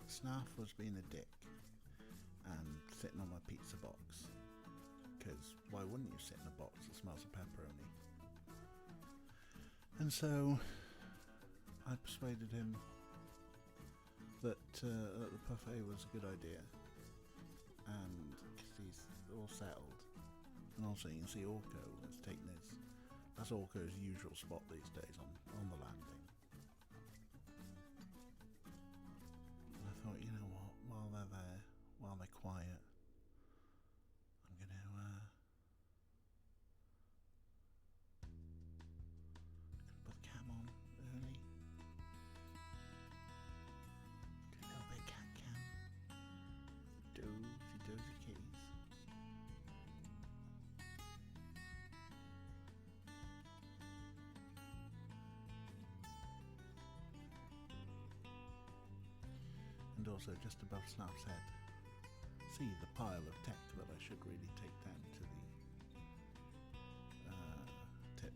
Snarf was being a dick and sitting on my pizza box, because why wouldn't you sit in a box that smells of pepperoni? And so I persuaded him that the buffet was a good idea, and because he's all settled, and also you can see Orko has taken that's Orko's usual spot these days on the landing. And I thought, you know what, while they're there, while they're quiet, I'm gonna put the cam on early. Do a little bit of cat cam. Dozy kitties. And also just above Snarf's head, see the pile of tech that I should really take down to the tip.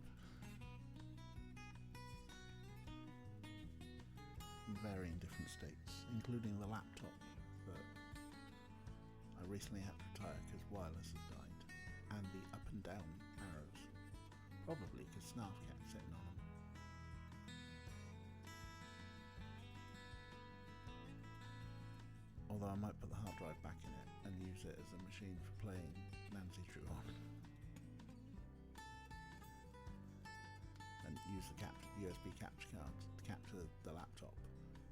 In varying different states, including the laptop that I recently had to retire because wireless has died, and the up and down arrows, probably because Snarf kept sitting on them. Although I might put the hard drive back in it and use it as a machine for playing Nancy Drew on. And use the USB capture card to capture the laptop,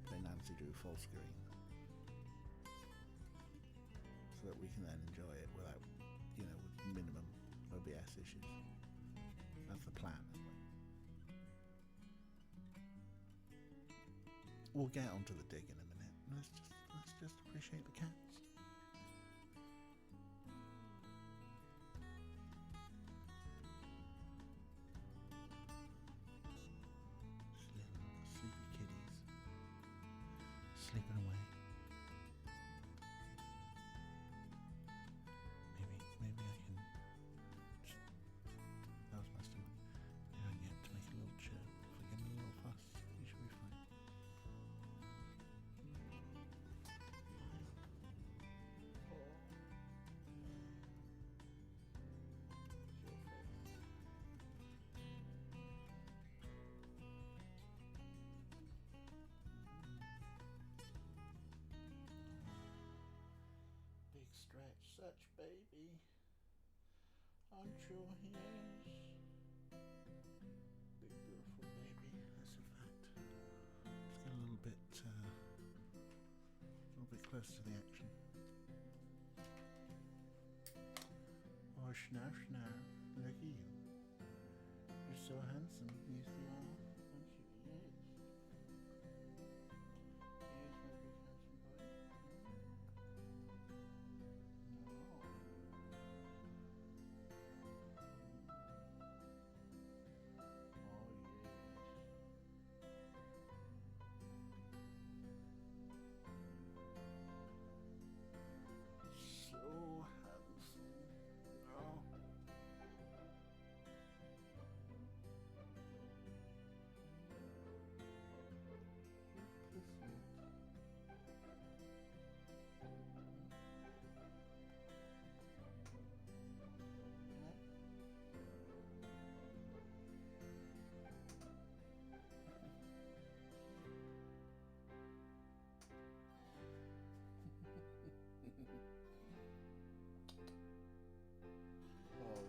play Nancy Drew full screen. So that we can then enjoy it without, with minimum OBS issues. That's the plan, anyway. We'll get onto the dig in a minute. Let's just appreciate the cats. Sleepy kitties. Sleeping away. Maybe I can that was my stomach. Maybe I can get to make a little chirp. If I give them a little fuss, you should be fine. Big stretch, such baby. Aren't you? Yes. Big beautiful baby. That's a fact. Let's get a little bit close to the action. Oh, Snarf, look at you. You're so handsome. Yes, you are. Aren't you? Yes. Yes, my big handsome boy.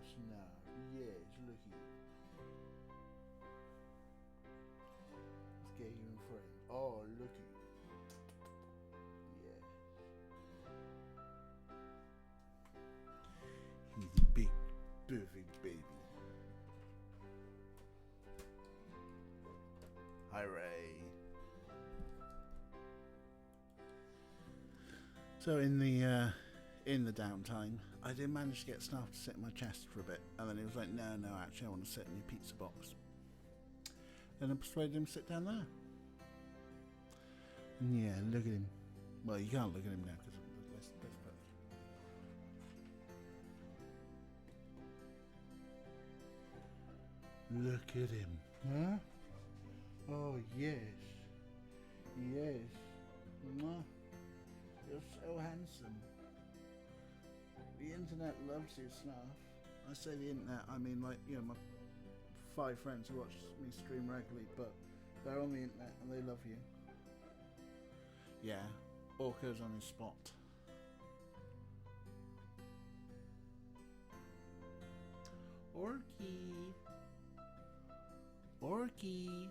Snarf, yes, look at you. Let's get you in frame. Oh, look at you. Yes. He's a big, perfect baby. Hi, Ray. So in the downtime, I did manage to get Snarf to sit in my chest for a bit, and then he was like, no, actually I want to sit in your pizza box. Then I persuaded him to sit down there. And yeah, look at him. Well, you can't look at him now because let's put look at him. Huh? Oh, yes. Yes. Mwah. You're so handsome. The internet loves you, Snarf. I say the internet, I mean like, you know, my 5 friends who watch me stream regularly, but they're on the internet and they love you. Yeah, Orko's on his spot. Orky. Orky.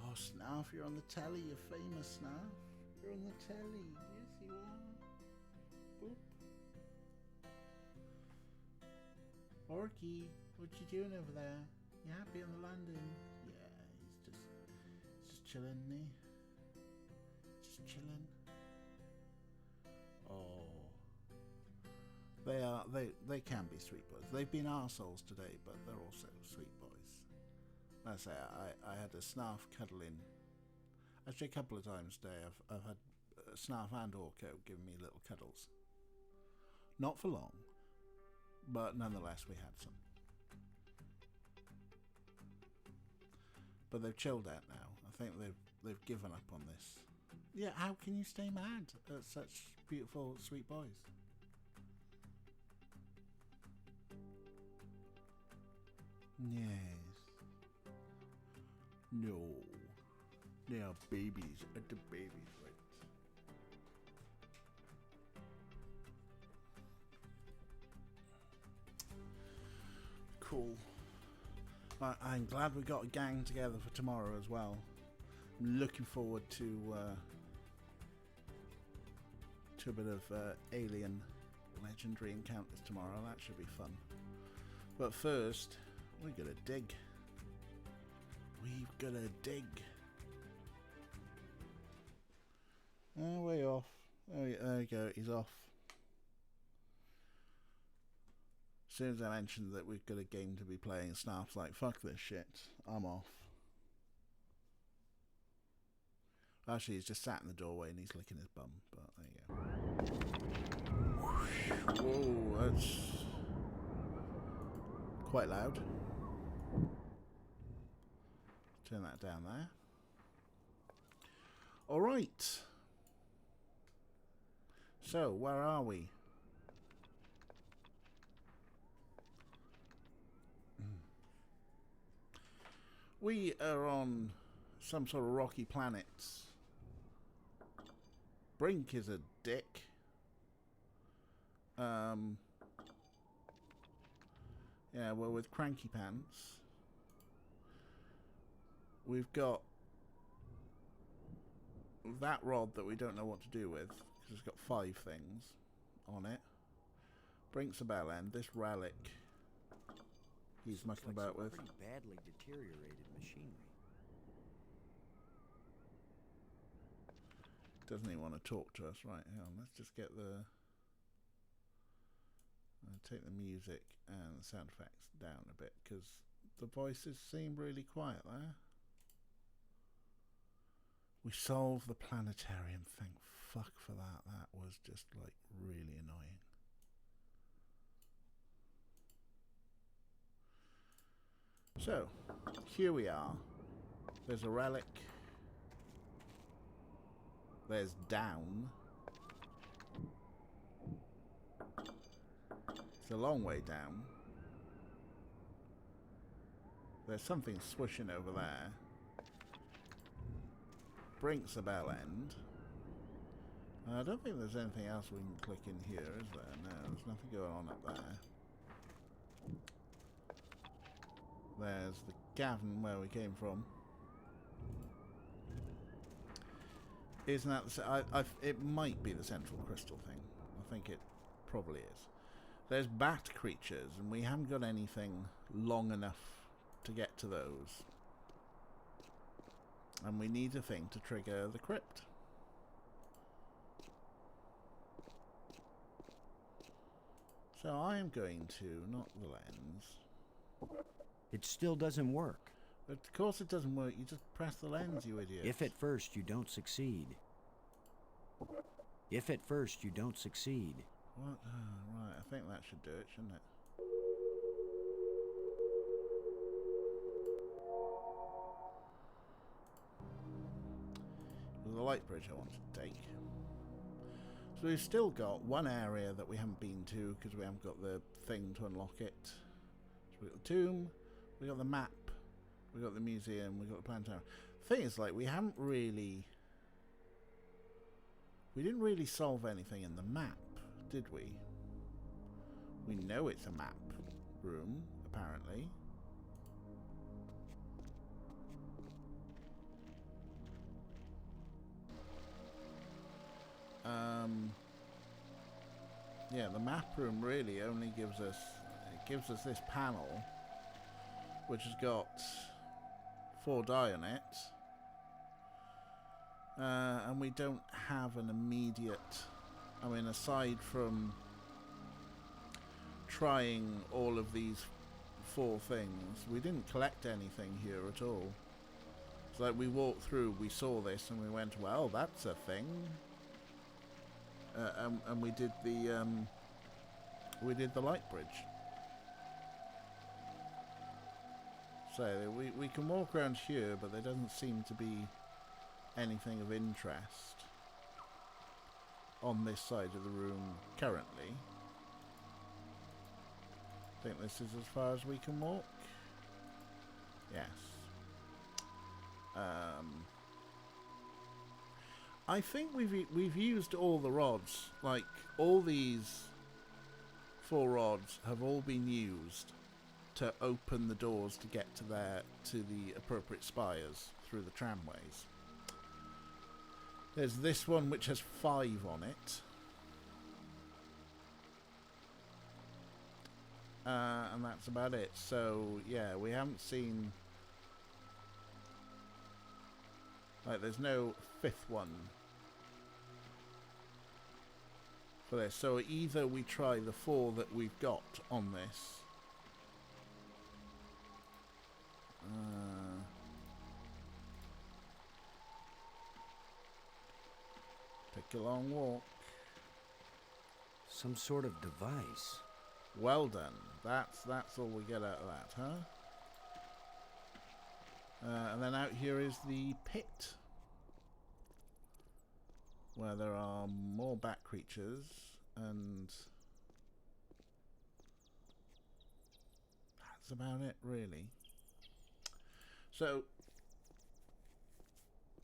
Oh, Snarf, you're on the telly. You're famous, Snarf. You're on the telly. Yes, you are. Boop. Orky, what you doing over there? You happy on the landing? Yeah, he's just chilling, isn't he? Just chilling. Oh. They can be sweet boys. They've been arseholes today, but they're also sweet boys. I say I had a Snarf cuddle in. Actually, a couple of times today I've had Snarf and Orko giving me little cuddles. Not for long, but nonetheless we had some. But they've chilled out now. I think they've given up on this. Yeah, how can you stay mad at such beautiful, sweet boys? Yes. No. They are babies at the baby weight. Cool. I'm glad we got a gang together for tomorrow as well. I'm looking forward to a bit of alien legendary encounters tomorrow. That should be fun. But first, we gotta dig. We've gotta dig. Oh, way off. There you go. He's off. As soon as I mentioned that we've got a game to be playing, Snarf's like, fuck this shit. I'm off. Actually, he's just sat in the doorway and he's licking his bum. But there you go. Whoa, that's quite loud. Turn that down there. Alright. So, where are we? We are on some sort of rocky planet. Brink is a dick. Yeah, we're with Cranky Pants. We've got that rod that we don't know what to do with, because it's got 5 things on it. Brink's a bell end. This relic he's mucking about with. Pretty badly deteriorated machinery. Doesn't he want to talk to us? Right, hang on. Let's just get the... take the music and the sound effects down a bit, because the voices seem really quiet there. We solved the planetarium. Thank fuck for that. That was just, like, really annoying. So, here we are. There's a relic. There's down. It's a long way down. There's something swishing over there. Brink's a bell end. I don't think there's anything else we can click in here, is there? No, there's nothing going on up there. There's the cavern where we came from. Isn't that the... it might be the central crystal thing. I think it probably is. There's bat creatures, and we haven't got anything long enough to get to those. And we need a thing to trigger the crypt. So I am going to, not the lens. It still doesn't work. But of course it doesn't work. You just press the lens, you idiot. If at first you don't succeed. If at first you don't succeed. What? Right, I think that should do it, shouldn't it? the light bridge I wanted to take. So we've still got one area that we haven't been to because we haven't got the thing to unlock it. So we've got the tomb, we've got the map, we've got the museum, we've got the planetarium. The thing is, like, we didn't really solve anything in the map, did we? We know it's a map room, apparently. Yeah, the map room really only gives us this panel, which has got 4 die on it, and we don't have an immediate. I mean, aside from trying all of these 4 things, we didn't collect anything here at all. It's like we walked through, we saw this, and we went, "Well, that's a thing." And we did the light bridge. So we can walk around here, but there doesn't seem to be anything of interest on this side of the room currently. I think this is as far as we can walk. Yes. I think we've used all the rods. Like, all these 4 rods have all been used to open the doors to get to the appropriate spires through the tramways. There's this one which has 5 on it. And that's about it. So, yeah, we haven't seen... Like, there's no 5th one for this. So either we try the 4 that we've got on this. Take a long walk. Some sort of device. Well done. That's all we get out of that, huh? And then out here is the pit, where there are more bat creatures, and that's about it, really. So,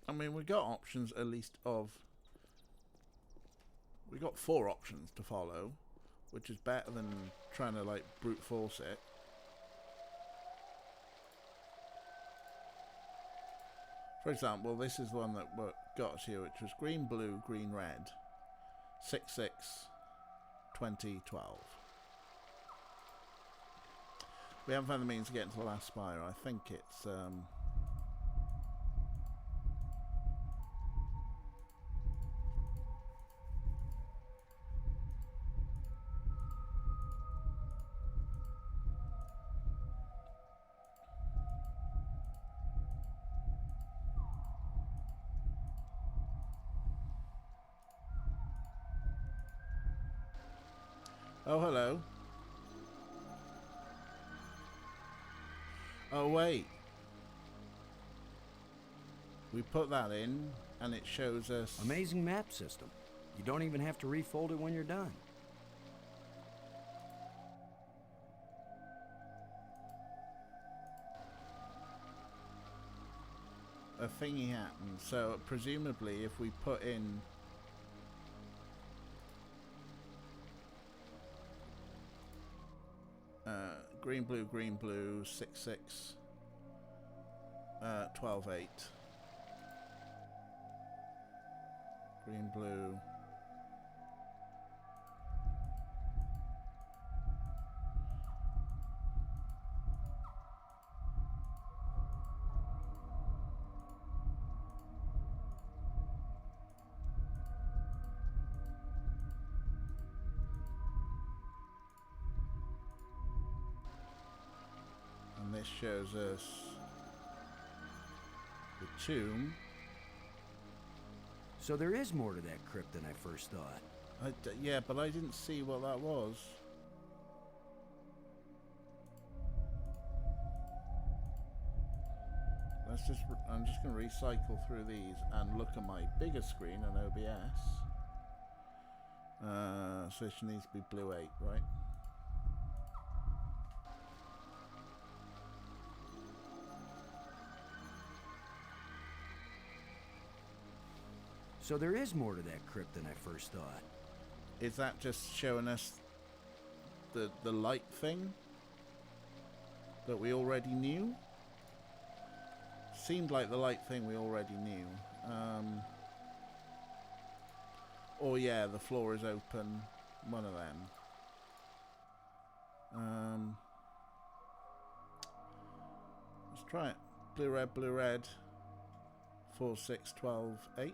I mean, we got options at least of... We got 4 options to follow, which is better than trying to, like, brute force it. For example, this is the one that got us here, which was green, blue, green, red, 6/6, 2012. We haven't found the means to get into the last spire. I think it's... Oh, hello. Oh, wait. We put that in, and it shows us... Amazing map system. You don't even have to refold it when you're done. A thingy happens. So, presumably, if we put in... green, blue, 6/6, 12/8. Green, blue. And this shows us the tomb. So there is more to that crypt than I first thought. Yeah, but I didn't see what that was. I'm just going to recycle through these and look at my bigger screen on OBS. So it needs to be blue 8, right? So there is more to that crypt than I first thought. Is that just showing us the light thing that we already knew? Seemed like the light thing we already knew. Or yeah, the floor is open. One of them. Let's try it. Blue, red, blue, red. 4, 6, 12, 8.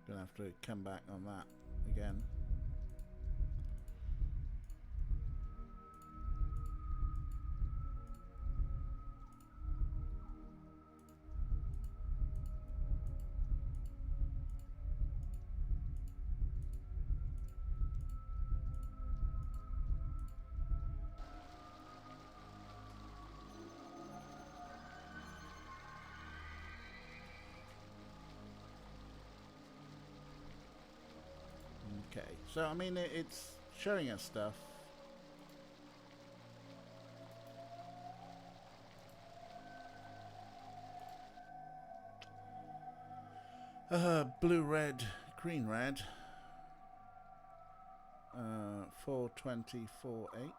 Gonna have to come back on that again. Okay, so I mean it's showing us stuff. Blue, red, green, red. 4, 20, 4, 8.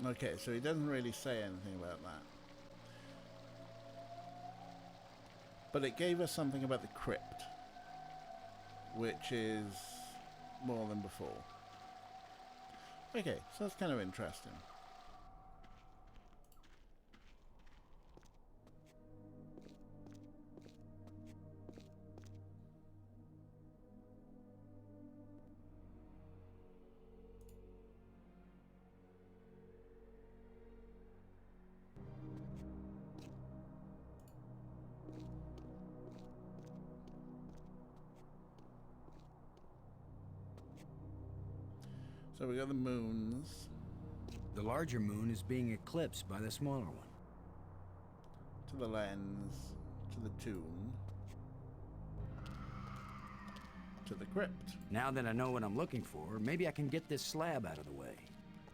Okay, so he doesn't really say anything about that. But it gave us something about the crypt, which is more than before. Okay, so that's kind of interesting. So we got the moons. The larger moon is being eclipsed by the smaller one. To the lens. To the tomb. To the crypt. Now that I know what I'm looking for, maybe I can get this slab out of the way.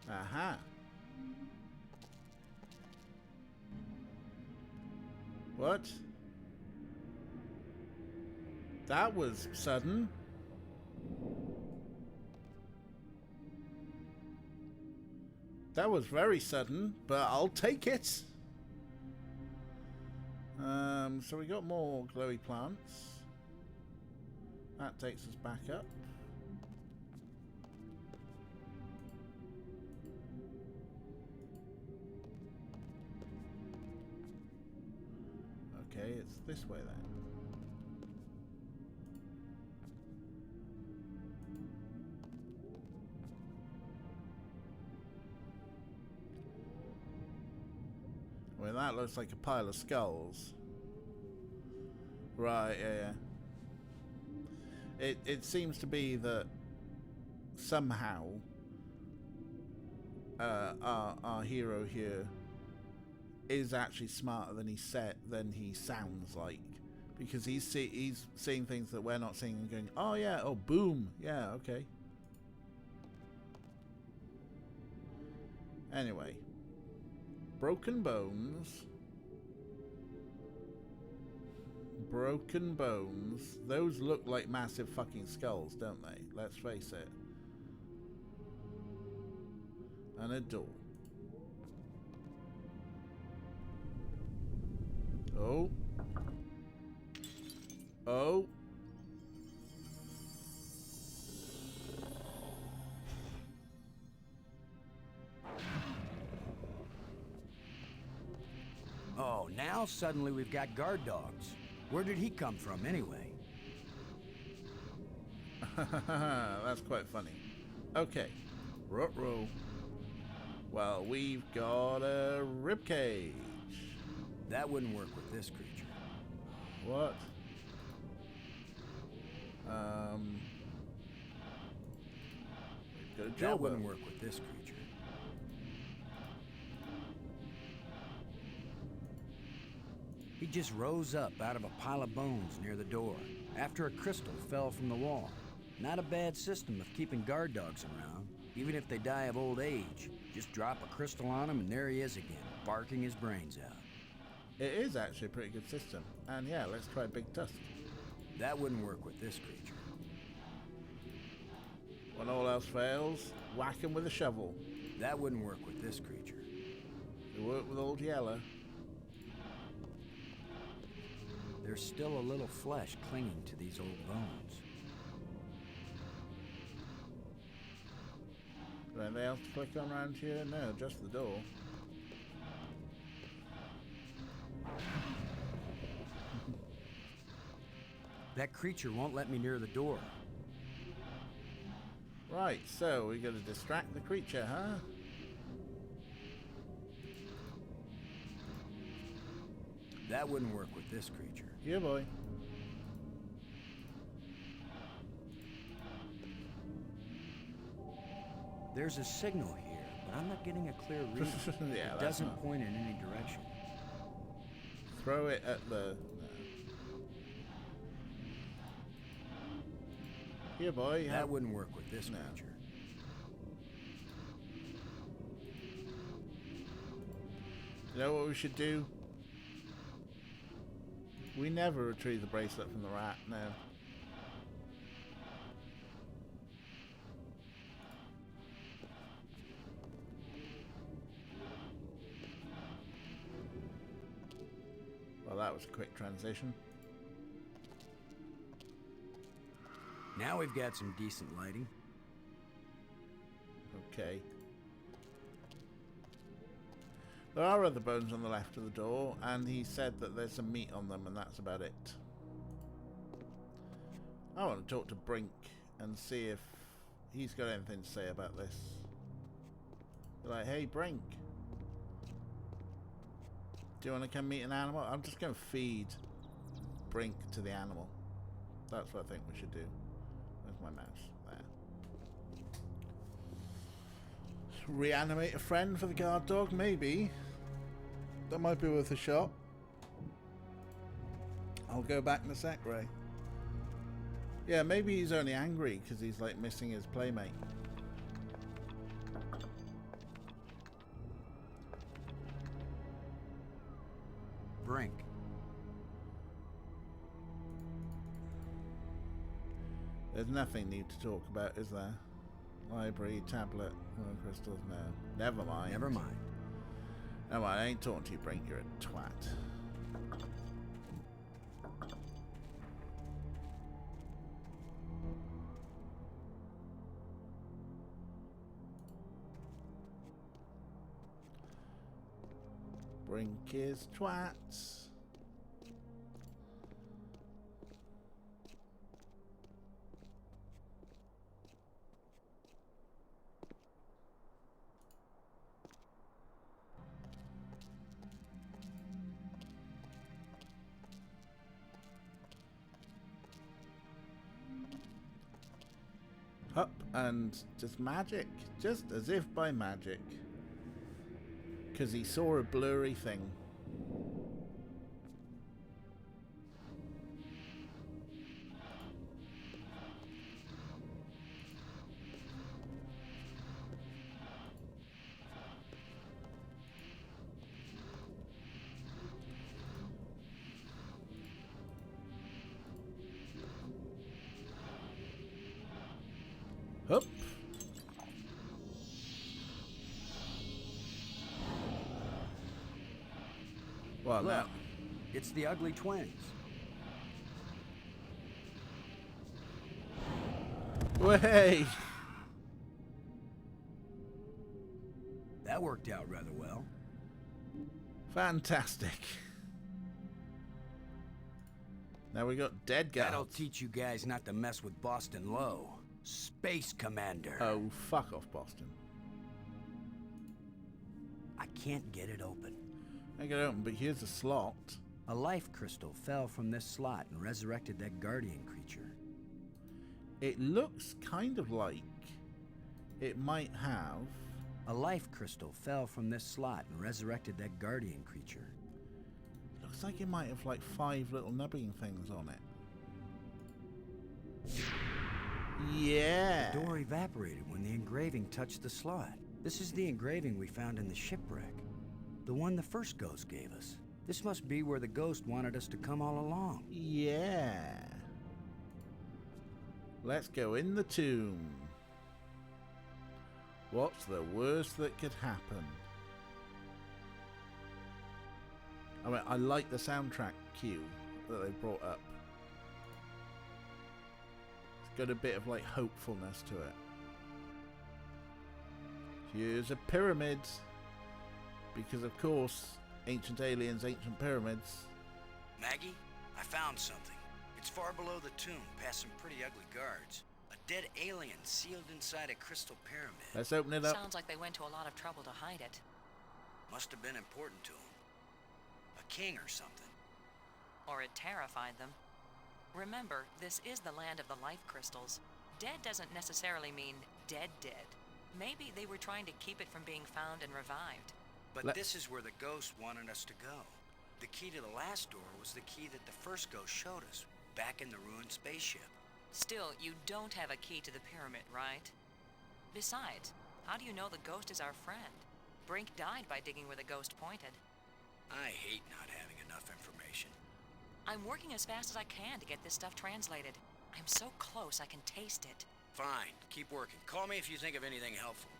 Aha. What? That was sudden. That was very sudden, but I'll take it. So we got more glowy plants. That takes us back up. Okay, it's this way then. Well, that looks like a pile of skulls. Right, yeah. It seems to be that somehow our hero here is actually smarter than he sounds like, because he's seeing things that we're not seeing and going, oh yeah, oh boom, yeah, okay. Anyway, broken bones. Broken bones. Those look like massive fucking skulls, don't they? Let's face it. And a door. Oh. Oh. Oh, now suddenly we've got guard dogs. Where did he come from, anyway? That's quite funny. Okay. Ruh-roh. Well, we've got a ribcage. That wouldn't work with this creature. What? We've got a That wouldn't jawbone. work with this creature. He just rose up out of a pile of bones near the door after a crystal fell from the wall. Not a bad system of keeping guard dogs around, even if they die of old age. Just drop a crystal on him and there he is again, barking his brains out. It is actually a pretty good system. And yeah, let's try Big Tusk. That wouldn't work with this creature. When all else fails, whack him with a shovel. That wouldn't work with this creature. You work with Old Yeller. There's still a little flesh clinging to these old bones. Is there anything else to click on around here? No, just the door. That creature won't let me near the door. Right, so we got to distract the creature, huh? That wouldn't work with this creature. Yeah, boy. There's a signal here, but I'm not getting a clear read. Yeah, It that's doesn't not- point in any direction. Throw it at the... Here, boy. That wouldn't work with this No. creature. You know what we should do? We never retrieve the bracelet from the rat, no. Well, that was a quick transition. Now we've got some decent lighting. Okay. There are other bones on the left of the door, and he said that there's some meat on them, and that's about it. I want to talk to Brink and see if he's got anything to say about this. Be like, hey, Brink. Do you want to come meet an animal? I'm just going to feed Brink to the animal. That's what I think we should do. Where's my mouse? There. Reanimate a friend for the guard dog? Maybe. That might be worth a shot. I'll go back in a sec, Ray. Yeah, maybe he's only angry because he's like missing his playmate. Brink. There's nothing new to talk about, is there? Library, tablet, crystals, no. Never mind. Never mind. No, I ain't talking to you, Brink. You're a twat. Brink is twats. Up and just magic, just as if by magic, because he saw a blurry thing. Up. Well, Look, now. it's the ugly twins. Way. That worked out rather well. Fantastic. Now we got dead guards. That'll teach you guys not to mess with Boston Low. Space Commander. Oh, fuck off, Boston. I can't get it open. I get it open, but here's a slot. A life crystal fell from this slot and resurrected that guardian creature. It looks kind of like it might have... A life crystal fell from this slot and resurrected that guardian creature. Looks like it might have like 5 little nubbing things on it. Yeah! The door evaporated when the engraving touched the slot. This is the engraving we found in the shipwreck. The one the first ghost gave us. This must be where the ghost wanted us to come all along. Yeah. Let's go in the tomb. What's the worst that could happen? I mean, I like the soundtrack cue that they brought up. It's got a bit of like hopefulness to it. Here's a pyramid. Because of course, ancient aliens, ancient pyramids. Maggie, I found something. It's far below the tomb, past some pretty ugly guards. A dead alien sealed inside a crystal pyramid. Let's open it up. Sounds like they went to a lot of trouble to hide it. Must have been important to him. A king or something. Or it terrified them. Remember, this is the land of the life crystals. Dead doesn't necessarily mean dead. Maybe they were trying to keep it from being found and revived. But this is where the ghost wanted us to go. The key to the last door was the key that the first ghost showed us, back in the ruined spaceship. Still, you don't have a key to the pyramid, right? Besides, how do you know the ghost is our friend? Brink died by digging where the ghost pointed. I hate not having enough information. I'm working as fast as I can to get this stuff translated. I'm so close I can taste it. Fine, keep working. Call me if you think of anything helpful.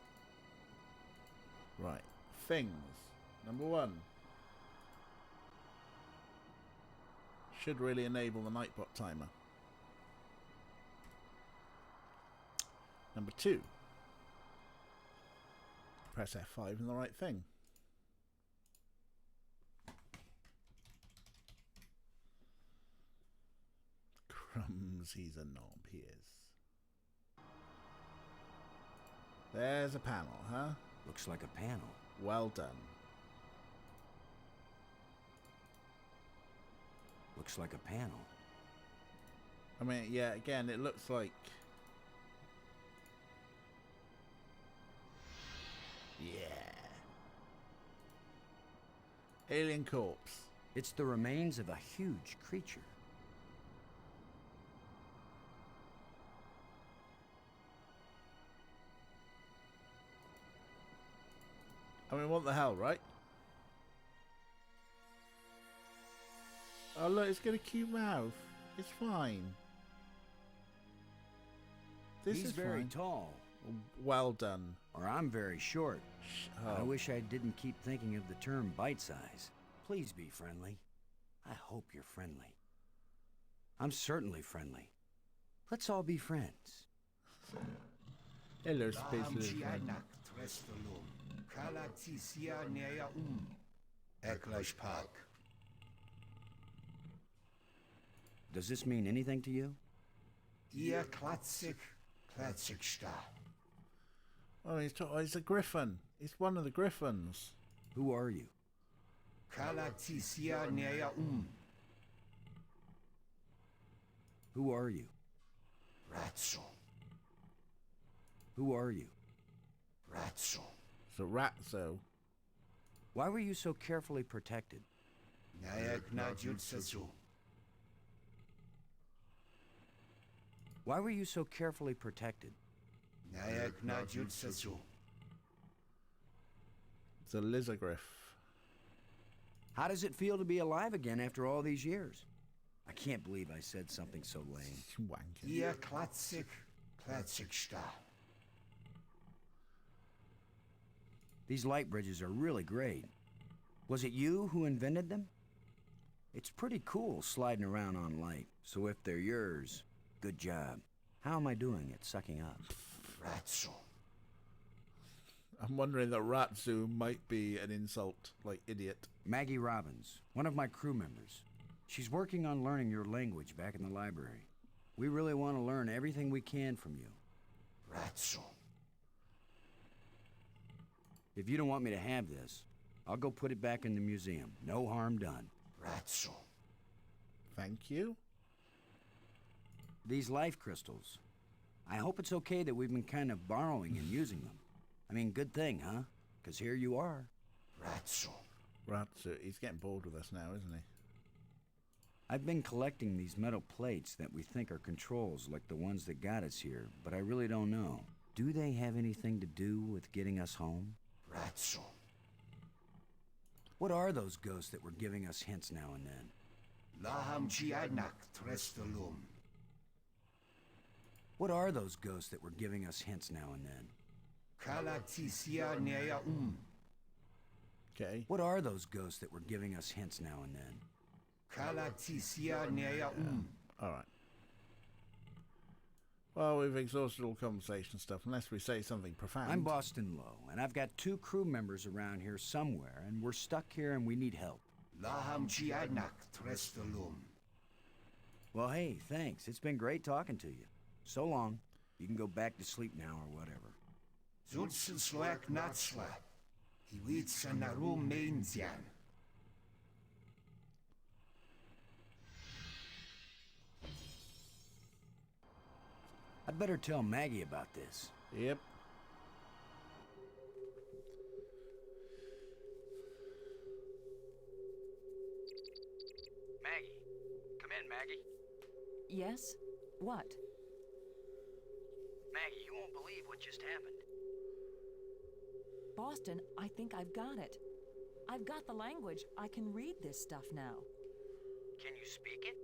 Right. Things. Number 1. Should really enable the Nightbot timer. Number 2. Press F5 and the right thing. Crumbs, he's a knob, he is. There's a panel, huh? Looks like a panel. Well done. Looks like a panel. I mean, yeah, again, it looks like... Yeah. Alien corpse. It's the remains of a huge creature. I mean, what the hell, right? Oh, look, it's got a cute mouth. It's fine. He's is very fine. tall. Well done. Or I'm very short. I Oh. wish I didn't keep thinking of the term bite size. Please be friendly. I hope you're friendly. I'm certainly friendly. Let's all be friends. Hello, space lizard. Park. Does this mean anything to you? Ihr Klatzig sta. Oh, he's a griffin. He's one of the griffins. Who are you? Kalatisia nea Who are you? Ratso. Who are you? Ratso. It's a Ratzo. Why were you so carefully protected? Nayak na jutsu. Why were you so carefully protected? Nayak na jutsu. It's a lizardgriff. How does it feel to be alive again after all these years? I can't believe I said something so lame. Wanking. Ihr Klatzig sta. These light bridges are really great. Was it you who invented them? It's pretty cool sliding around on light, so if they're yours, good job. How am I doing at sucking up? Ratso. I'm wondering that Ratsu might be an insult, like idiot. Maggie Robbins, one of my crew members. She's working on learning your language back in the library. We really want to learn everything we can from you. Ratso. If you don't want me to have this, I'll go put it back in the museum. No harm done. Ratso. Thank you. These life crystals. I hope it's okay that we've been kind of borrowing and using them. I mean, good thing, huh? Because here you are. Ratso. Ratsu, he's getting bored with us now, isn't he? I've been collecting these metal plates that we think are controls like the ones that got us here, but I really don't know. Do they have anything to do with getting us home? Ratso. What are those ghosts that were giving us hints now and then? Laham Gianak Trestelum. What are those ghosts that were giving us hints now and then? Kalatisia Nea Okay. What are those ghosts that were giving us hints now and then? Kalatisia Nea Alright. Well, we've exhausted all conversation stuff, unless we say something profound. I'm Boston Lowe, and I've got 2 crew members around here somewhere, and we're stuck here and we need help. Laham Gianak Trestelum. Well, hey, thanks. It's been great talking to you. So long. You can go back to sleep now or whatever. Zulsen Sloak Natsla. Hiwitsa Narum Mainzian. I'd better tell Maggie about this. Yep. Maggie. Come in, Maggie. Yes? What? Maggie, you won't believe what just happened. Boston, I think I've got it. I've got the language. I can read this stuff now. Can you speak it?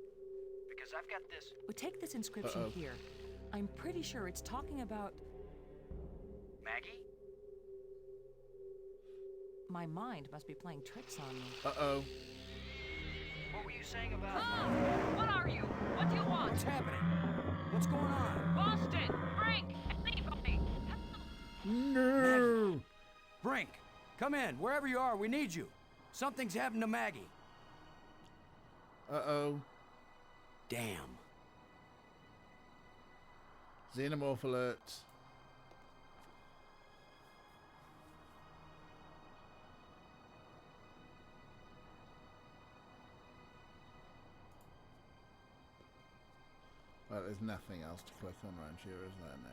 Because I've got this... Well, take this inscription here. I'm pretty sure it's talking about... Maggie? My mind must be playing tricks on me. Uh-oh. What were you saying about... What are you? What do you want? What's happening? What's going on? Boston! Brink! Anybody! No! Brink, come in. Wherever you are, we need you. Something's happened to Maggie. Uh-oh. Damn. Xenomorph alert. Well, there's nothing else to click on around here, is there now?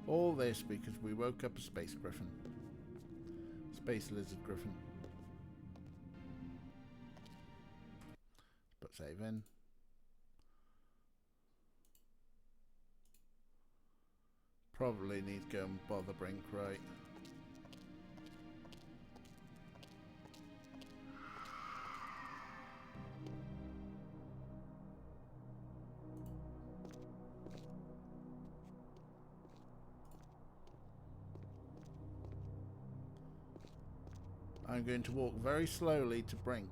All this because we woke up a space griffin. Space lizard griffin. Put save in. Probably need to go and bother Brink, right? I'm going to walk very slowly to Brink,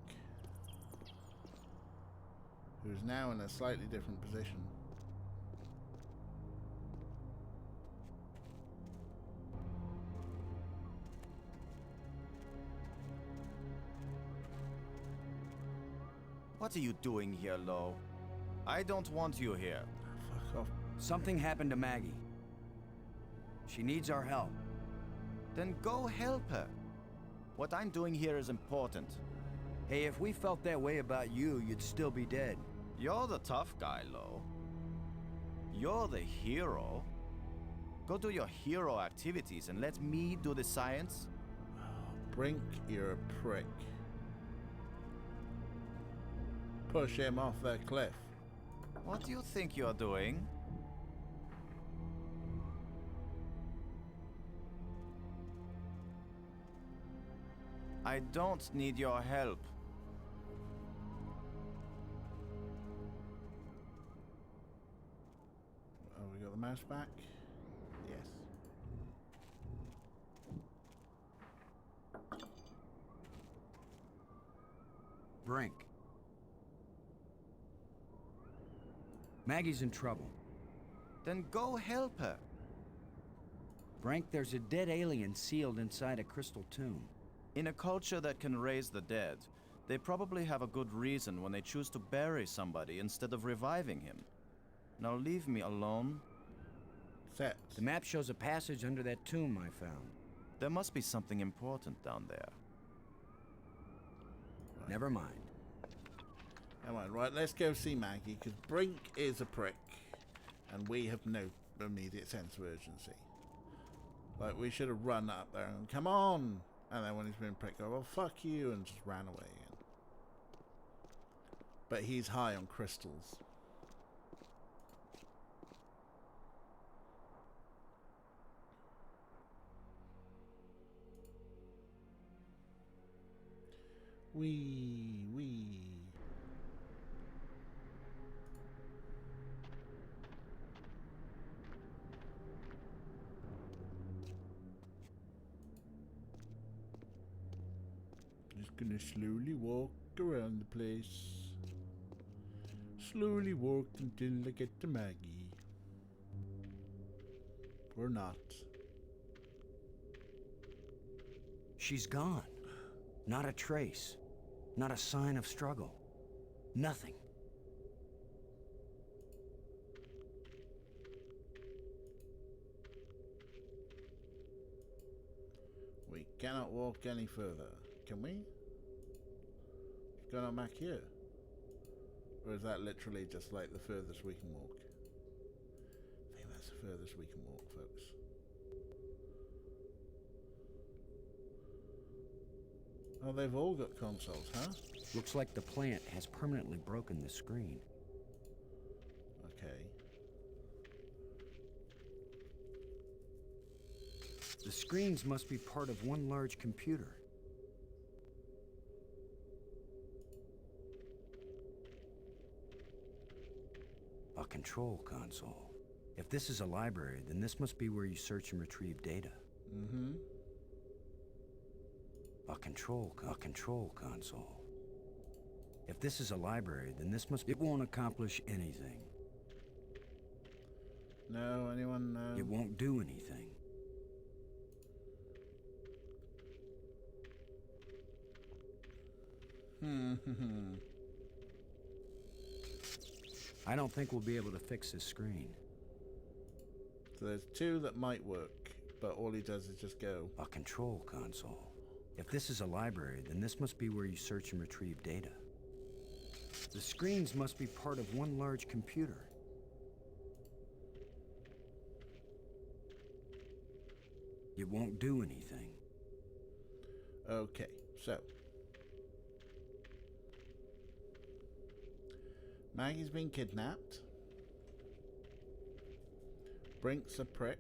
who's now in a slightly different position. What are you doing here, Lo? I don't want you here. Fuck off. Something happened to Maggie. She needs our help. Then go help her. What I'm doing here is important. Hey, if we felt that way about you, you'd still be dead. You're the tough guy, Lo. You're the hero. Go do your hero activities and let me do the science. Brink, you're a prick. Push him off the cliff. What do you think you're doing? I don't need your help. Oh, we got the mouse back? Brink. Maggie's in trouble. Then go help her. Brink, there's a dead alien sealed inside a crystal tomb. In a culture that can raise the dead, they probably have a good reason when they choose to bury somebody instead of reviving him. Now leave me alone. Set. The map shows a passage under that tomb I found. There must be something important down there. Never mind. Come on, right, let's go see Maggie, because Brink is a prick, and we have no immediate sense of urgency. Like, we should have run up there and, come on! And then when he's been pricked, go, well, fuck you, and just ran away again. But he's high on crystals. Wee. Just gonna slowly walk around the place. Slowly walk until I get to Maggie. Or not. She's gone. Not a trace. Not a sign of struggle. Nothing. We cannot walk any further, can we? What's going on back here? Or is that literally just like the furthest we can walk? I think that's the furthest we can walk, folks. Oh, they've all got consoles, huh? Looks like the plant has permanently broken the screen. Okay. The screens must be part of one large computer. A control console. If this is a library, then this must be where you search and retrieve data. Mm-hmm. A control console. If this is a library, then this must... It won't accomplish anything. No, anyone know? It won't do anything. I don't think we'll be able to fix this screen. So there's two that might work, but all he does is just go. A control console. If this is a library, then this must be where you search and retrieve data. The screens must be part of one large computer. It won't do anything. Okay, so. Maggie's been kidnapped. Brink's a prick.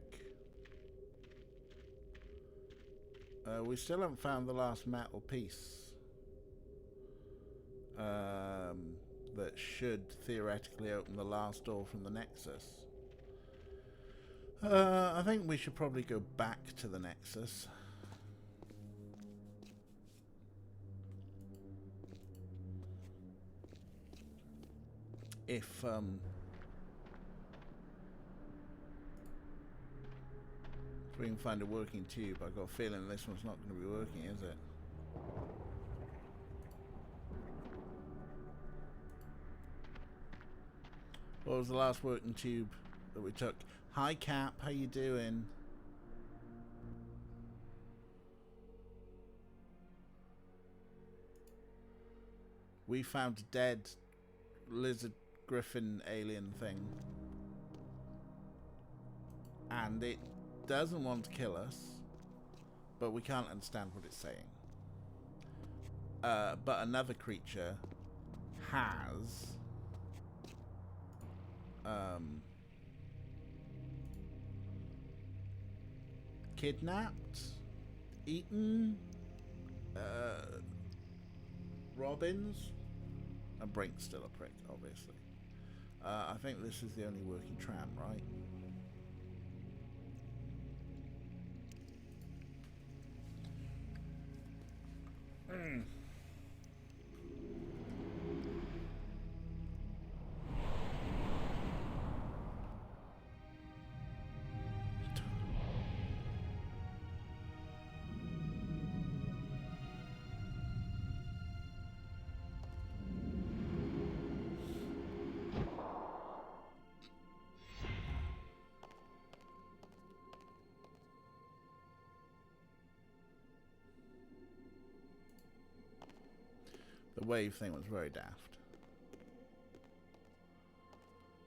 We still haven't found the last metal piece. That should theoretically open the last door from the Nexus. I think we should probably go back to the Nexus. If we can find a working tube. I've got a feeling this one's not going to be working, is it? What was the last working tube that we took? Hi Cap, how you doing? We found a dead lizard griffin alien thing. And it doesn't want to kill us, but we can't understand what it's saying. But another creature has kidnapped, eaten Robbins, and Brink's still a prick, obviously. I think this is the only working tram, right? The wave thing was very daft.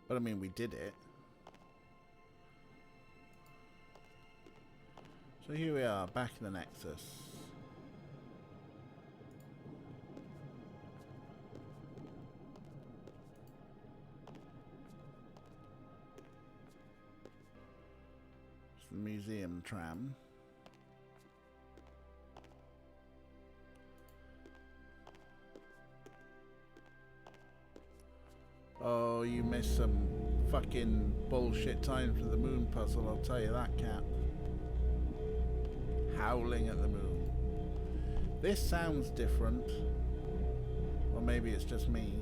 But I mean, we did it. So here we are, back in the Nexus. It's the museum tram. Oh, you missed some fucking bullshit time for the moon puzzle, I'll tell you that, Cap. Howling at the moon. This sounds different. Or maybe it's just me.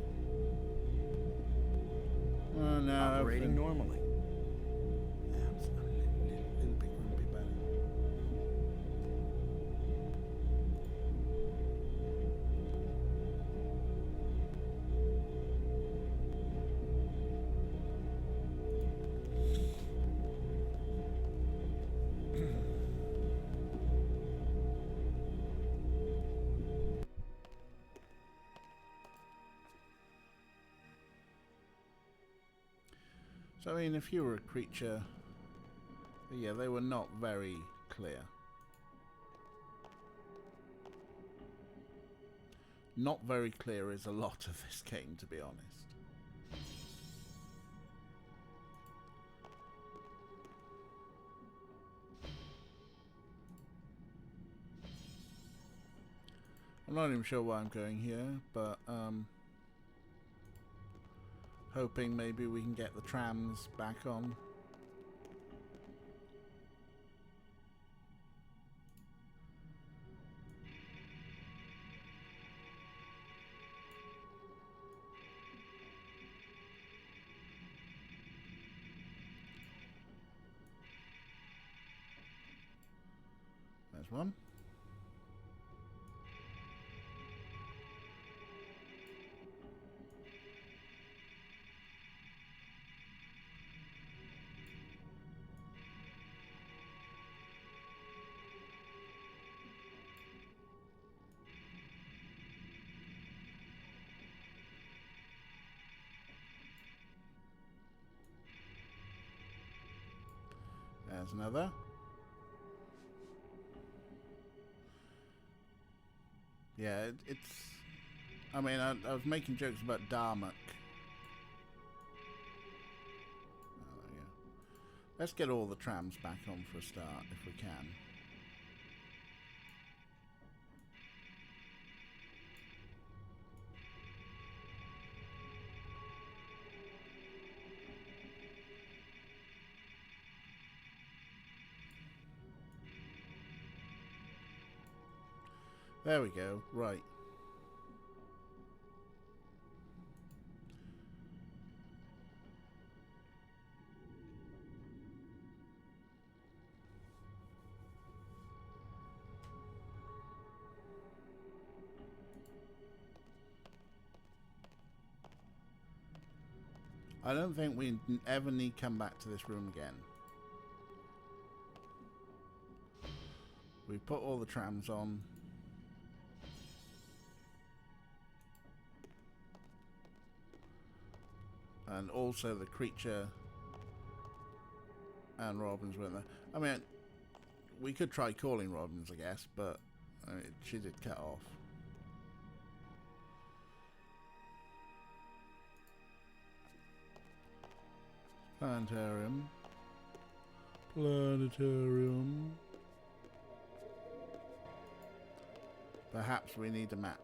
Oh no. Operating normally. Yeah, it's a little bit grumpy about it. So, I mean, if you were a creature, yeah, they were not very clear. Not very clear is a lot of this game, to be honest. I'm not even sure why I'm going here, but, hoping maybe we can get the trams back on. There's one. There's another. Yeah, it's... I mean, I was making jokes about Darmok. Oh, there we go. Let's get all the trams back on for a start, if we can. There we go, right. I don't think we ever need to come back to this room again. We put all the trams on. And also the creature and Robbins weren't there. I mean, we could try calling Robbins, I guess, but I mean, she did cut off. Planetarium. Planetarium. Perhaps we need a map.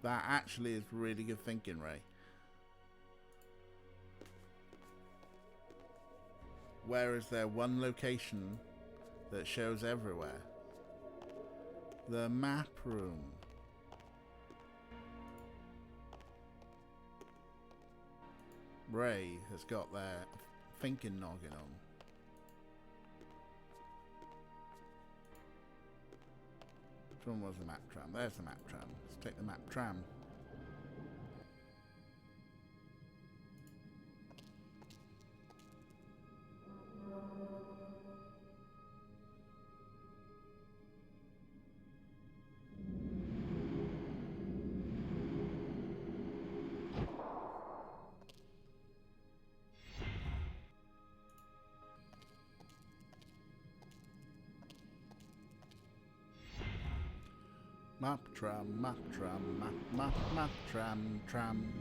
That actually is really good thinking, Ray. Where is there one location that shows everywhere? The map room. Ray has got their thinking noggin on. Which one was the map tram? There's the map tram. Let's take the map tram. Map tram, map tram, map tram, tram.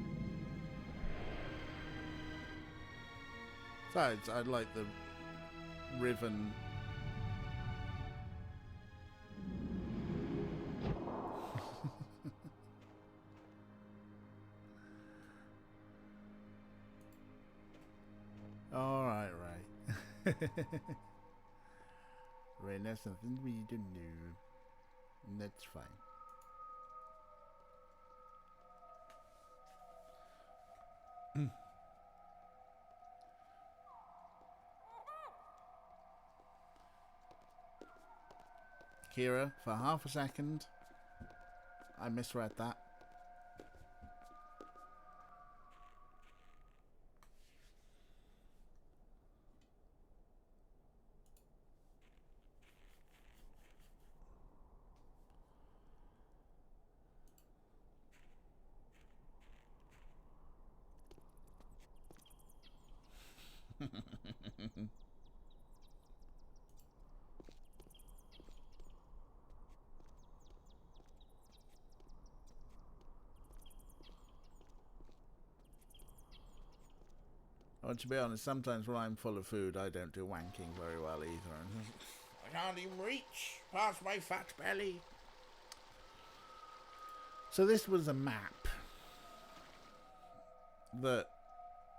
Besides, I like the Riven. Alright, right. Right, that's something we don't know. That's fine. Kira, for half a second, I misread that. Well, to be honest, sometimes when I'm full of food, I don't do wanking very well either. I can't even reach past my fat belly. So this was a map that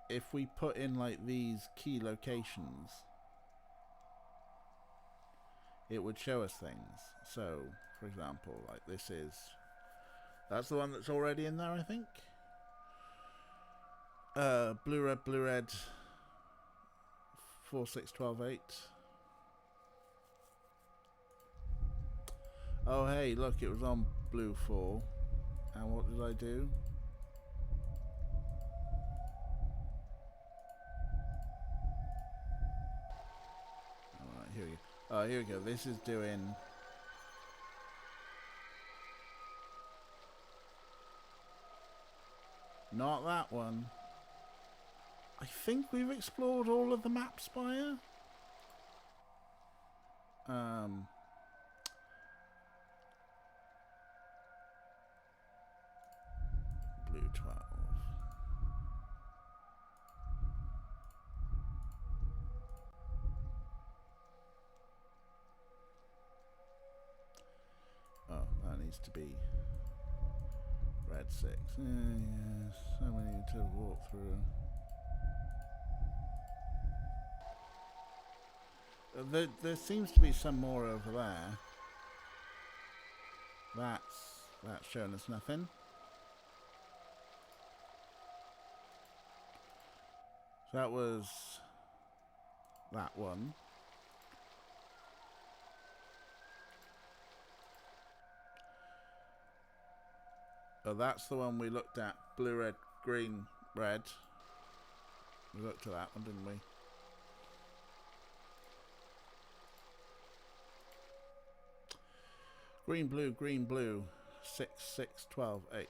if we put in like these key locations, it would show us things. So, for example, like that's the one that's already in there, I think. Blue red 4 6 12 8. Oh hey, look, it was on blue 4. And what did I do? Alright, here we go. Oh, here we go. This is doing not that one. I think we've explored all of the map, Spire. Blue 12. Oh, that needs to be red 6. Yes, so many to walk through. There seems to be some more over there. That's showing us nothing. So that was that one. Oh, that's the one we looked at. Blue, red, green, red. We looked at that one, didn't we? Green, blue, 6 6 12 8.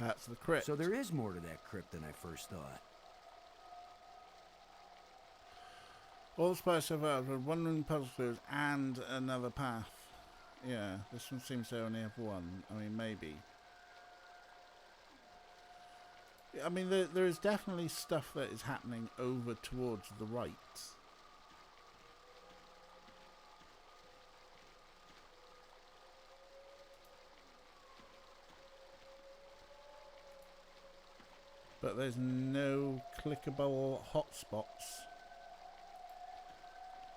That's the crypt. So there is more to that crypt than I first thought. All the spies so far with one room puzzle clues and another path. Yeah, this one seems to only have one. I mean, maybe. I mean, there is definitely stuff that is happening over towards the right. But there's no clickable hotspots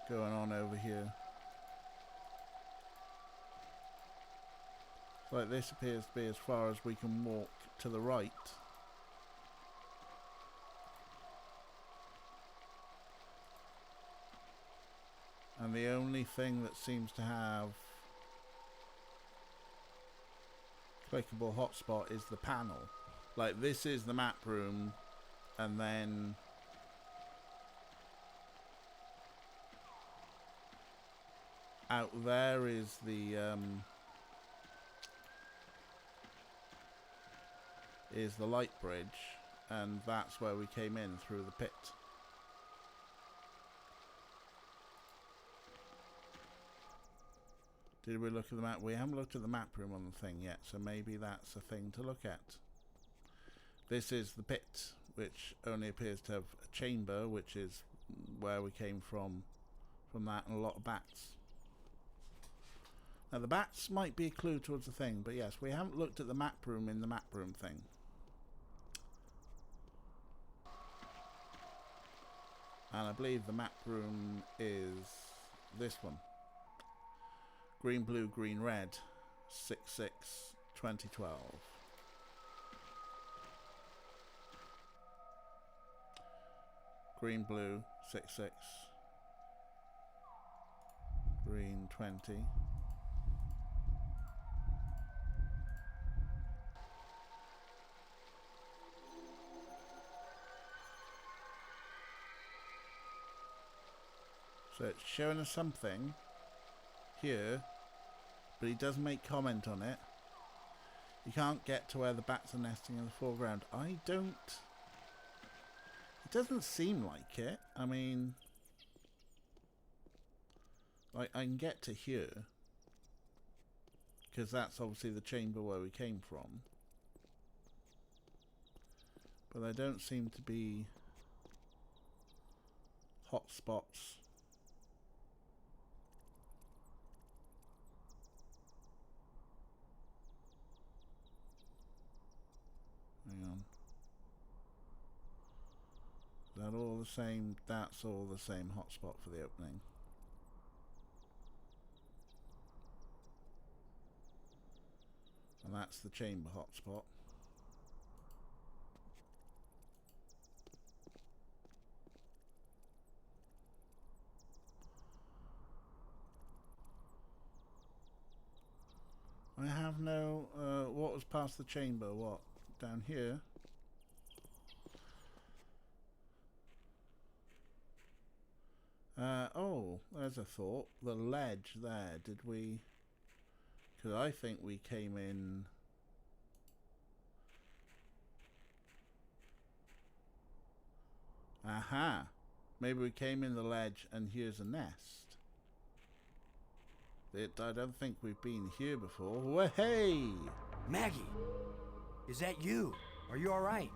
going on over here. Like this appears to be as far as we can walk to the right. And the only thing that seems to have clickable hotspot is the panel. Like, this is the map room, and then out there is the light bridge, and that's where we came in through the pit. Did we look at the map? We haven't looked at the map room on the thing yet, so maybe that's a thing to look at. This is the pit, which only appears to have a chamber, which is where we came from that, and a lot of bats. Now the bats might be a clue towards the thing, but yes, we haven't looked at the map room in the map room thing. And I believe the map room is this one. Green, blue, green, red, 6/6, 2012. Green, blue, 6/6. Green, 20. So it's showing us something here, but he does make comment on it. You can't get to where the bats are nesting in the foreground. It doesn't seem like it. I mean, like, I can get to here, because that's obviously the chamber where we came from. But there don't seem to be hot spots. Hang on. Is that all the same? That's all the same hotspot for the opening. And that's the chamber hotspot. I have no, what was past the chamber? What? Down here? Oh, there's a thought. The ledge there, did we... Because I think we came in... Aha! Maybe we came in the ledge and here's a nest. I don't think we've been here before. Well, hey! Maggie! Is that you? Are you alright?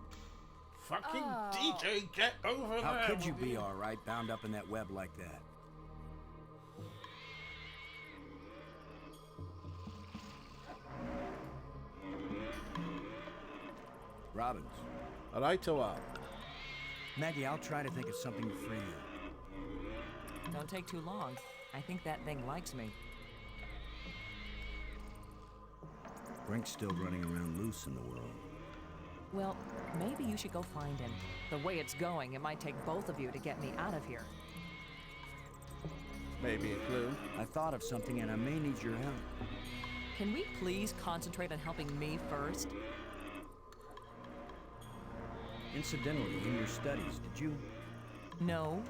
Fucking DJ, get over there! How could you be alright bound up in that web like that? Robbins. Alrightoa. Maggie, I'll try to think of something to free you. Don't take too long. I think that thing likes me. Brink's still running around loose in the world. Well, maybe you should go find him. The way it's going, it might take both of you to get me out of here. Maybe a clue. I thought of something and I may need your help. Can we please concentrate on helping me first? Incidentally, in your studies, did you... No.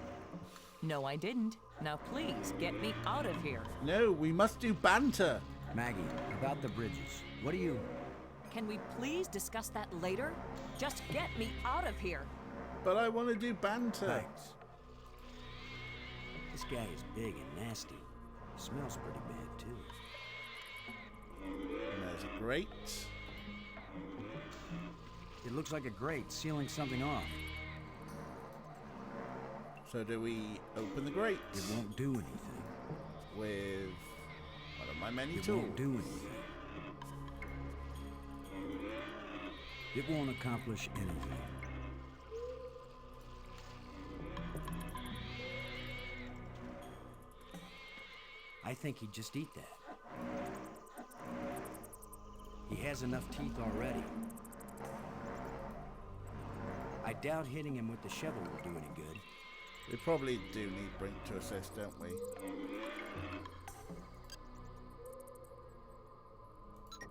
No, I didn't. Now please, get me out of here. No, we must do banter. Maggie, about the bridges. What do you... Can we please discuss that later? Just get me out of here. But I want to do banter. Thanks. This guy is big and nasty. Smells pretty bad, too. And there's a grate. It looks like a grate sealing something off. So do we open the grate? It won't do anything. With one of my many It tools. won't do anything. It won't accomplish anything. I think he'd just eat that. He has enough teeth already. I doubt hitting him with the shovel will do any good. We probably do need Brink to assist, don't we?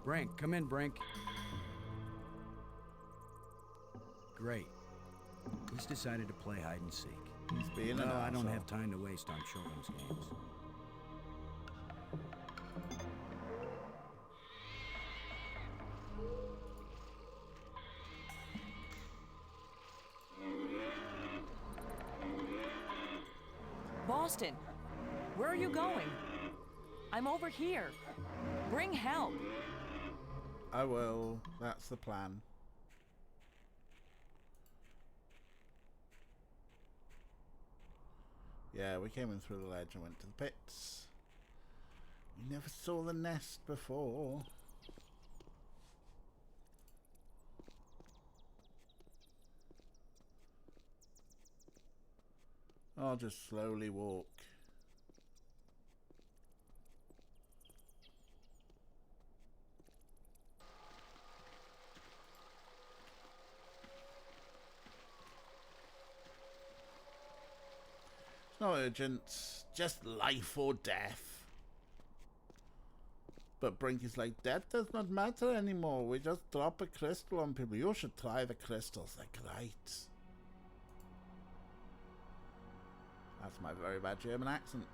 Brink, come in, Brink. Great. He's decided to play hide and seek. He's being an I don't arsehole. have time to waste on children's games. Boston, where are you going? I'm over here. Bring help. I will. That's the plan. Yeah, we came in through the ledge and went to the pits. We never saw the nest before. I'll just slowly walk. It's not urgent, just life or death. But Brink is like, that does not matter anymore. We just drop a crystal on people. You should try the crystals, they're great. That's my very bad German accent.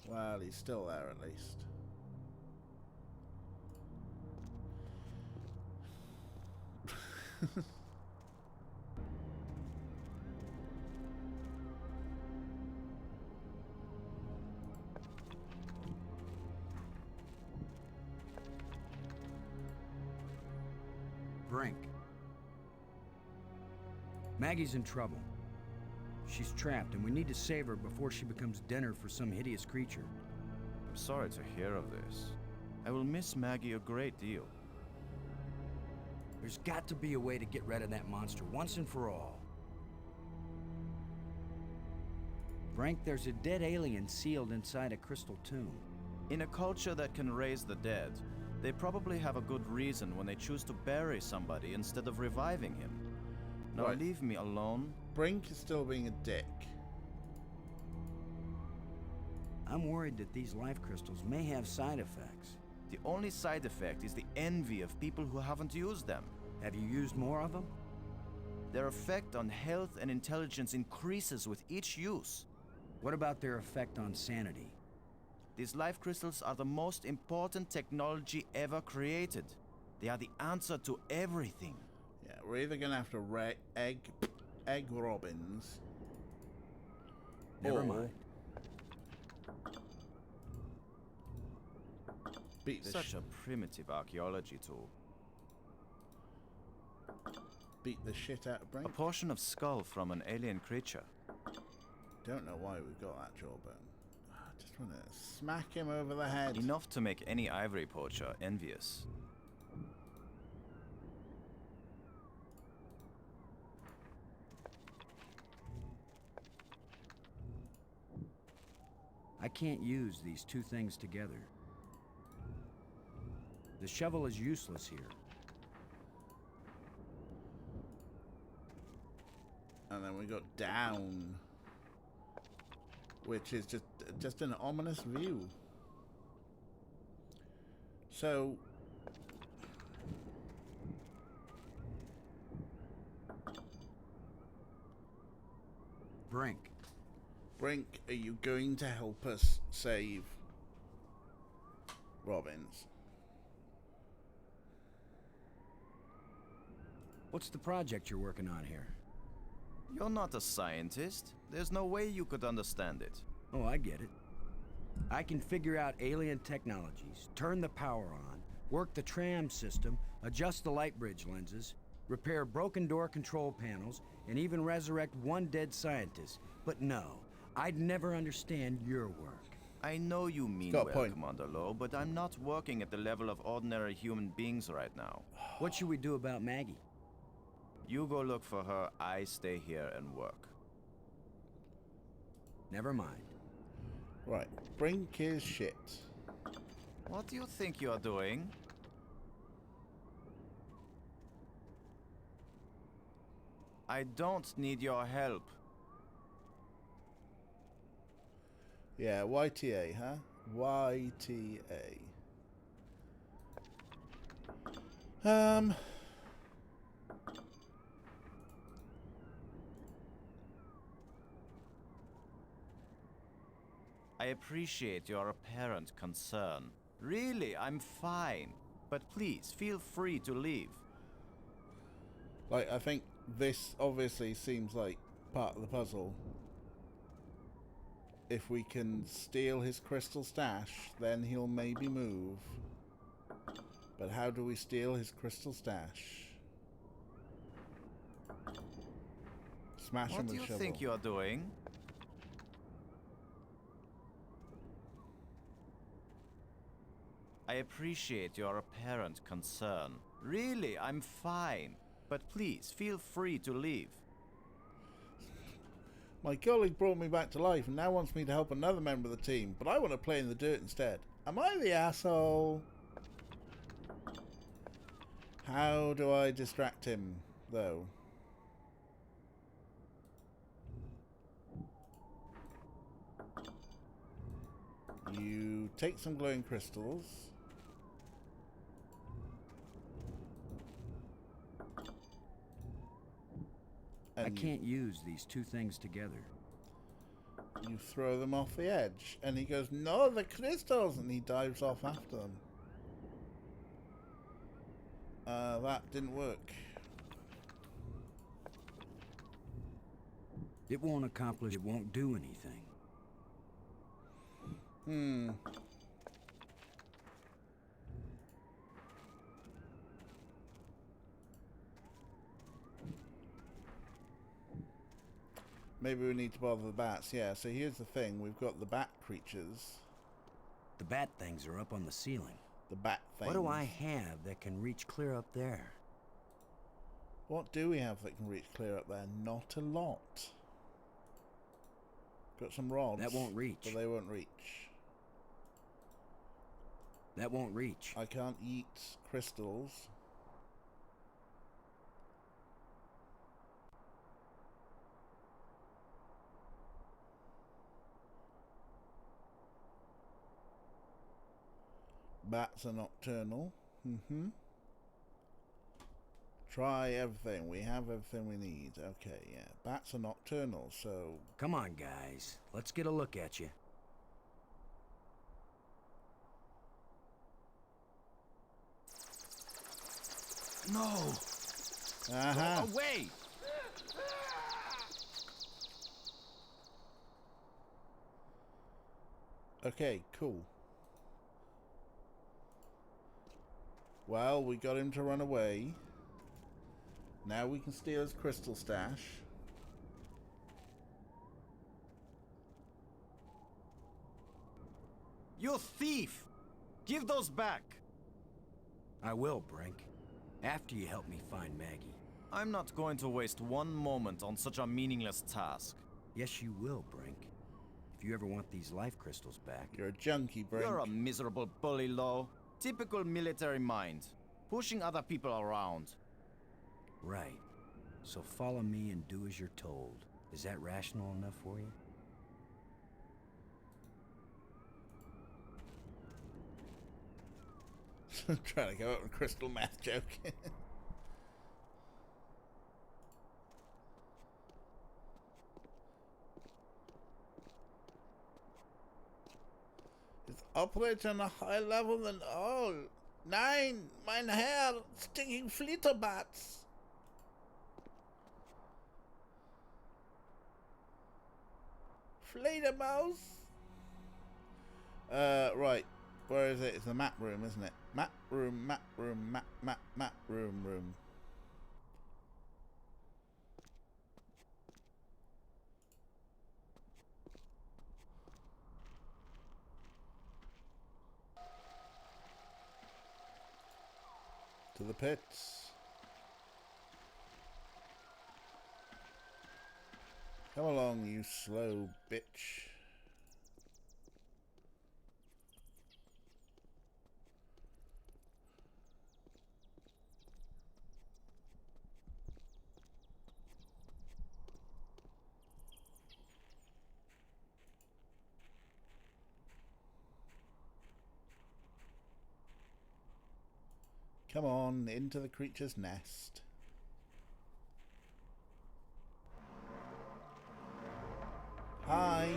Well, he's still there at least. Brink. Maggie's in trouble. She's trapped, and we need to save her before she becomes dinner for some hideous creature. I'm sorry to hear of this. I will miss Maggie a great deal. There's got to be a way to get rid of that monster once and for all. Brink, there's a dead alien sealed inside a crystal tomb. In a culture that can raise the dead, they probably have a good reason when they choose to bury somebody instead of reviving him. Now Right. leave me alone. Brink is still being a dick. I'm worried that these life crystals may have side effects. The only side effect is the envy of people who haven't used them. Have you used more of them? Their effect on health and intelligence increases with each use. What about their effect on sanity? These life crystals are the most important technology ever created. They are the answer to everything. Yeah, we're either gonna have to egg Robins. Never or mind. Beat the Such a primitive archaeology tool. beat the shit out of A Brink. portion of skull from an alien creature. Don't know why we've got that jawbone. I just want to smack him over the head. Enough to make any ivory poacher envious. I can't use these two things together. The shovel is useless here. And then we got down, which is just an ominous view. So Brink. Brink, are you going to help us save Robins? What's the project you're working on here? You're not a scientist. There's no way you could understand it. Oh, I get it. I can figure out alien technologies, turn the power on, work the tram system, adjust the light bridge lenses, repair broken door control panels, and even resurrect one dead scientist. But no, I'd never understand your work. I know you mean Got a well, point. Commander Lowe, but I'm not working at the level of ordinary human beings right now. What should we do about Maggie? You go look for her, I stay here and work. Never mind. Right, bring his shit. What do you think you are doing? I don't need your help. Yeah, YTA, huh? YTA. I appreciate your apparent concern. Really, I'm fine. But please, feel free to leave. Like, I think this obviously seems like part of the puzzle. If we can steal his crystal stash, then he'll maybe move. But how do we steal his crystal stash? Smash him What with do you shovel. think you are doing? I appreciate your apparent concern. Really, I'm fine. But please, feel free to leave. My colleague brought me back to life and now wants me to help another member of the team, but I want to play in the dirt instead. Am I the asshole? How do I distract him, though? You take some glowing crystals. I can't use these two things together. You throw them off the edge. And he goes, no, the crystals! And he dives off after them. That didn't work. It won't accomplish, it won't do anything. Maybe we need to bother the bats. Yeah, so here's the thing. We've got the bat creatures. The bat things are up on the ceiling. The bat things. What do I have that can reach clear up there? What do we have that can reach clear up there? Not a lot. Got some rods. That won't reach. But they won't reach. That won't reach. I can't eat crystals. Bats are nocturnal. Try everything. We have everything we need. Okay, yeah. Bats are nocturnal, so... Come on, guys. Let's get a look at you. No! Aha! Go away! Okay, cool. Well, we got him to run away. Now we can steal his crystal stash. You thief! Give those back! I will, Brink. After you help me find Maggie. I'm not going to waste one moment on such a meaningless task. Yes, you will, Brink. If you ever want these life crystals back. You're a junkie, Brink. You're a miserable bully, Lo. Typical military mind. Pushing other people around. Right. So follow me and do as you're told. Is that rational enough for you? Trying to go up with a crystal meth joke. It operates on a higher level than all. Nein, mein Herr, stinking Flitterbats. Fledermaus. Right. Where is it? It's the map room, isn't it? Map room, map room, map room. To the pits. Come along, you slow bitch. Come on, into the creature's nest. Hi.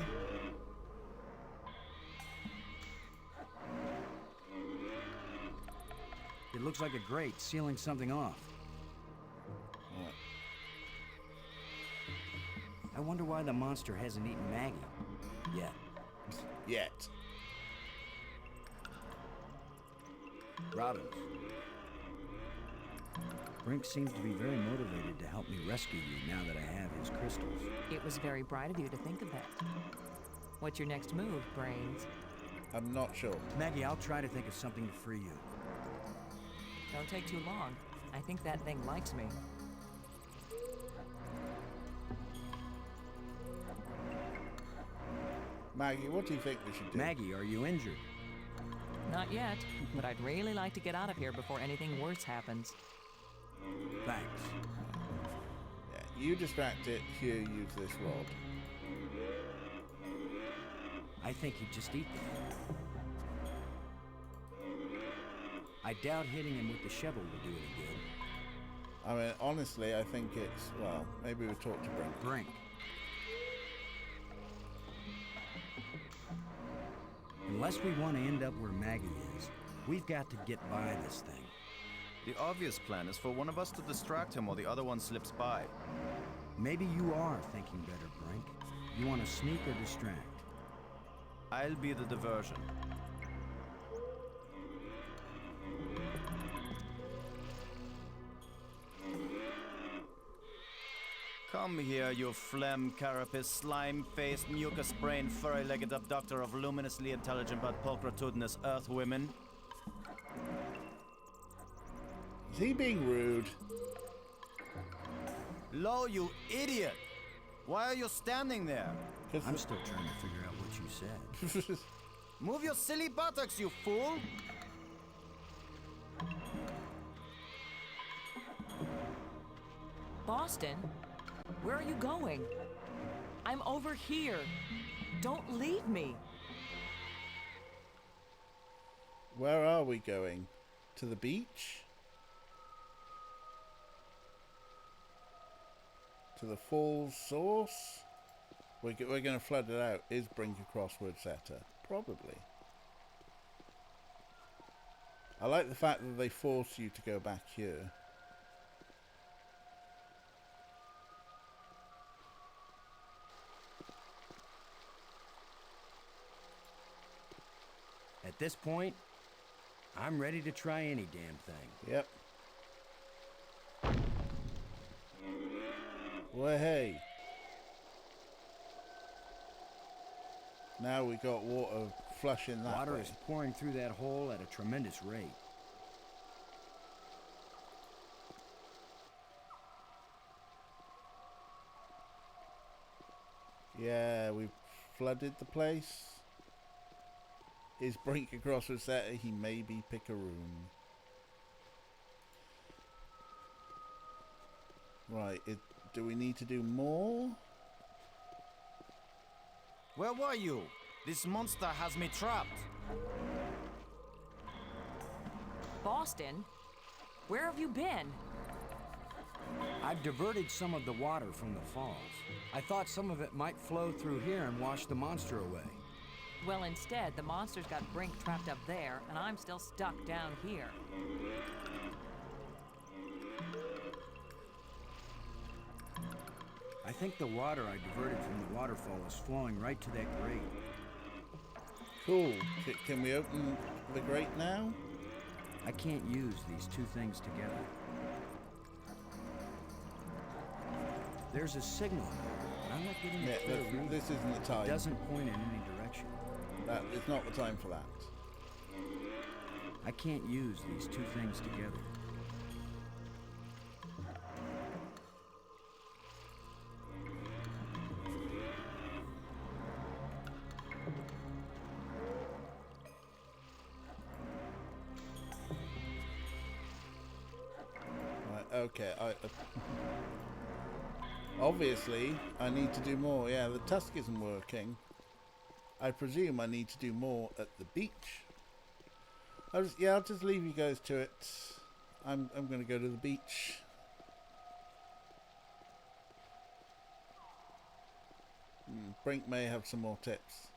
It looks like a grate sealing something off. Right. I wonder why the monster hasn't eaten Maggie yet. Yet. Robbins. Brink seems to be very motivated to help me rescue you now that I have his crystals. It was very bright of you to think of that. What's your next move, Brains? I'm not sure. Maggie, I'll try to think of something to free you. Don't take too long. I think that thing likes me. Maggie, what do you think we should do? Maggie, are you injured? Not yet, but I'd really like to get out of here before anything worse happens. Thanks. Yeah, you distract it, Hugh use this rod. I think he'd just eat them. I doubt hitting him with the shovel will do any good. I mean, honestly, I think it's, well, maybe we'll talk to Brink. Brink. Unless we want to end up where Maggie is, we've got to get by this thing. The obvious plan is for one of us to distract him while the other one slips by. Maybe you are thinking better, Brink. You want to sneak or distract? I'll be the diversion. Come here, you phlegm, carapace, slime-faced, mucus-brained, furry-legged abductor of luminously intelligent but pulchritudinous earth women. Is he being rude? Lo, you idiot! Why are you standing there? I'm still trying to figure out what you said. Move your silly buttocks, you fool! Boston? Where are you going? I'm over here. Don't leave me. Where are we going? To the beach? To the falls source? We're going to flood it out. Is Brink across Woodsetter? Probably. I like the fact that they force you to go back here. At this point, I'm ready to try any damn thing. Yep. Well, hey. Now we got water flushing that Water way. is pouring through that hole at a tremendous rate. Yeah, we've flooded the place. Is Brink across Rosetta? He may be Picaroon. Right, do we need to do more? Where were you? This monster has me trapped. Boston? Where have you been? I've diverted some of the water from the falls. I thought some of it might flow through here and wash the monster away. Well, instead, the monster's got Brink trapped up there, and I'm still stuck down here. I think the water I diverted from the waterfall is flowing right to that grate. Cool. Can we open the grate now? I can't use these two things together. There's a signal, but I'm not getting a clear read. This isn't the time. It doesn't point in any direction. It's not the time for that. I can't use these two things together. Right, okay. Obviously, I need to do more. Yeah, the tusk isn't working. I presume I need to do more at the beach. I'll just leave you guys to it. I'm going to go to the beach. Brink may have some more tips.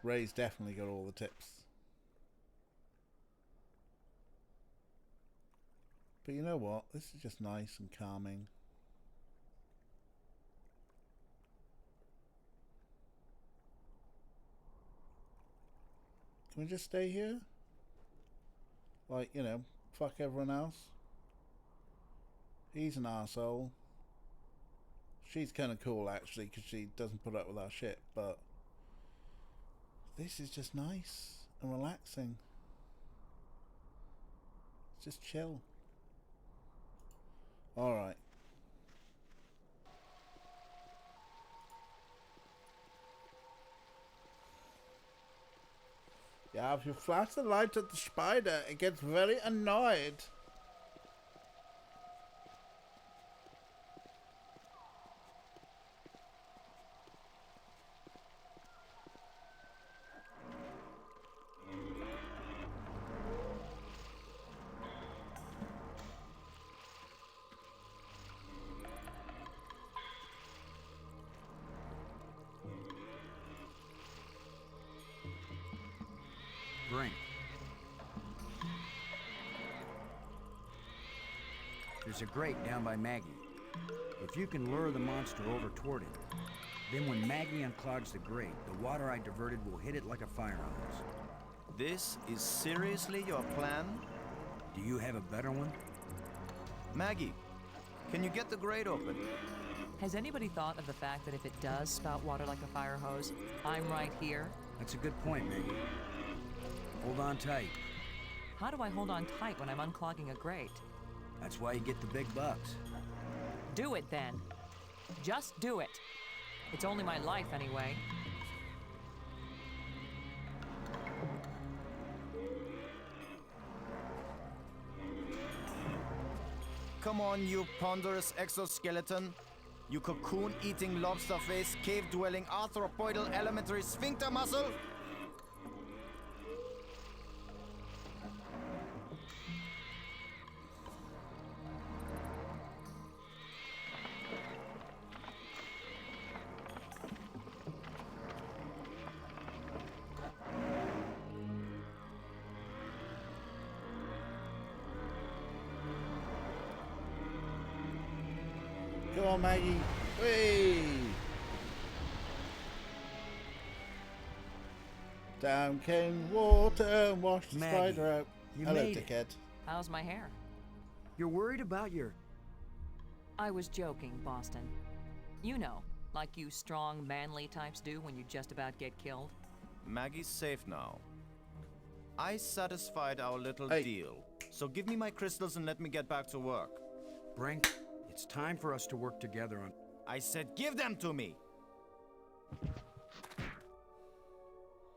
Ray's definitely got all the tips. But you know what? This is just nice and calming. Can we just stay here? Like, you know, fuck everyone else. He's an arsehole. She's kind of cool, actually, because she doesn't put up with our shit, but this is just nice and relaxing. Just chill. Alright. Yeah, if you flash the light at the spider, it gets very annoyed. Brink. There's a grate down by Maggie. If you can lure the monster over toward it, then when Maggie unclogs the grate, the water I diverted will hit it like a fire hose. This is seriously your plan? Do you have a better one? Maggie, can you get the grate open? Has anybody thought of the fact that if it does spout water like a fire hose, I'm right here? That's a good point, Maggie. Hold on tight. How do I hold on tight when I'm unclogging a grate? That's why you get the big bucks. Do it then. Just do it. It's only my life anyway. Come on, you ponderous exoskeleton. You cocoon-eating, lobster-faced, cave-dwelling, arthropoidal elementary sphincter muscle. Come on, Maggie. Whee! Down came water and washed the Maggie, spider out. you Hello, made it. dickhead. How's my hair? You're worried about your... I was joking, Boston. You know, like you strong, manly types do when you just about get killed. Maggie's safe now. I satisfied our little Hey. deal. So give me my crystals and let me get back to work. Brink, it's time for us to work together on... I said give them to me!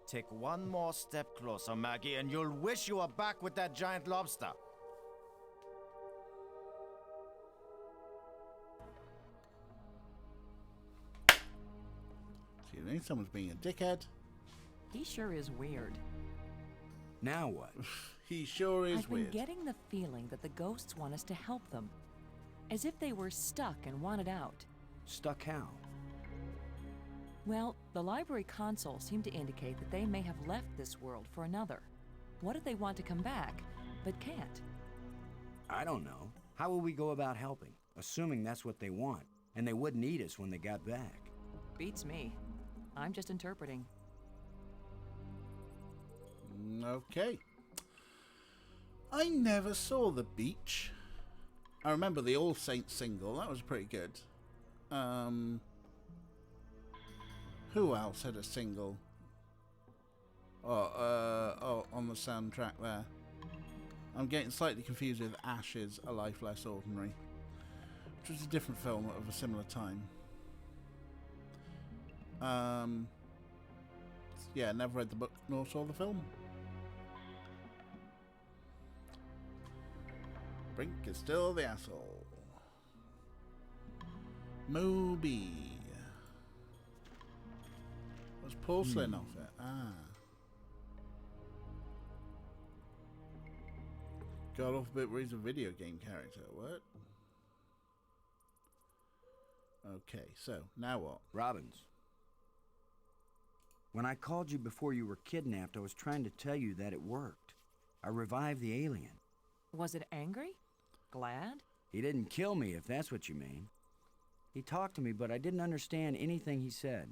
Take one more step closer, Maggie, and you'll wish you were back with that giant lobster. So you think someone's being a dickhead? He sure is weird. Now what? He sure is I've been weird. getting the feeling that the ghosts want us to help them. As if they were stuck and wanted out. Stuck how? Well, the library console seemed to indicate that they may have left this world for another. What if they want to come back, but can't? I don't know. How will we go about helping? Assuming that's what they want, and they wouldn't eat us when they got back. Beats me. I'm just interpreting. Okay. I never saw The Beach. I remember the All Saints single. That was pretty good. Who else had a single? On the soundtrack there. I'm getting slightly confused with Ashes, A Life Less Ordinary, which was a different film of a similar time. Yeah, never read the book nor saw the film. Brink is still the asshole. Moby. Was porcelain off it? Ah. got off a bit where he's a video game character. What? Okay, so now what? Robbins. When I called you before you were kidnapped, I was trying to tell you that it worked. I revived the alien. Was it angry? Glad? He didn't kill me, if that's what you mean. He talked to me, but I didn't understand anything he said.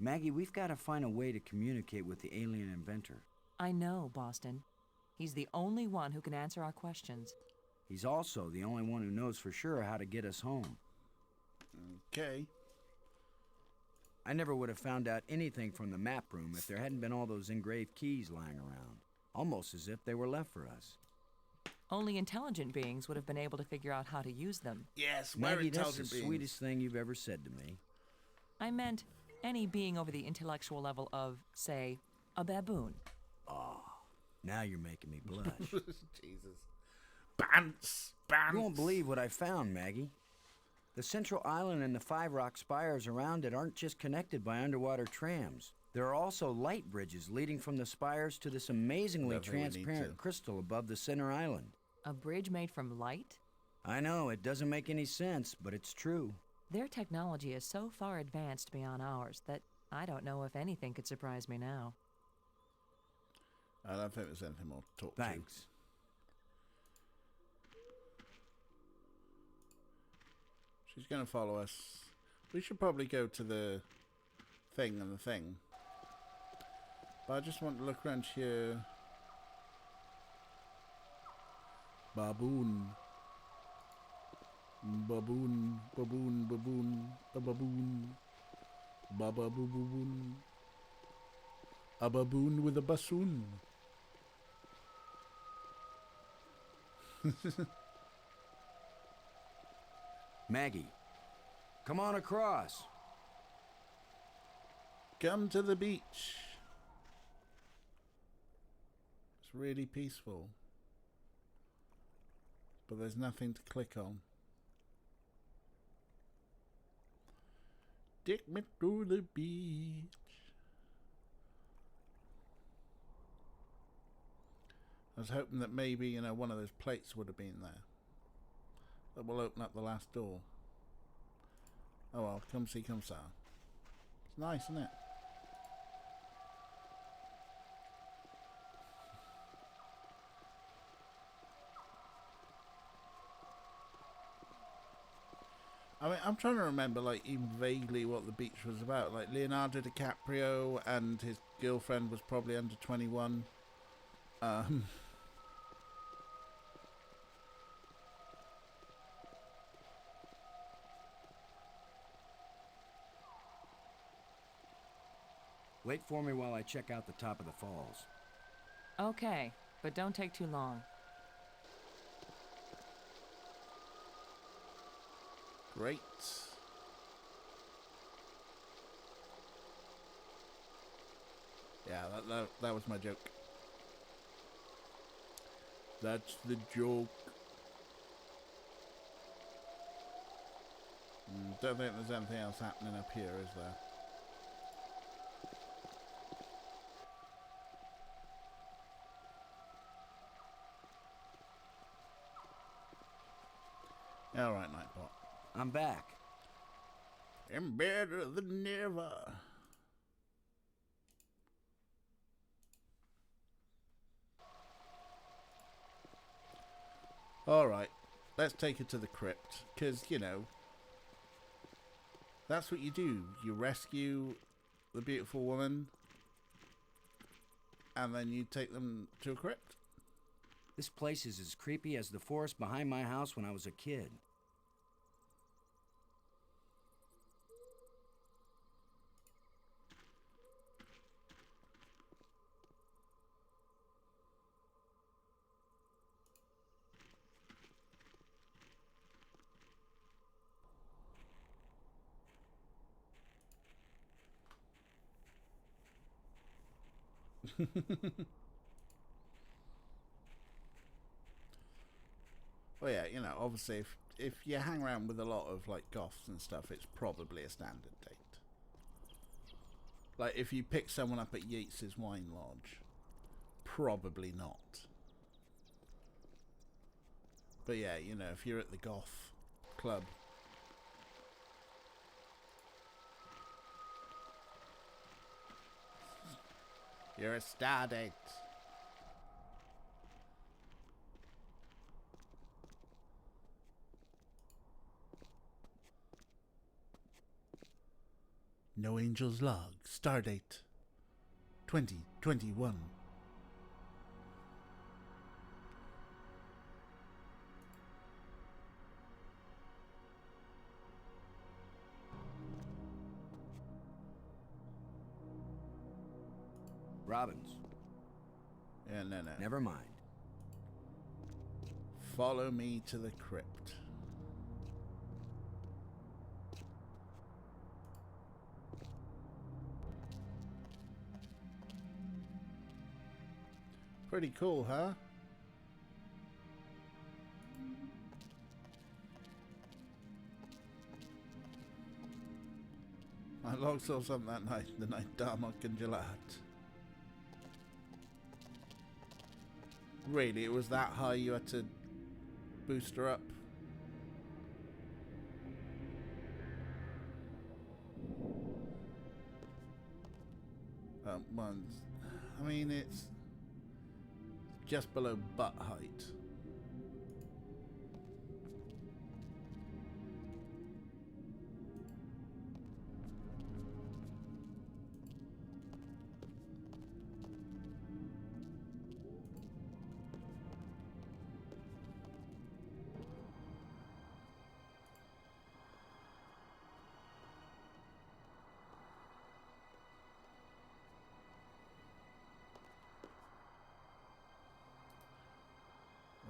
Maggie, we've got to find a way to communicate with the alien inventor. I know, Boston. He's the only one who can answer our questions. He's also the only one who knows for sure how to get us home. Okay. I never would have found out anything from the map room if there hadn't been all those engraved keys lying around. Almost as if they were left for us. Only intelligent beings would have been able to figure out how to use them. Yes, we're Maggie, that's the intelligent beings. sweetest thing you've ever said to me. I meant any being over the intellectual level of, say, a baboon. Oh, now you're making me blush. Jesus. Bants! Bants! You won't believe what I found, Maggie. The central island and the 5 rock spires around it aren't just connected by underwater trams. There are also light bridges leading from the spires to this amazingly Don't think we need transparent to. crystal above the center island. A bridge made from light? I know, it doesn't make any sense, but it's true. Their technology is so far advanced beyond ours that I don't know if anything could surprise me now. I don't think there's anything more to talk to. Thanks. She's going to follow us. We should probably go to the thing and the thing. But I just want to look around here. Baboon. Baboon. Baboon. Baboon. A baboon. Baba boo boo boon. A baboon with a bassoon. Maggie, come on across. Come to the beach. It's really peaceful. But there's nothing to click on. Take me to the beach. I was hoping that maybe, you know, one of those plates would have been there. That will open up the last door. Oh well, come see, come sir. It's nice, isn't it? I mean, I'm trying to remember, like, even vaguely what the beach was about. Like, Leonardo DiCaprio and his girlfriend was probably under 21. Wait for me while I check out the top of the falls. Okay, but don't take too long. Great. Yeah, that was my joke. That's the joke. Don't think there's anything else happening up here, is there? All right, Nightbot. I'm back. I'm better than ever. All right, let's take it to the crypt, because, you know, that's what you do. You rescue the beautiful woman, and then you take them to a crypt. This place is as creepy as the forest behind my house when I was a kid. Well, yeah, you know, obviously if you hang around with a lot of like goths and stuff, it's probably a standard date. Like if you pick someone up at Yeats's Wine Lodge, probably not. But yeah, you know, if you're at the goth club, you're a star date. No Angel's Log, Stardate 2021. Robbins. Yeah, no. Never mind. Follow me to the crypt. Pretty cool, huh? I logged saw something that night, the night Darmok and Jalad. Really, it was that high you had to boost her up? I mean, it's just below butt height.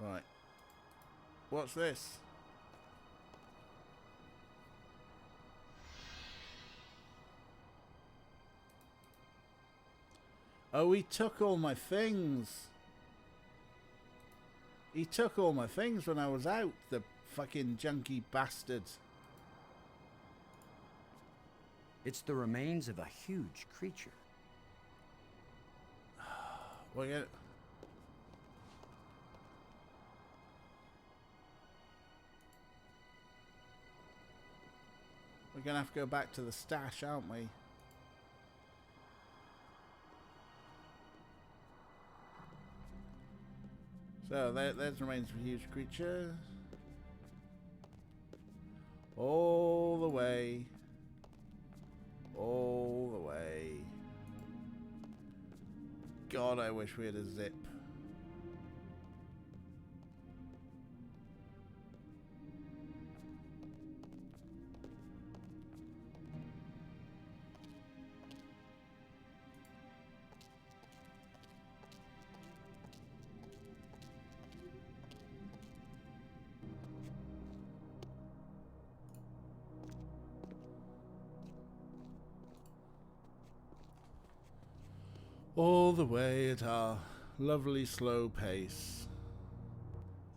Right. What's this? Oh, he took all my things. He took all my things when I was out, the fucking junky bastard. It's the remains of a huge creature. We're gonna have to go back to the stash, aren't we? So there's the remains of a huge creature. All the way. All the way. God, I wish we had a zip. All the way at our lovely slow pace.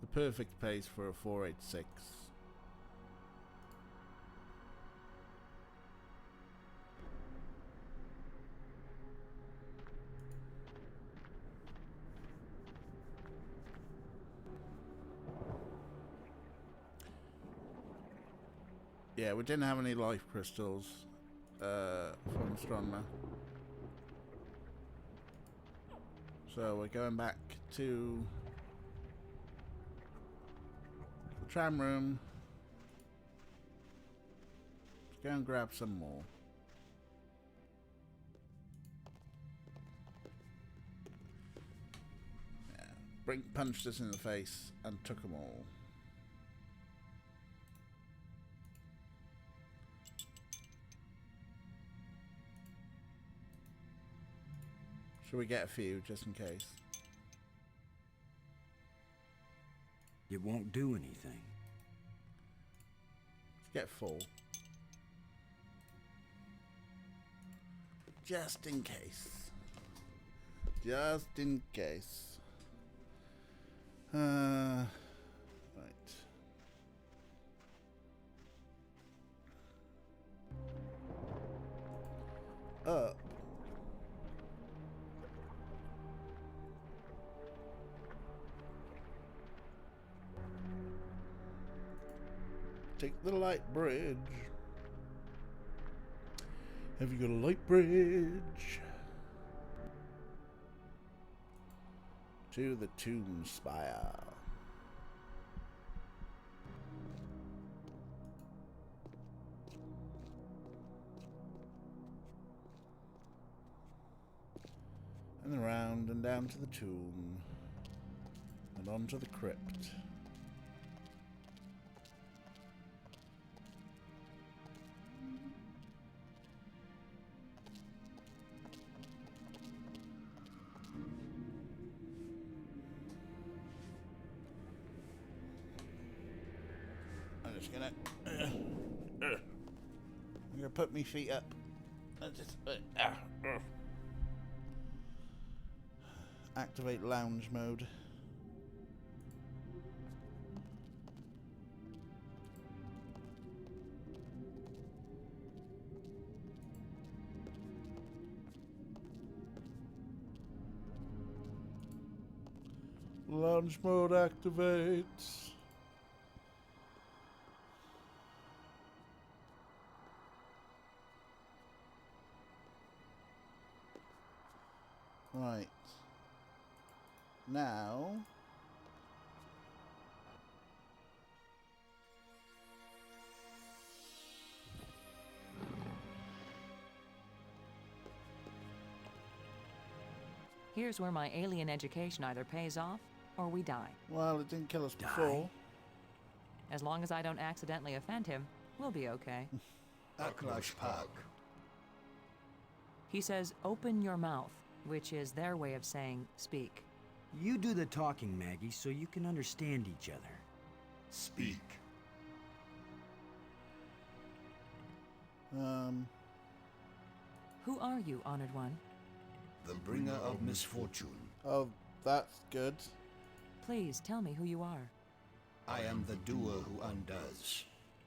The perfect pace for a 486. Yeah, we didn't have any life crystals from Stronma. So we're going back to the tram room to go and grab some more. Yeah. Brink punched us in the face and took them all. Should we get a few, just in case? It won't do anything. Let's get full. Just in case. Just in case. Right. up. Take the light bridge. Have you got a light bridge? To the tomb spire. And around and down to the tomb. And onto the crypt. I'm just gonna put my feet up. Activate lounge mode. Lounge mode activates. Right. Now... Here's where my alien education either pays off or we die. Well, it didn't kill us before. As long as I don't accidentally offend him, we'll be okay. Aklash Park. He says, open your mouth, which is their way of saying speak. You do the talking, Maggie, so you can understand each other. Speak. Who are you, Honored One? The bringer of misfortune. Oh, that's good. Please tell me who you are. I am the doer who undoes.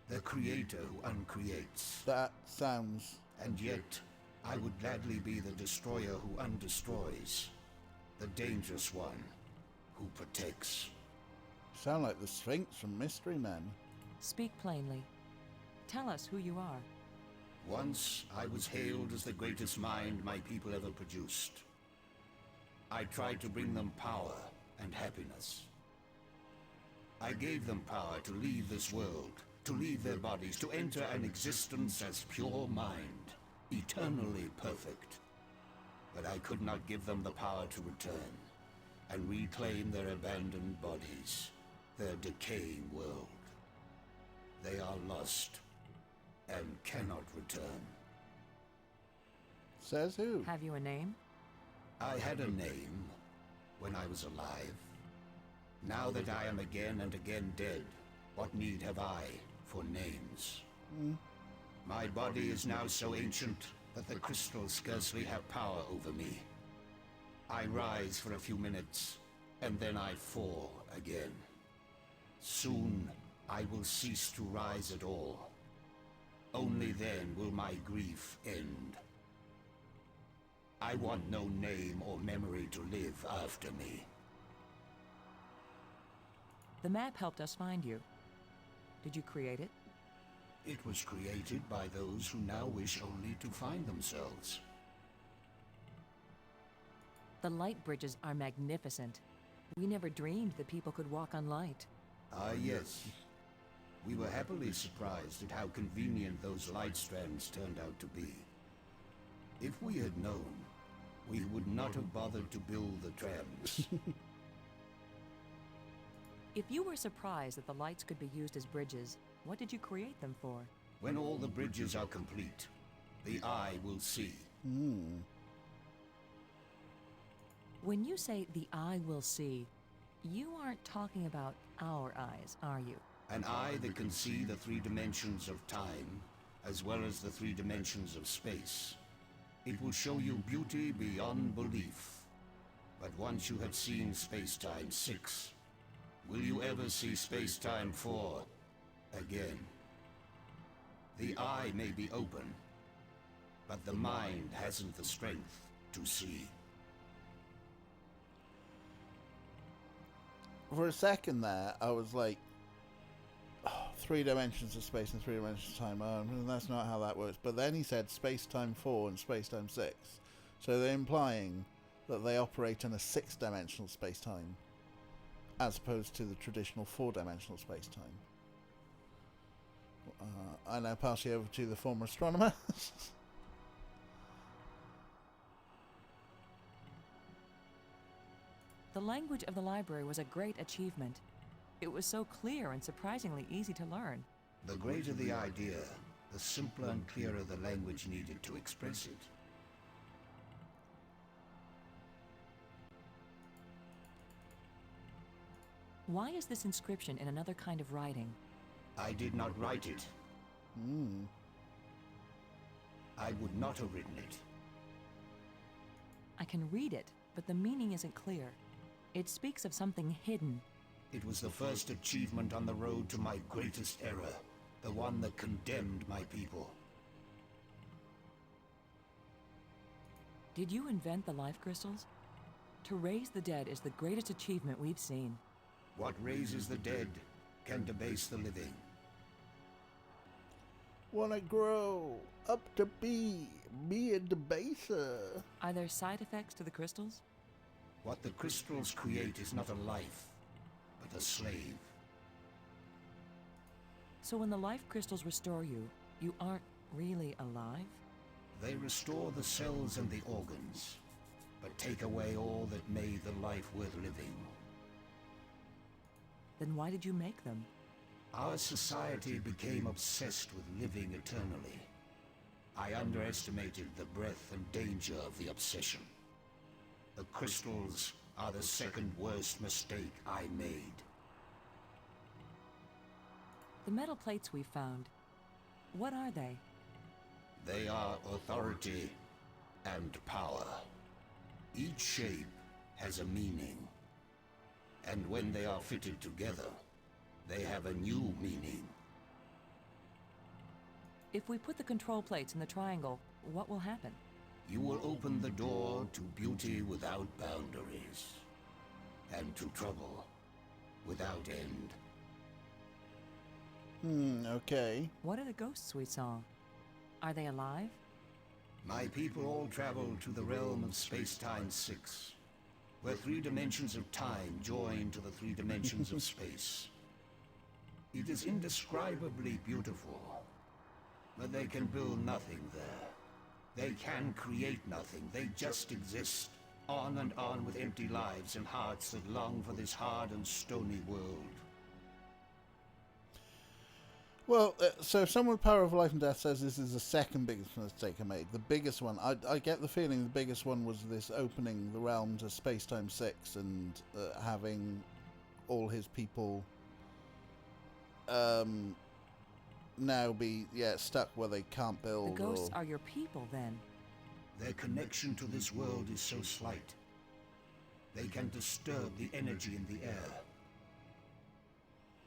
The creator who uncreates. That sounds... And yet, I would gladly be the destroyer who undestroys. The dangerous one who protects. Sound like the Sphinx from Mystery Men. Speak plainly. Tell us who you are. Once, I was hailed as the greatest mind my people ever produced. I tried to bring them power and happiness. I gave them power to leave this world, to leave their bodies, to enter an existence as pure mind, eternally perfect. But I could not give them the power to return and reclaim their abandoned bodies, their decaying world. They are lost and cannot return. Says who? Have you a name? I had a name when I was alive. Now that I am again and again dead, what need have I for names? My body is now so ancient that the crystals scarcely have power over me. I rise for a few minutes, and then I fall again. Soon, I will cease to rise at all. Only then will my grief end. I want no name or memory to live after me. The map helped us find you. Did you create it? It was created by those who now wish only to find themselves. The light bridges are magnificent. We never dreamed that people could walk on light. Ah, yes. We were happily surprised at how convenient those light strands turned out to be. If we had known, we would not have bothered to build the trams. If you were surprised that the lights could be used as bridges, what did you create them for? When all the bridges are complete, the eye will see. When you say the eye will see, you aren't talking about our eyes, are you? An eye that can see the 3 dimensions of time, as well as the 3 dimensions of space. It will show you beauty beyond belief. But once you have seen Space-Time 6, will you ever see Space-Time 4 again? The eye may be open, but the mind hasn't the strength to see. For a second there, I was like, oh, 3 dimensions of space and 3 dimensions of time. Oh, that's not how that works. But then he said space-time 4 and space-time 6. So they're implying that they operate in a 6-dimensional space-time, as opposed to the traditional 4-dimensional space-time. I now pass you over to the former astronomer. The language of the library was a great achievement. It was so clear and surprisingly easy to learn. The greater the idea, the simpler and clearer the language needed to express it. Why is this inscription in another kind of writing? I did not write it. I would not have written it. I can read it, but the meaning isn't clear. It speaks of something hidden. It was the first achievement on the road to my greatest error, the one that condemned my people. Did you invent the life crystals? To raise the dead is the greatest achievement we've seen. What raises the dead can debase the living. Wanna grow up to be a debaser. Are there side effects to the crystals? What the crystals create is not a life, but a slave. So when the life crystals restore you, you aren't really alive? They restore the cells and the organs, but take away all that made the life worth living. Then why did you make them? Our society became obsessed with living eternally. I underestimated the breadth and danger of the obsession. The crystals are the second worst mistake I made. The metal plates we found, what are they? They are authority and power. Each shape has a meaning. And when they are fitted together, they have a new meaning. If we put the control plates in the triangle, what will happen? You will open the door to beauty without boundaries, and to trouble without end. Okay. What are the ghosts we saw? Are they alive? My people all travel to the realm of Space-Time 6, where 3 dimensions of time join to the 3 dimensions of space. It is indescribably beautiful, but they can build nothing there. They can create nothing, they just exist, on and on with empty lives and hearts that long for this hard and stony world. Well, so if someone with power of life and death says this is the second biggest mistake I made, the biggest one, I get the feeling the biggest one was this opening the realm to Space-Time 6 and having all his people now be stuck where they can't build. The ghosts are your people, then. Their connection to this world is so slight. They can disturb the energy in the air.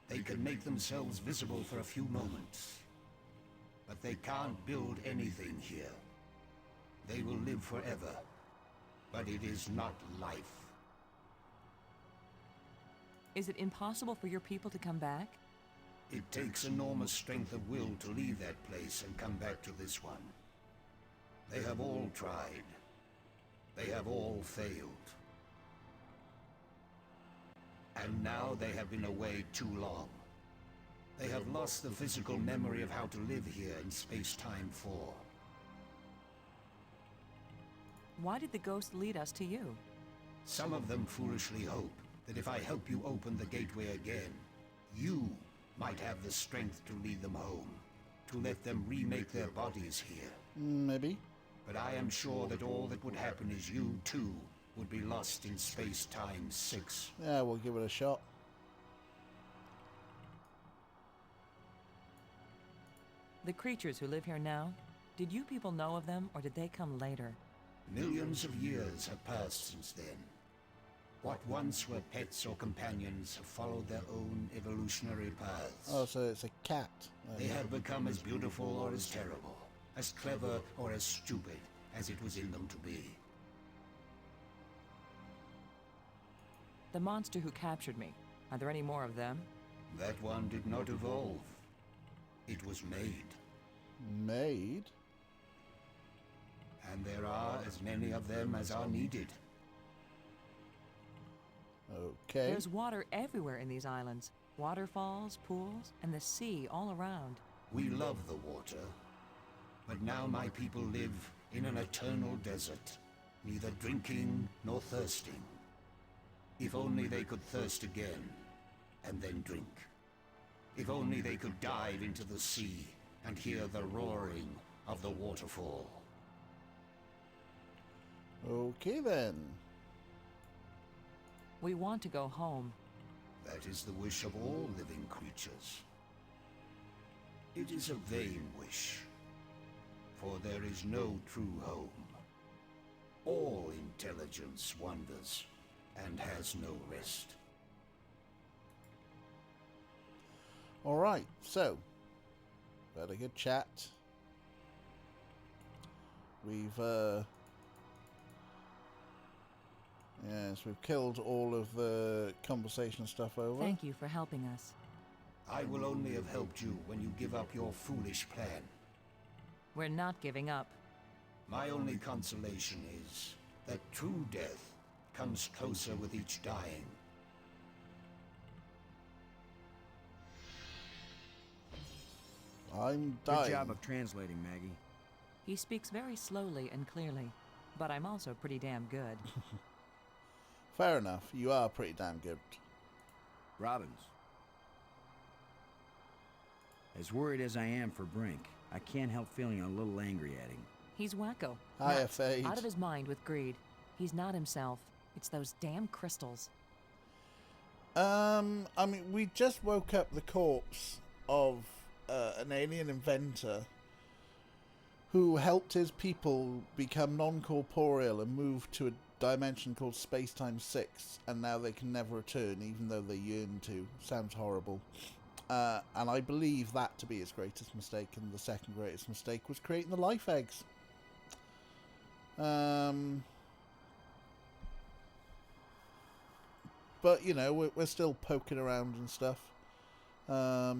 They can make themselves visible for a few moments. But they can't build anything here. They will live forever. But it is not life. Is it impossible for your people to come back? It takes enormous strength of will to leave that place and come back to this one. They have all tried. They have all failed. And now they have been away too long. They have lost the physical memory of how to live here in Space-Time 4. Why did the ghosts lead us to you? Some of them foolishly hope that if I help you open the gateway again, you might have the strength to lead them home, to let them remake their bodies here. Maybe. But I am sure that all that would happen is you, too, would be lost in Space-Time 6. Yeah, we'll give it a shot. The creatures who live here now, did you people know of them, or did they come later? Millions of years have passed since then. What once were pets or companions have followed their own evolutionary paths. Oh, so it's a cat. They have become as beautiful or as terrible, as clever or as stupid as it was in them to be. The monster who captured me. Are there any more of them? That one did not evolve. It was made. Made? And there are as many of them as are needed. Okay. There's water everywhere in these islands. Waterfalls, pools, and the sea all around. We love the water, but now my people live in an eternal desert, neither drinking nor thirsting. If only they could thirst again, and then drink. If only they could dive into the sea and hear the roaring of the waterfall. Okay then. We want to go home. That is the wish of all living creatures. It is a vain wish, for there is no true home. All intelligence wanders and has no rest. Alright, so had a good chat. We've yes, we've killed all of the conversation stuff over. Thank you for helping us. I will only have helped you when you give up your foolish plan. We're not giving up. My only consolation is that true death comes closer with each dying. I'm dying. Good job of translating, Maggie. He speaks very slowly and clearly, but I'm also pretty damn good. Fair enough. You are pretty damn good. Robbins. As worried as I am for Brink, I can't help feeling a little angry at him. He's wacko. Hiya, Nuts. Fade. Out of his mind with greed. He's not himself. It's those damn crystals. I mean, we just woke up the corpse of an alien inventor who helped his people become non-corporeal and move to a dimension called Space-Time 6, and now they can never return, even though they yearn to. Sounds horrible. And I believe that to be his greatest mistake, and the second greatest mistake was creating the life eggs. But, you know, we're still poking around and stuff. But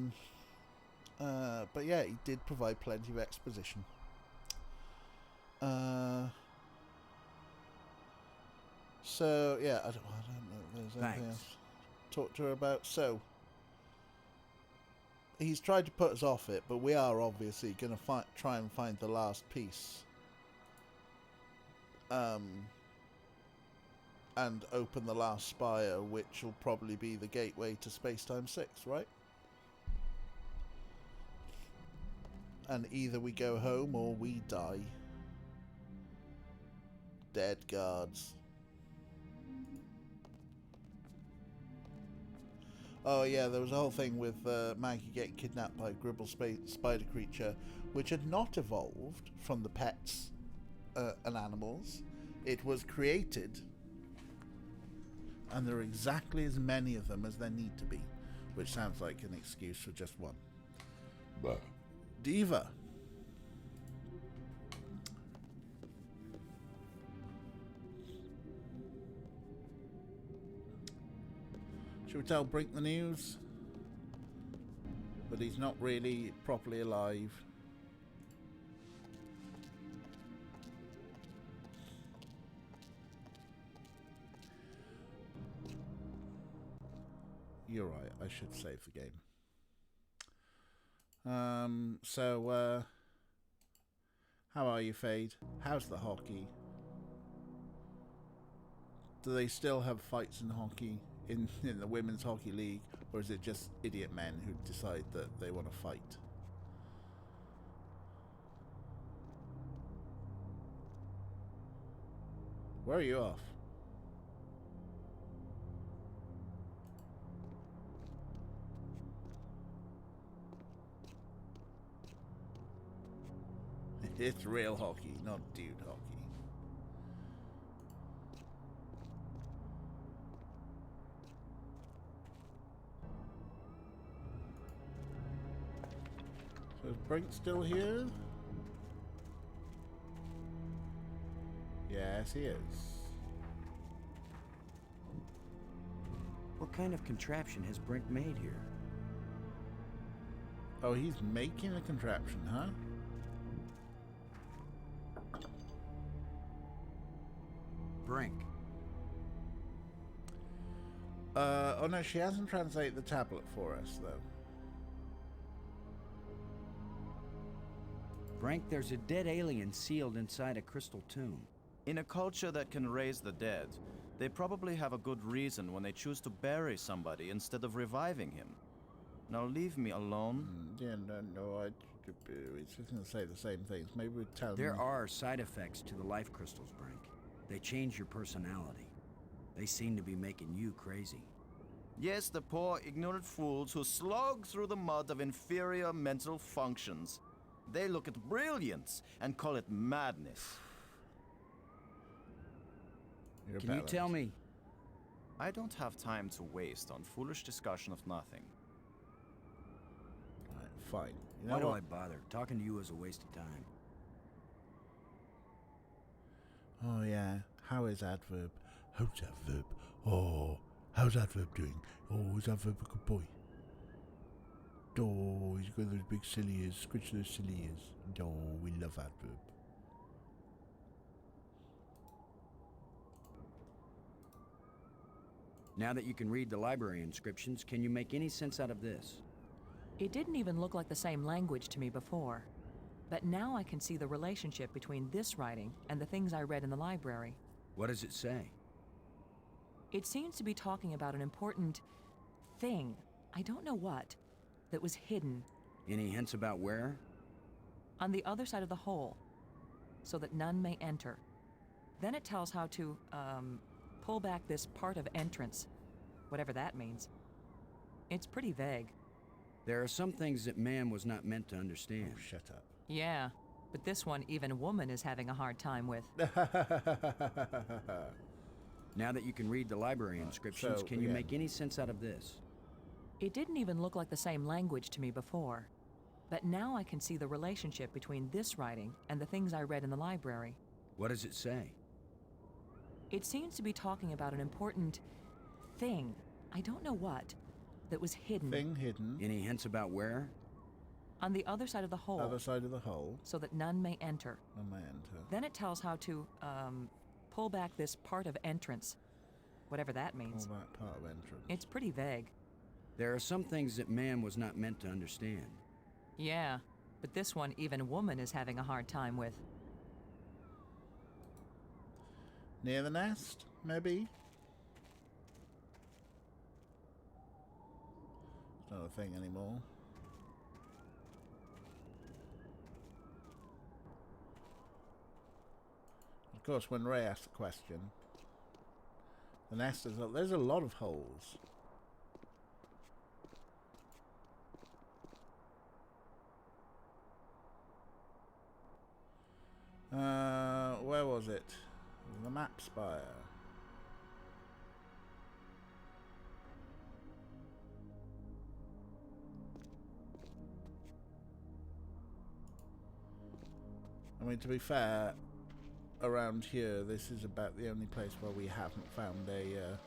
yeah, he did provide plenty of exposition. So, yeah, I don't know if there's anything Thanks. else to talk to her about. So, he's tried to put us off it, but we are obviously going to try and find the last piece. And open the last spire, which will probably be the gateway to Space-Time 6, right? And either we go home or we die. Dead guards. Oh yeah, there was a whole thing with Maggie getting kidnapped by a Gribble spider creature, which had not evolved from the pets and animals. It was created, and there are exactly as many of them as there need to be, which sounds like an excuse for just one. But Diva. Should we tell Brink the news? But he's not really properly alive. You're right, I should save the game. So, how are you, Fade? How's the hockey? Do they still have fights in hockey, in the Women's Hockey League? Or is it just idiot men who decide that they want to fight? Where are you off? It's real hockey, not dude hockey. So is Brink still here? Yes, he is. What kind of contraption has Brink made here? Oh, he's making a contraption, huh? Brink. Oh no, she hasn't translated the tablet for us, though. Brink, there's a dead alien sealed inside a crystal tomb. In a culture that can raise the dead, they probably have a good reason when they choose to bury somebody instead of reviving him. Now leave me alone. Yeah, no, it's just going to say the same things. Maybe we tell There them. are side effects to the life crystals, Brink. They change your personality. They seem to be making you crazy. Yes, the poor, ignorant fools who slog through the mud of inferior mental functions. They look at brilliance and call it madness. You're Can you balanced. tell me? I don't have time to waste on foolish discussion of nothing. Right, fine. You know Why do what? I bother? Talking to you is a waste of time. Oh yeah. How is Adverb? How's Adverb? Oh, how's Adverb doing? Oh, is Adverb a good boy? Oh, he's got those big silly ears. Scratch those silly ears. Oh, we love Adverb. Now that you can read the library inscriptions, can you make any sense out of this? It didn't even look like the same language to me before. But now I can see the relationship between this writing and the things I read in the library. What does it say? It seems to be talking about an important thing, I don't know what, that was hidden Any hints about where? on the other side of the hole, so that none may enter. Then it tells how to, pull back this part of entrance, whatever that means. It's pretty vague. There are some things that man was not meant to understand. Oh, shut up. Yeah, but this one even woman is having a hard time with. Now that you can read the library inscriptions, so, can you again- make any sense out of this? It didn't even look like the same language to me before. But now I can see the relationship between this writing and the things I read in the library. What does it say? It seems to be talking about an important thing, I don't know what, that was hidden Thing hidden. Any hints about where? on the other side of the hole, Other side of the hole. so that none may enter. No man enter. Then it tells how to, pull back this part of entrance, whatever that All means. that part of entrance. It's pretty vague. There are some things that man was not meant to understand. Yeah, but this one even woman is having a hard time with. Near the nest, maybe? It's not a thing anymore. Of course, when Ray asked the question, the nest is there's a lot of holes. Where was it? The map spire. I mean, to be fair, around here, this is about the only place where we haven't found a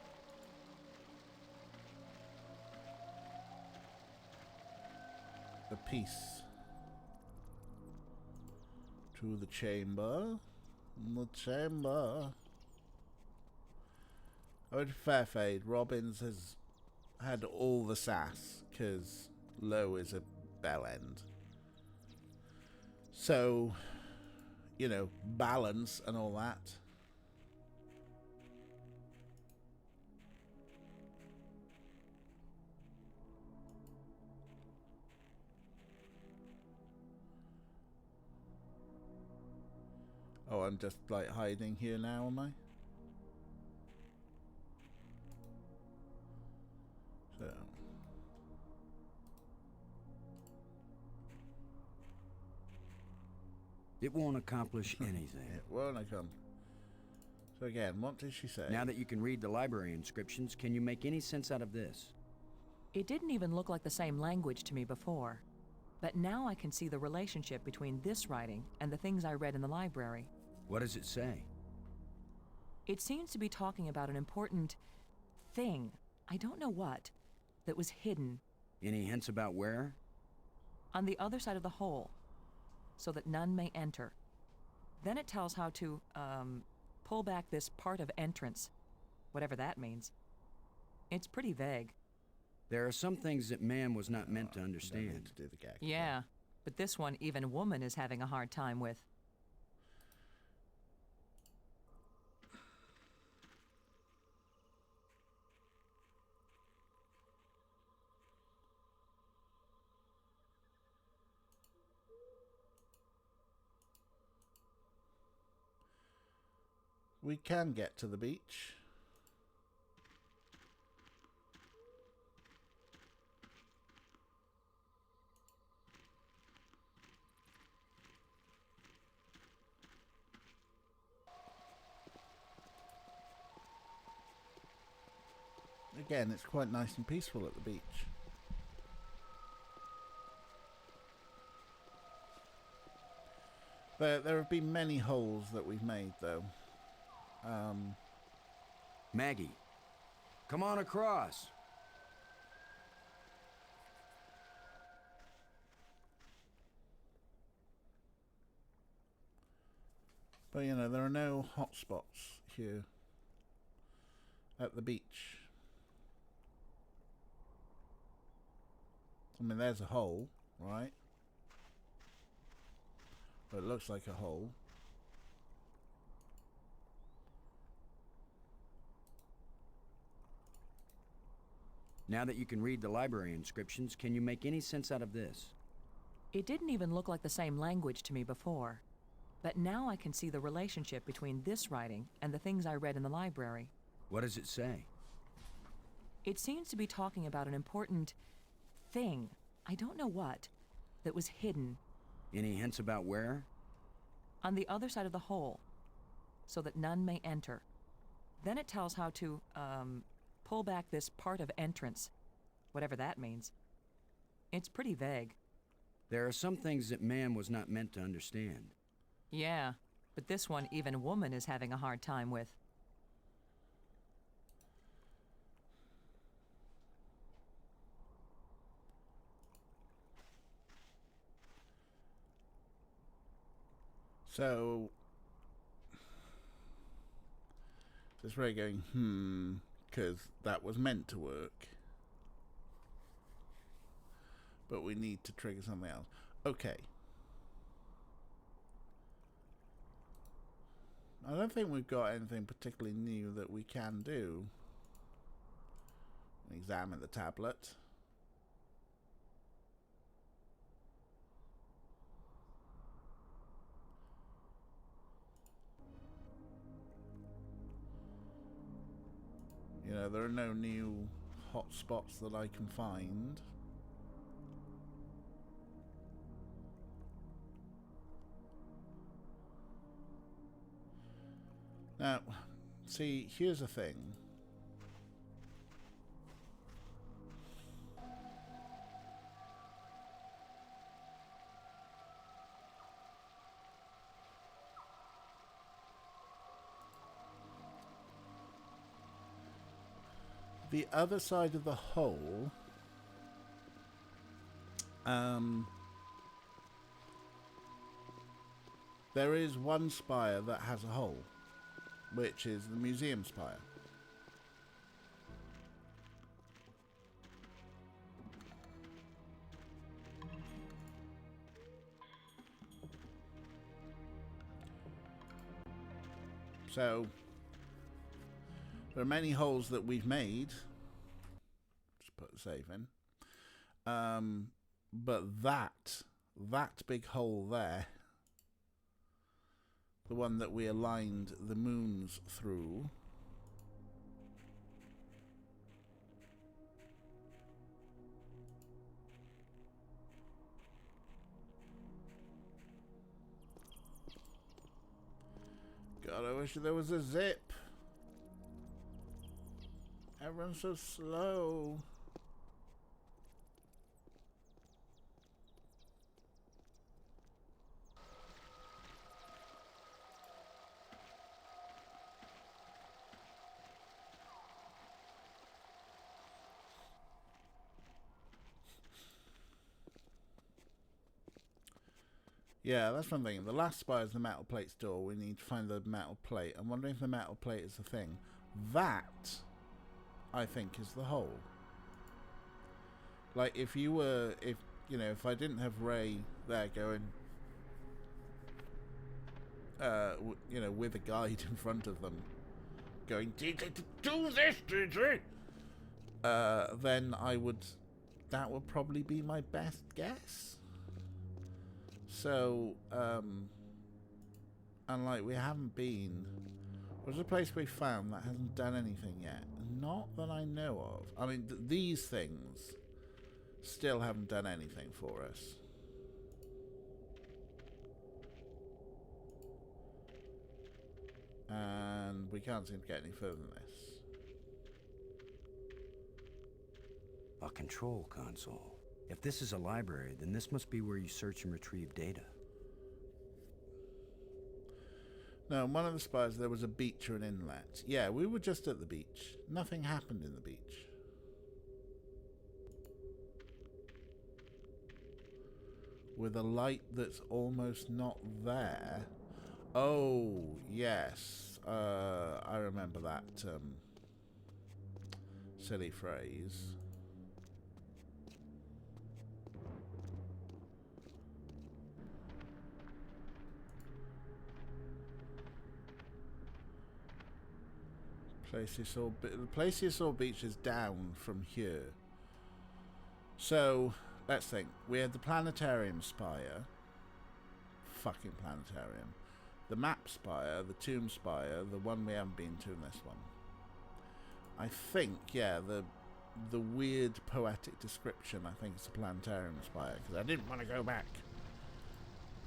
piece to the chamber. The chamber. Oh, to fair fade, Robbins has had all the sass, because Low is a bell end. So, you know, balance and all that. Oh, I'm just like hiding here now, am I? So. It won't accomplish anything. It won't come. So again, what did she say? Now that you can read the library inscriptions, can you make any sense out of this? It didn't even look like the same language to me before. But now I can see the relationship between this writing and the things I read in the library. What does it say? It seems to be talking about an important thing, I don't know what, that was hidden Any hints about where? on the other side of the hole, so that none may enter. Then it tells how to, pull back this part of entrance, whatever that means. It's pretty vague. There are some things that man was not meant to Don't understand. need to do the gag. Yeah, but this one even woman is having a hard time with. We can get to the beach. Again, it's quite nice and peaceful at the beach. There have been many holes that we've made, though. Maggie, come on across. But, you know, there are no hot spots here at the beach. I mean, there's a hole, right? But it looks like a hole. Now that you can read the library inscriptions, can you make any sense out of this? It didn't even look like the same language to me before. But now I can see the relationship between this writing and the things I read in the library. What does it say? It seems to be talking about an important thing, I don't know what, that was hidden Any hints about where? on the other side of the hole, so that none may enter. Then it tells how to, pull back this part of entrance, whatever that means. It's pretty vague. There are some things that man was not meant to understand. Yeah, but this one even woman is having a hard time with. So, just really going, because that was meant to work. But we need to trigger something else. Okay. I don't think we've got anything particularly new that we can do. Examine the tablet. You know, there are no new hot spots that I can find. Now, see, here's the thing. The other side of the hole, there is one spire that has a hole, which is the museum spire. So, there are many holes that we've made. Just put the save in. But that big hole there, the one that we aligned the moons through, God, I wish there was a zip. Everyone's so slow. Yeah, that's one thing. The last spy is the metal plate store. We need to find the metal plate. I'm wondering if the metal plate is the thing. That, I think, is the hole. Like, if you were... If, you know, if I didn't have Ray there going... you know, with a guide in front of them, going, do this, DJ! Then I would... That would probably be my best guess. So, and like, we haven't been... What's a place we found that hasn't done anything yet? Not that I know of. I mean, these things still haven't done anything for us. And we can't seem to get any further than this. A control console. If this is a library, then this must be where you search and retrieve data. No, in one of the spies there was a beach or an inlet. Yeah, we were just at the beach. Nothing happened in the beach. With a light that's almost not there. Oh, yes. I remember that silly phrase. The Plesiosaur Beach is down from here. So, let's think. We had the planetarium spire. Fucking planetarium. The map spire, the tomb spire, the one we haven't been to in this one. I think, yeah, the weird poetic description, I think it's the planetarium spire, because I didn't want to go back.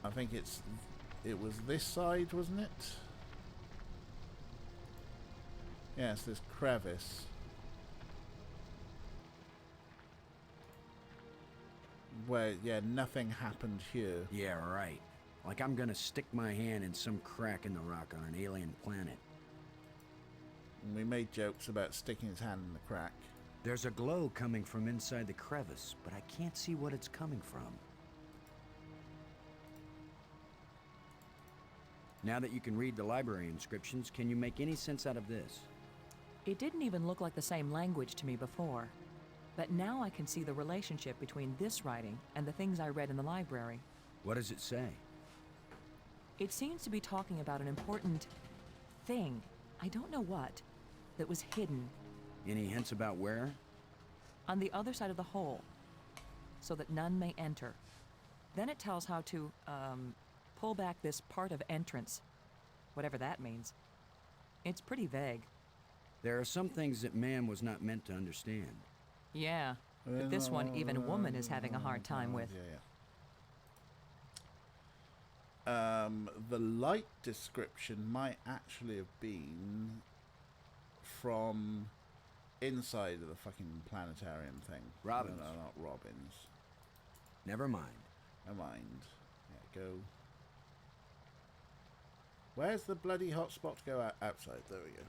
I think it was this side, wasn't it? Yes, this crevice. Where, yeah, nothing happened here. Yeah, right. Like I'm gonna stick my hand in some crack in the rock on an alien planet. And we made jokes about sticking his hand in the crack. There's a glow coming from inside the crevice, but I can't see what it's coming from. Now that you can read the library inscriptions, can you make any sense out of this? It didn't even look like the same language to me before. But now I can see the relationship between this writing and the things I read in the library. What does it say? It seems to be talking about an important thing, I don't know what, that was hidden Any hints about where? on the other side of the hole, so that none may enter. Then it tells how to, pull back this part of entrance, whatever that means. It's pretty vague. There are some things that man was not meant to understand. Yeah, but this one even a woman is having a hard time with. Yeah. The light description might actually have been from inside of the fucking planetarium thing. Robbins. No, not Robbins. Never mind. Never mind. Yeah, go. Where's the bloody hotspot to go outside? There we go.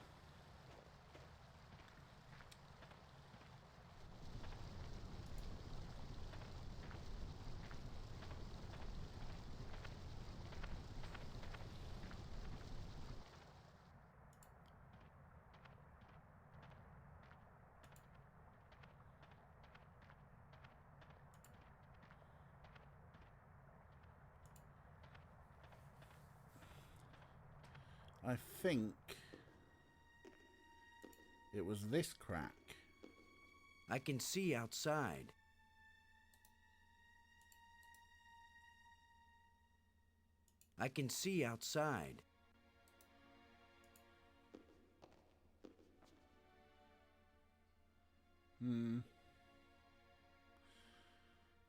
I think it was this crack. I can see outside. I can see outside.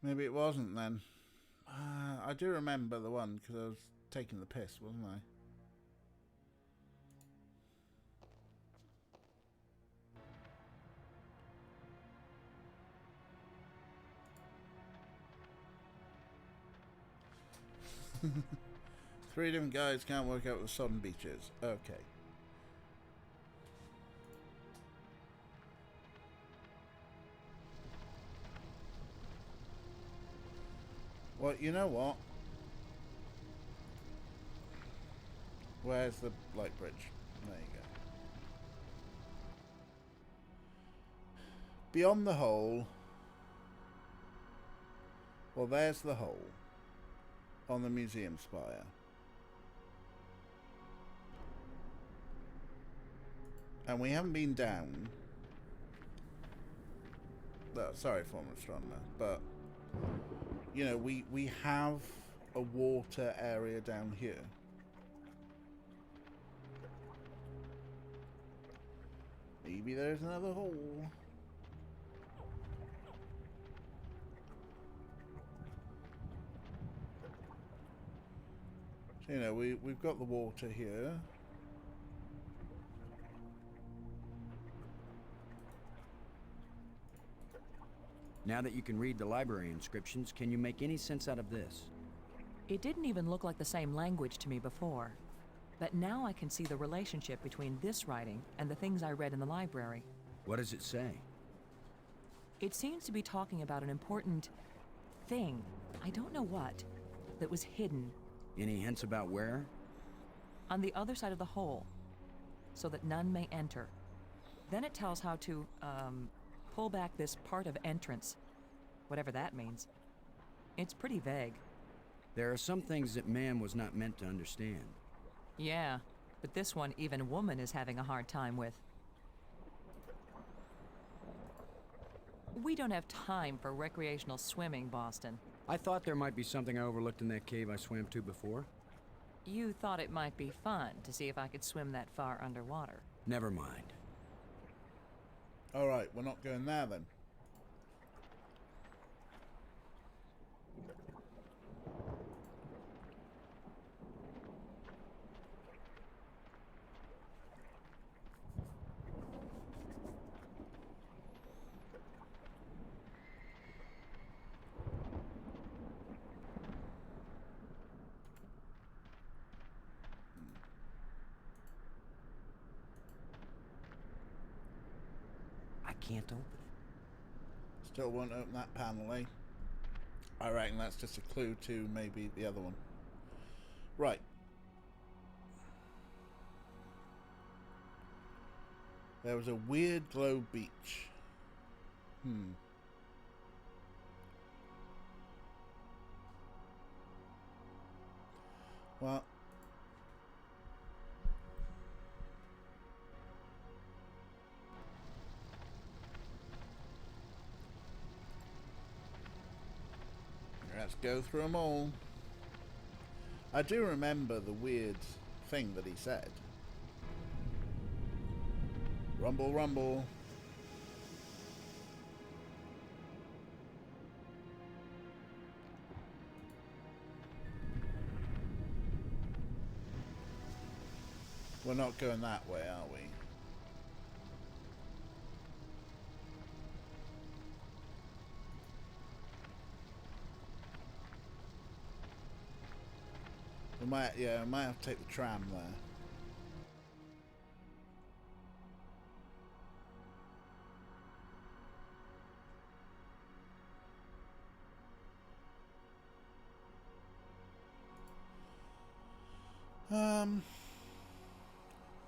Maybe it wasn't then. I do remember the one because I was taking the piss, wasn't I? Three different guys can't work out the sodden beaches. Okay. Well, you know what? Where's the light bridge? There you go. Beyond the hole. Well, there's the hole on the museum spire. And we haven't been down. Sorry, former astronomer, but you know, we have a water area down here. Maybe there's another hole. So, you know, we've got the water here. Now that you can read the library inscriptions, can you make any sense out of this? It didn't even look like the same language to me before. But now I can see the relationship between this writing and the things I read in the library. What does it say? It seems to be talking about an important thing, I don't know what, that was hidden Any hints about where? on the other side of the hole, so that none may enter. Then it tells how to, pull back this part of entrance, whatever that means. It's pretty vague. There are some things that man was not meant to understand. Yeah, but this one even woman is having a hard time with. We don't have time for recreational swimming, Boston. I thought there might be something I overlooked in that cave I swam to before. You thought it might be fun to see if I could swim that far underwater. Never mind. Alright, we're not going there then. I can't open it. Still won't open that panel, eh? I reckon that's just a clue to maybe the other one. Right. There was a weird glow beach. Well, let's go through them all. I do remember the weird thing that he said. Rumble, rumble. We're not going that way, are we? We might have to take the tram there.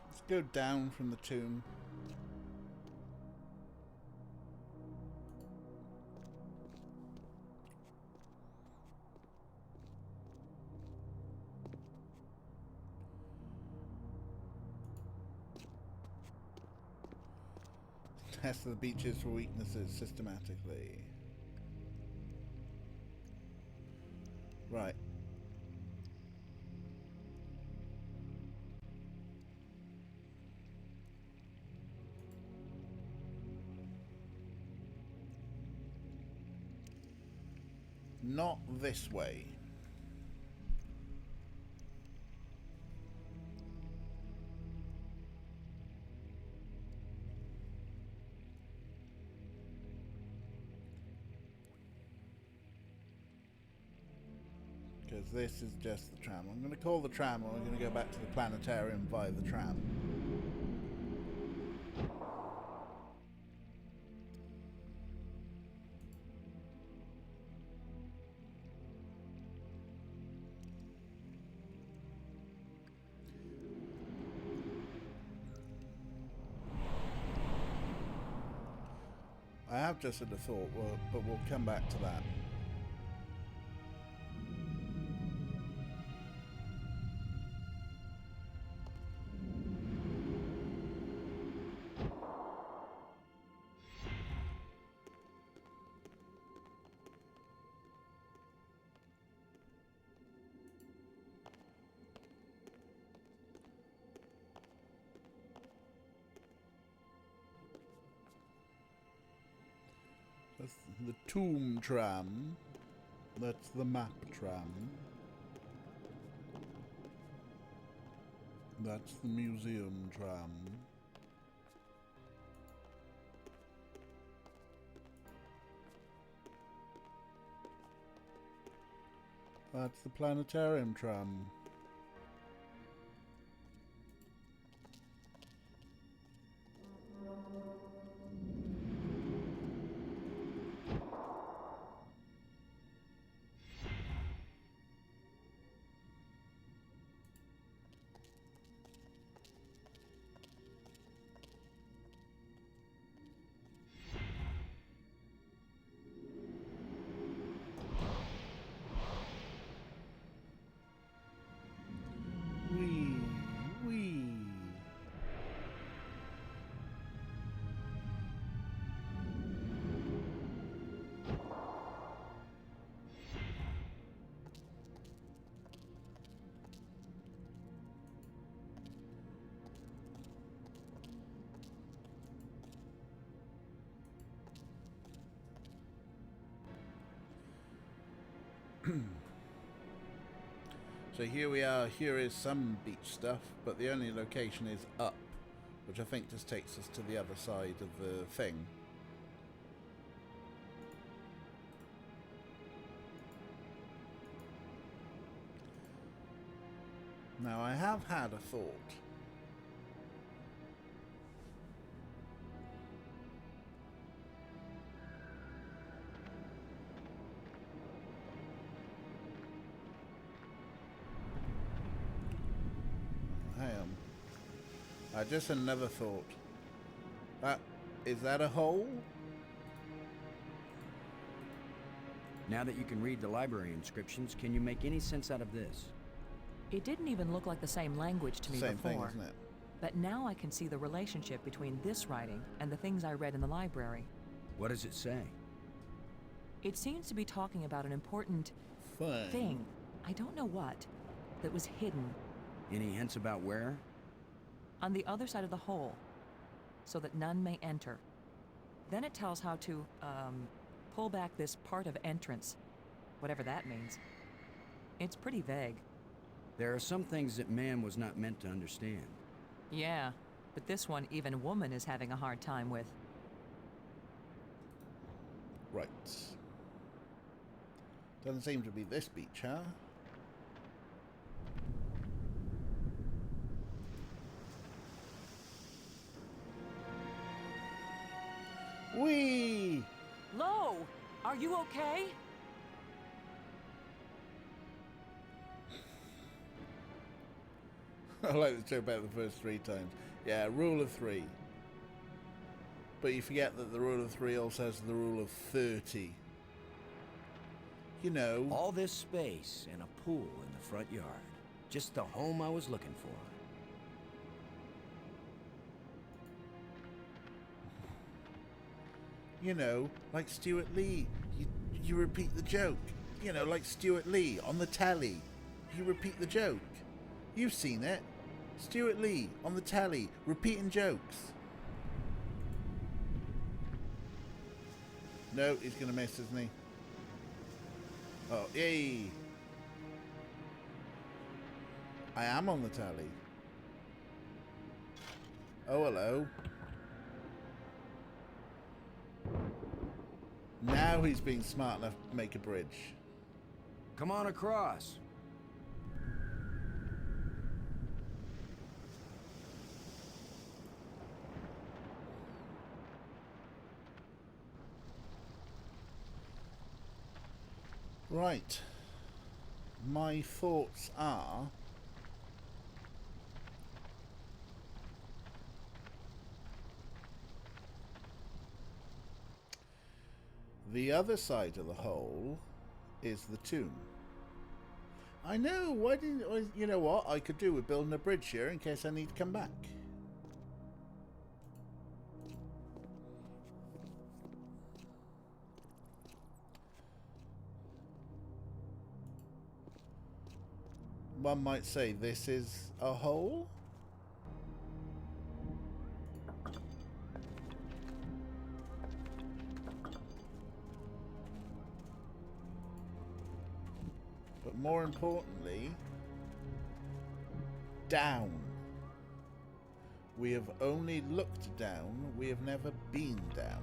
Let's go down from the tomb. Test the beaches for weaknesses systematically. Right. Not this way. Because this is just the tram. I'm going to call the tram and we're going to go back to the planetarium via the tram. I have just had a thought, but we'll come back to that. That's the tomb tram. That's the map tram. That's the museum tram. That's the planetarium tram. Wee. So here we are, here is some beach stuff, but the only location is up, which I think just takes us to the other side of the thing. Now I have had a thought. I just another thought. Is that a hole? Now that you can read the library inscriptions, can you make any sense out of this? It didn't even look like the same language to me Same before. thing, isn't it? But now I can see the relationship between this writing and the things I read in the library. What does it say? It seems to be talking about an important Fine. thing, I don't know what, that was hidden Any hints about where? on the other side of the hole, so that none may enter. Then it tells how to, pull back this part of entrance, whatever that means. It's pretty vague. There are some things that man was not meant to understand. Yeah, but this one even woman is having a hard time with. Right. Doesn't seem to be this beach, huh? Whee! Lo! Are you okay? I like the joke about the first 3 times. Yeah, rule of 3. But you forget that the rule of 3 also has the rule of 30. You know. All this space and a pool in the front yard. Just the home I was looking for. You know, like Stuart Lee. You repeat the joke. You know, like Stuart Lee on the telly. You repeat the joke. You've seen it. Stuart Lee on the telly, repeating jokes. No, he's going to miss, isn't he? Oh, yay! I am on the telly. Oh, hello. Now he's being smart enough to make a bridge. Come on across. Right. My thoughts are... The other side of the hole is the tomb. I know, why didn't I... You know what I could do with building a bridge here in case I need to come back. One might say this is a hole. But more importantly, down. We have only looked down, we have never been down.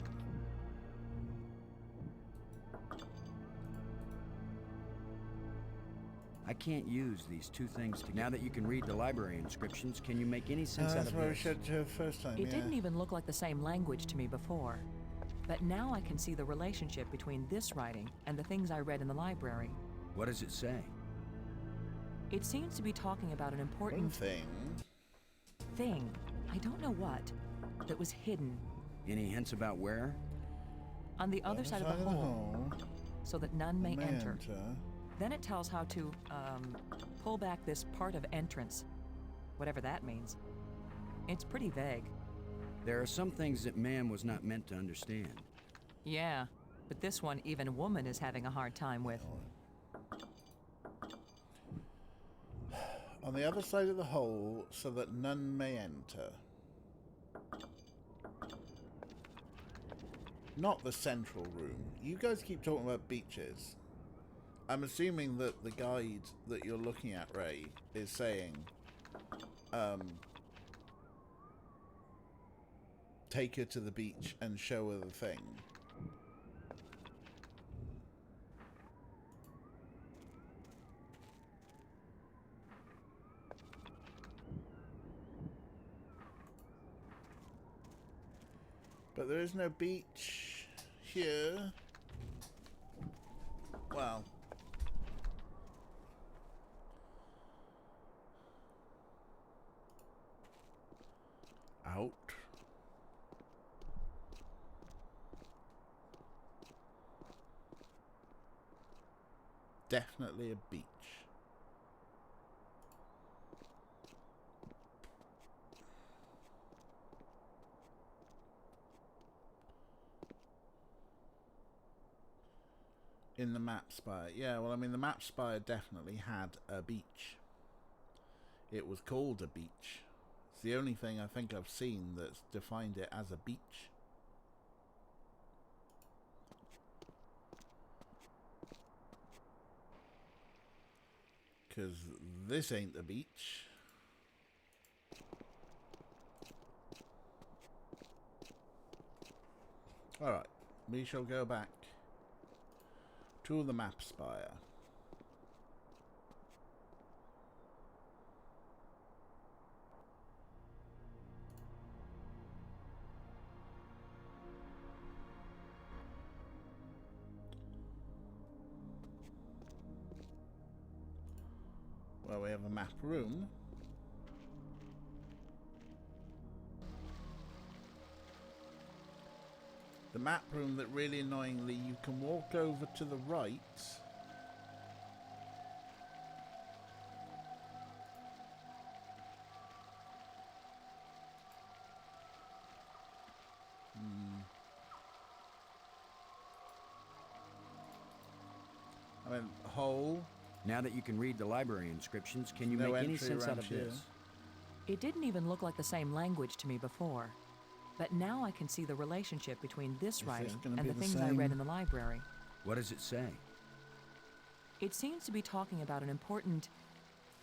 I can't use these two things together. Now that you can read the library inscriptions, can you make any sense out That's of what we this? said first time, It didn't even look like the same language to me before. But now I can see the relationship between this writing and the things I read in the library. What does it say? It seems to be talking about an One important thing, I don't know what, that was hidden Any hints about where? on the other side of the hole, so that none may enter. Then it tells how to, pull back this part of entrance, whatever that means. It's pretty vague. There are some things that man was not meant to understand. Yeah, but this one even woman is having a hard time with. On the other side of the hole, so that none may enter. Not the central room. You guys keep talking about beaches. I'm assuming that the guide that you're looking at, Ray, is saying, take her to the beach and show her the thing. But there is no beach here. Well. Out. Definitely a beach. In the map spire. Yeah, well, I mean, the map spire definitely had a beach. It was called a beach. It's the only thing I think I've seen that's defined it as a beach. Because this ain't a beach. Alright, we shall go back to the map spire. Well, we have a map room. The map room that really annoyingly you can walk over to the right. I mean, hole. Now that you can read the library inscriptions, can you No make any entry sense out around of here. this? It didn't even look like the same language to me before. But now I can see the relationship between this writing gonna and be the the things I read same? in the library. What does it say? It seems to be talking about an important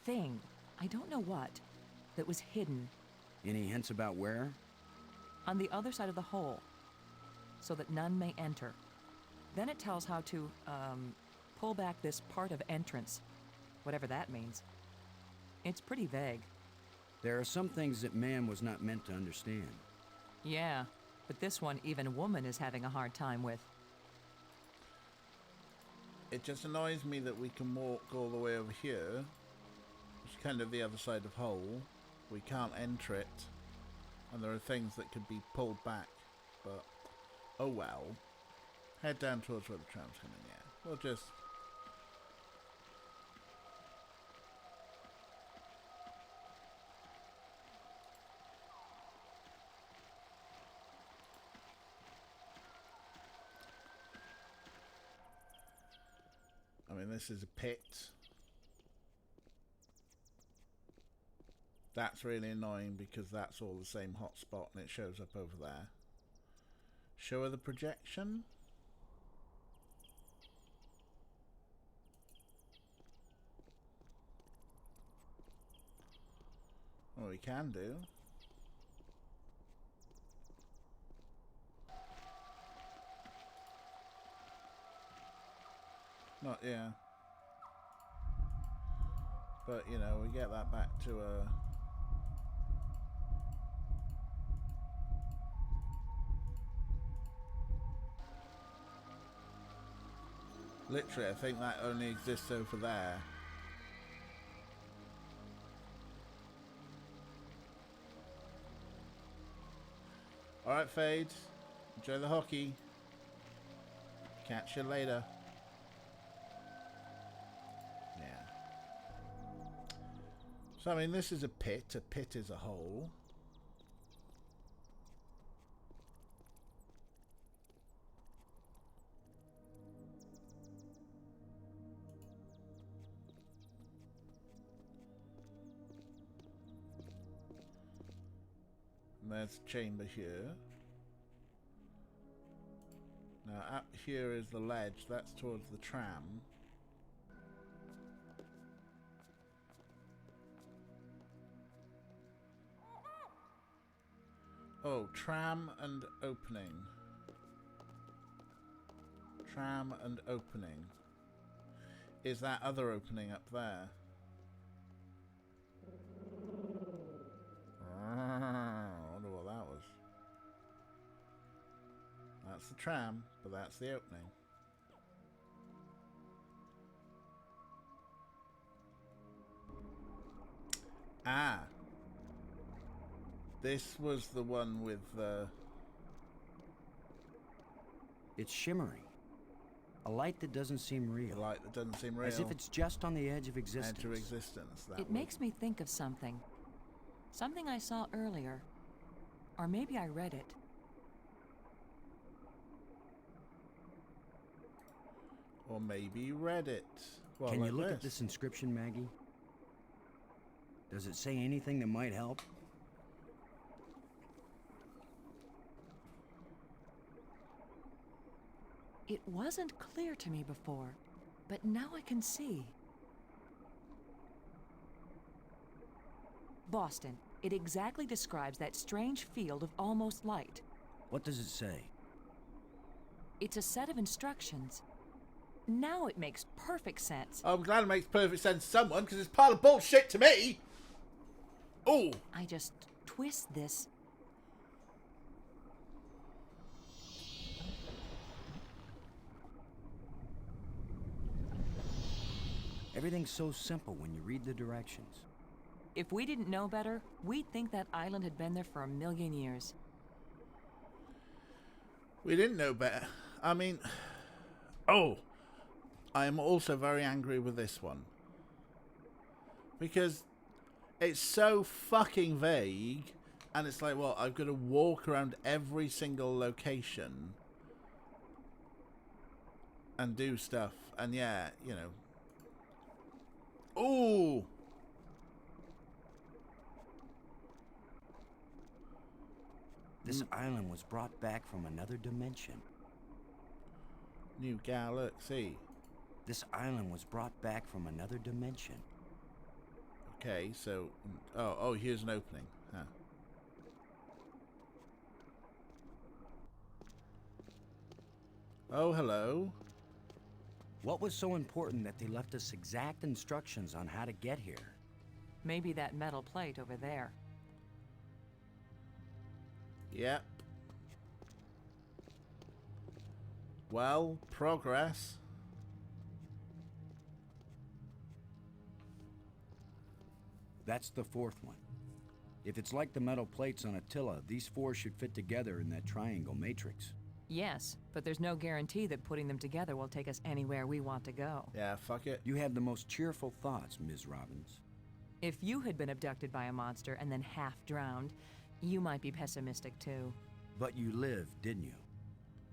thing, I don't know what, that was hidden Any hints about where? on the other side of the hole, so that none may enter. Then it tells how to, pull back this part of entrance, whatever that means. It's pretty vague. There are some things that man was not meant to understand. Yeah, but this one even woman is having a hard time with. It just annoys me that we can walk all the way over here, which is kind of the other side of hole. We can't enter it, and there are things that could be pulled back, but oh well. Head down towards where the tram's coming, yeah. We'll just... I mean, this is a pit. That's really annoying because that's all the same hotspot and it shows up over there. Show her the projection. Well, we can do. Not, yeah. But, you know, we get that back to a... Literally, I think that only exists over there. Alright, Fade. Enjoy the hockey. Catch you later. Yeah. So, I mean, this is a pit. A pit is a hole. There's a chamber here. Now up here is the ledge, that's towards the tram. Oh, tram and opening. Tram and opening. Is that other opening up there? I wonder what that was. That's the tram, but that's the opening. Ah. This was the one with the... It's shimmering. A light that doesn't seem real. The light that doesn't seem real. As if it's just on the edge of existence. Edge of existence. It makes me think of something. Something I saw earlier. Or maybe I read it. Or maybe read it. Well, Can like you look at this inscription, Maggie? Does it say anything that might help? It wasn't clear to me before, but now I can see. Boston. It exactly describes that strange field of almost light. What does it say? It's a set of instructions. Now it makes perfect sense. I'm glad it makes perfect sense to someone, because it's a pile of bullshit to me! Oh! I just twist this. Everything's so simple when you read the directions. If we didn't know better, we'd think that island had been there for 1,000,000 years. We didn't know better. I mean... Oh! I am also very angry with this one. Because it's so fucking vague, and it's like, well, I've got to walk around every single location and do stuff. And yeah, you know... Ooh! This island was brought back from another dimension. New galaxy. This island was brought back from another dimension. Okay, so... Oh, here's an opening. Huh. Oh, hello. What was so important that they left us exact instructions on how to get here? Maybe that metal plate over there. Yep. Well, progress. That's the fourth one. If it's like the metal plates on Attila, these four should fit together in that triangle matrix. Yes, but there's no guarantee that putting them together will take us anywhere we want to go. Yeah, fuck it. You have the most cheerful thoughts, Ms. Robbins. If you had been abducted by a monster and then half drowned, you might be pessimistic too. But you lived, didn't you?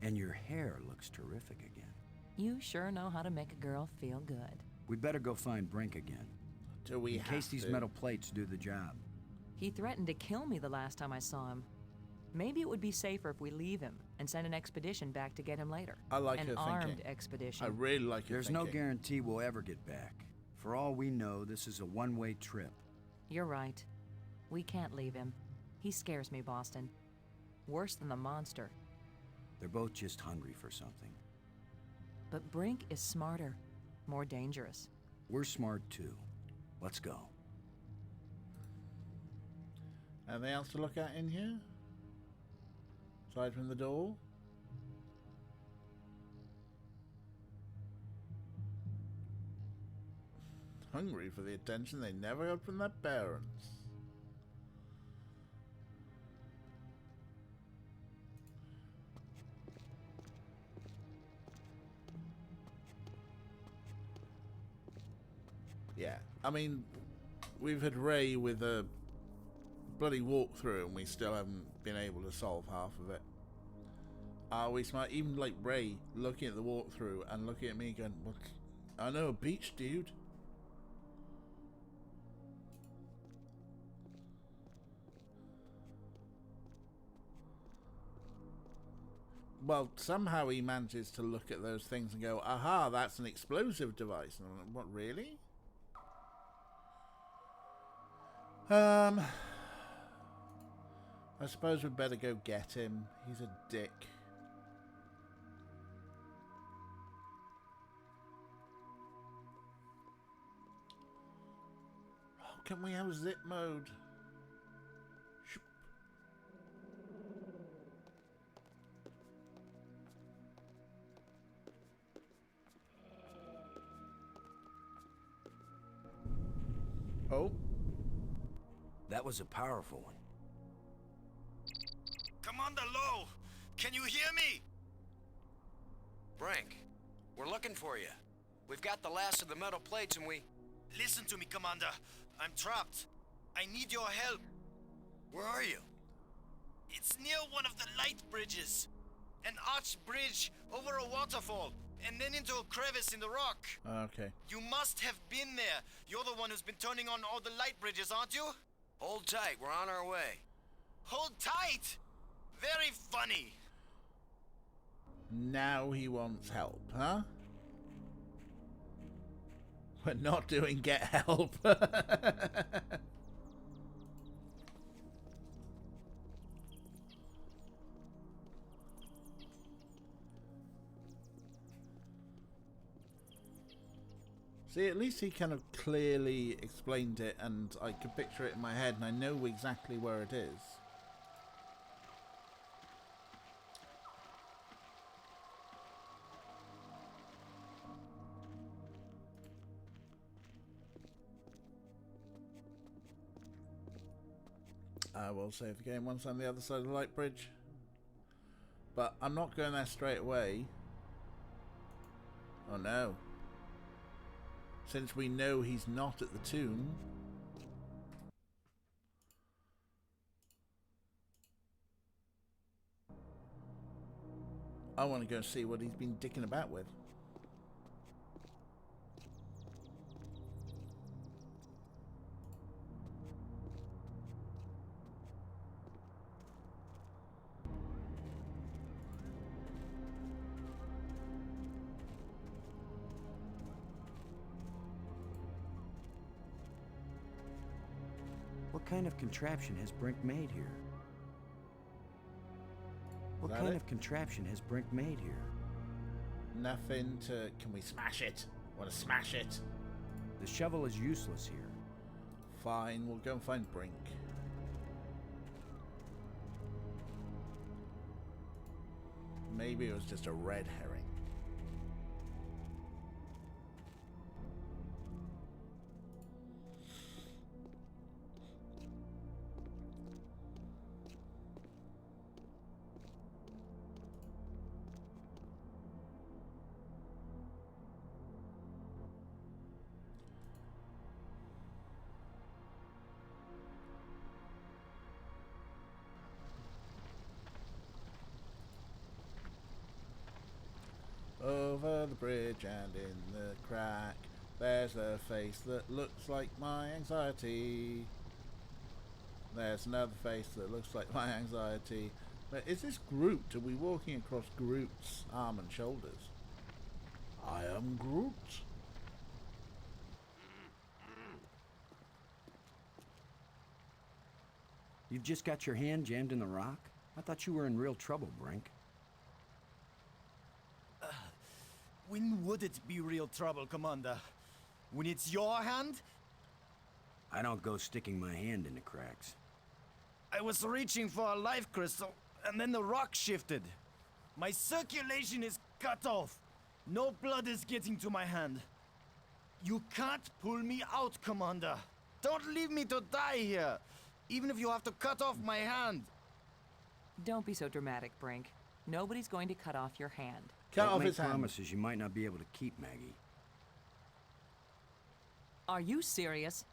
And your hair looks terrific again. You sure know how to make a girl feel good. We'd better go find Brink again. Do we in have case these to? metal plates do the job. He threatened to kill me the last time I saw him. Maybe it would be safer if we leave him and send an expedition back to get him later. I like her an thinking. armed expedition. I really like her There's thinking. no guarantee we'll ever get back. For all we know, this is a one-way trip. You're right. We can't leave him. He scares me, Boston. Worse than the monster. They're both just hungry for something. But Brink is smarter, more dangerous. We're smart too. Let's go. Anything else to look at in here? Aside from the door? Hungry for the attention they never got from their parents. Yeah, I mean, we've had Ray with a bloody walkthrough and we still haven't been able to solve half of it. Are we smart? Even like Ray looking at the walkthrough and looking at me going, "What? I know a beach, dude." Well, somehow he manages to look at those things and go, "Aha, that's an explosive device." And I'm like, "What, really?" I suppose we'd better go get him. He's a dick. Oh, can we have zip mode? Shoop. Oh. That was a powerful one. Commander Lowe, can you hear me? Brink, we're looking for you. We've got the last of the metal plates and we... Listen to me, Commander. I'm trapped. I need your help. Where are you? It's near one of the light bridges. An arched bridge over a waterfall, and then into a crevice in the rock. Okay. You must have been there. You're the one who's been turning on all the light bridges, aren't you? Hold tight, we're on our way. Hold tight! Very funny. Now he wants help, huh? We're not doing get help. See, at least he kind of clearly explained it and I could picture it in my head and I know exactly where it is. I will save the game once I'm the other side of the light bridge. But I'm not going there straight away. Oh no. Since we know he's not at the tomb. I want to go see what he's been dicking about with. What kind of contraption has Brink made here? What that kind it? of contraption has Brink made here? Nothing to... Can we smash it? Want to smash it? The shovel is useless here. Fine, we'll go and find Brink. Maybe it was just a red herring. Over the bridge and in the crack, there's a face that looks like my anxiety. There's another face that looks like my anxiety. But is this Groot? Are we walking across Groot's arm and shoulders? I am Groot. You've just got your hand jammed in the rock? I thought you were in real trouble, Brink. When would it be real trouble, Commander? When it's your hand? I don't go sticking my hand in the cracks. I was reaching for a life crystal, and then the rock shifted. My circulation is cut off. No blood is getting to my hand. You can't pull me out, Commander. Don't leave me to die here, even if you have to cut off my hand. Don't be so dramatic, Brink. Nobody's going to cut off your hand. Cut Don't off make his hand. promises you might not be able to keep, Maggie. Are you serious?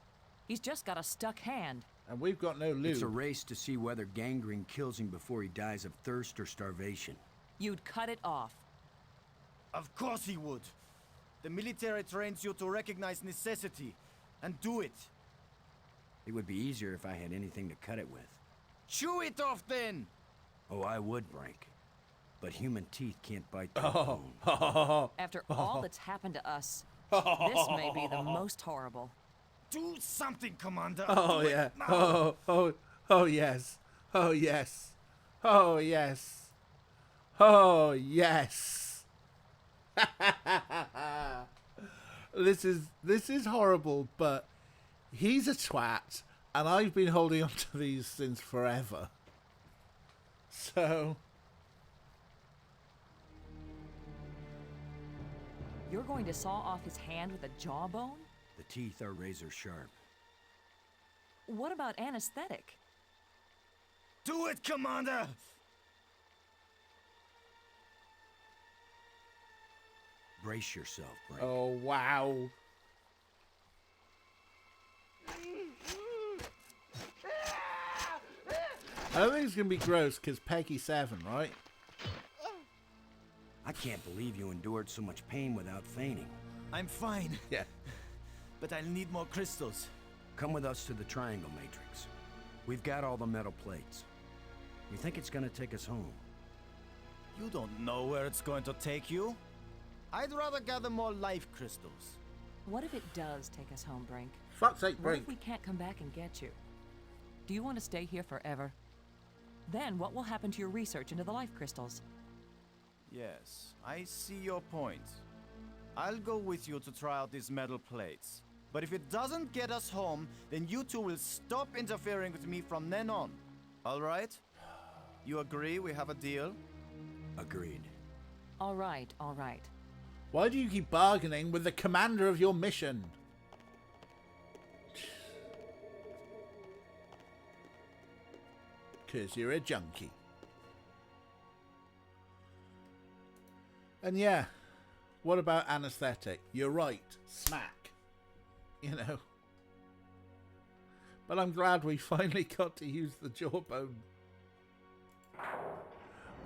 He's just got a stuck hand. And we've got no It's a lube. race to see whether gangrene kills him before he dies of thirst or starvation. You'd cut it off. Of course he would. The military trains you to recognize necessity, and do it. It would be easier if I had anything to cut it with. Chew it off then! Oh, I would, Brink. But human teeth can't bite through bone. After all that's happened to us, this may be the most horrible. Do something, Commander! Oh Do it yeah. now. Oh yes. Oh yes. Oh yes. Oh yes. This is horrible, but he's a twat, and I've been holding on to these since forever. So You're going to saw off his hand with a jawbone? The teeth are razor sharp. What about anesthetic? Do it, Commander! Brace yourself, Brink. oh wow. I don't think it's gonna be gross because Peggy 7, right? I can't believe you endured so much pain without fainting. I'm fine, Yeah. but I'll need more crystals. Come with us to the Triangle Matrix. We've got all the metal plates. You think it's gonna take us home? You don't know where it's going to take you. I'd rather gather more life crystals. What if it does take us home, Brink? Fuck's sake, What Brink. if we can't come back and get you? Do you want to stay here forever? Then what will happen to your research into the life crystals? Yes, I see your point. I'll go with you to try out these metal plates. But if it doesn't get us home, then you two will stop interfering with me from then on. All right? You agree we have a deal? Agreed. All right, all right. Why do you keep bargaining with the commander of your mission? Because you're a junkie. And yeah, what about anesthetic? You're right, smack. You know. But I'm glad we finally got to use the jawbone.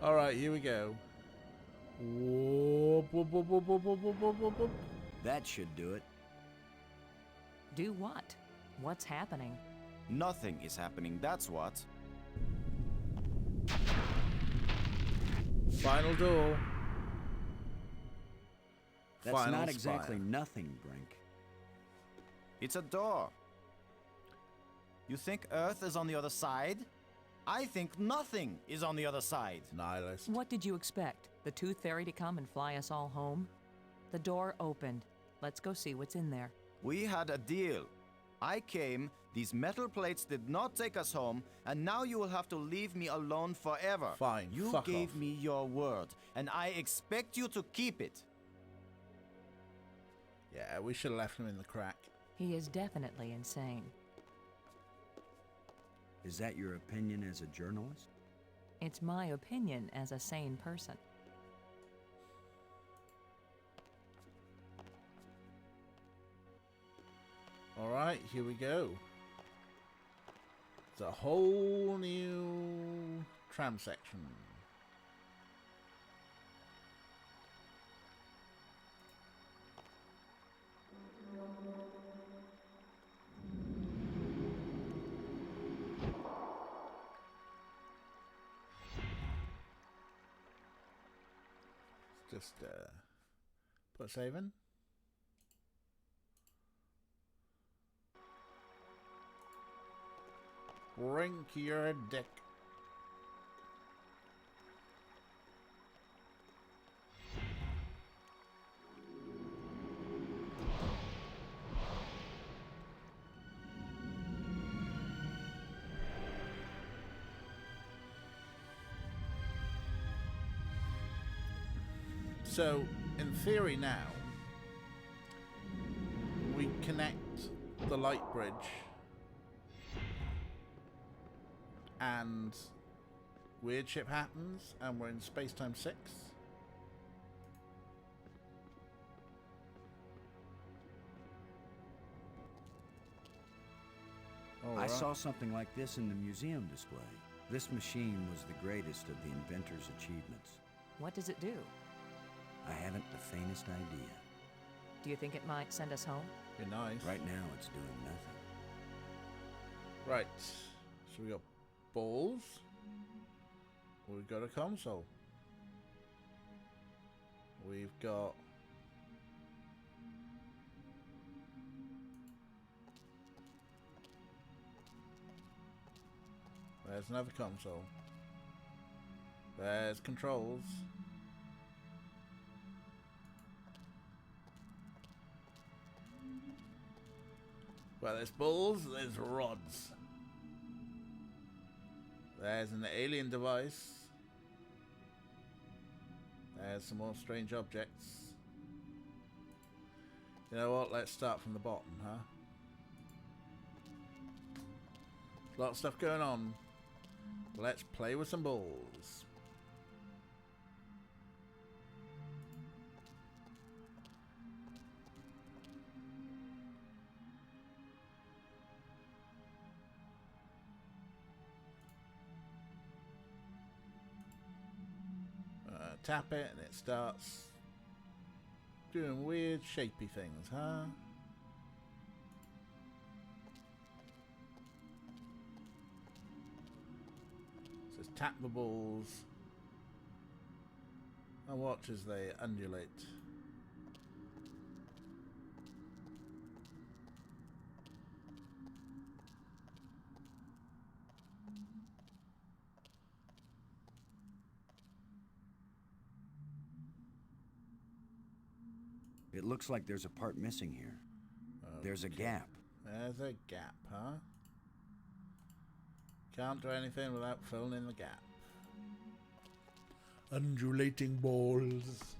Alright, here we go. Whoop, whoop, whoop, whoop, whoop, whoop, whoop, whoop, whoop. That should do it. Do what? What's happening? Nothing is happening, that's what. Final door. That's Final not exactly spire. nothing, Brink. It's a door. You think Earth is on the other side? I think nothing is on the other side. Nihilist. What did you expect? The Tooth Fairy to come and fly us all home? The door opened. Let's go see what's in there. We had a deal. I came, these metal plates did not take us home, and now you will have to leave me alone forever. Fine, You fuck gave off. me your word, and I expect you to keep it. Yeah, we should have left him in the crack. He is definitely insane. Is that your opinion as a journalist? It's my opinion as a sane person. Alright, here we go. It's a whole new tram section. Just put a save in. Rink your dick. So, in theory now, we connect the light bridge and weird shit happens and we're in Space-Time 6. I saw something like this in the museum display. This machine was the greatest of the inventor's achievements. What does it do? I haven't the faintest idea. Do you think it might send us home? Be nice. Right now, it's doing nothing. Right. So we got balls. We've got a console. We've got there's another console. There's controls. Well, there's balls, there's rods. There's an alien device. There's some more strange objects. You know what? Let's start from the bottom, huh? A lot of stuff going on. Let's play with some balls. Tap it and it starts doing weird shapy things, huh? Says tap the balls and watch as they undulate. It looks like there's a part missing here. There's a gap. There's a gap, huh? Can't do anything without filling in the gap. Undulating balls.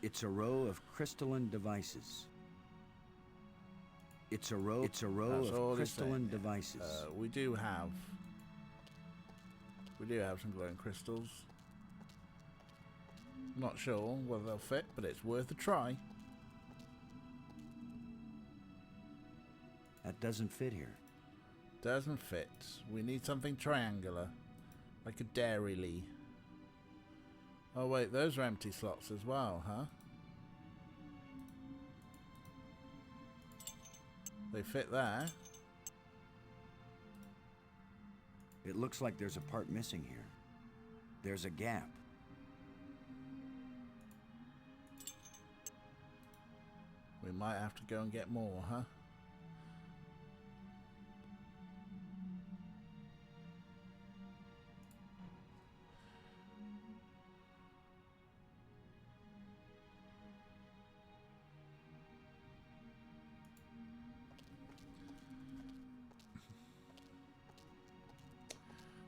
It's a row of crystalline devices. It's a row That's of all it's crystalline saying. devices. We do have some glowing crystals. Not sure whether they'll fit, but it's worth a try. That doesn't fit here. Doesn't fit. We need something triangular, like a Dairy. Oh wait, those are empty slots as well, huh? They fit there. It looks like there's a part missing here. There's a gap. We might have to go and get more, huh?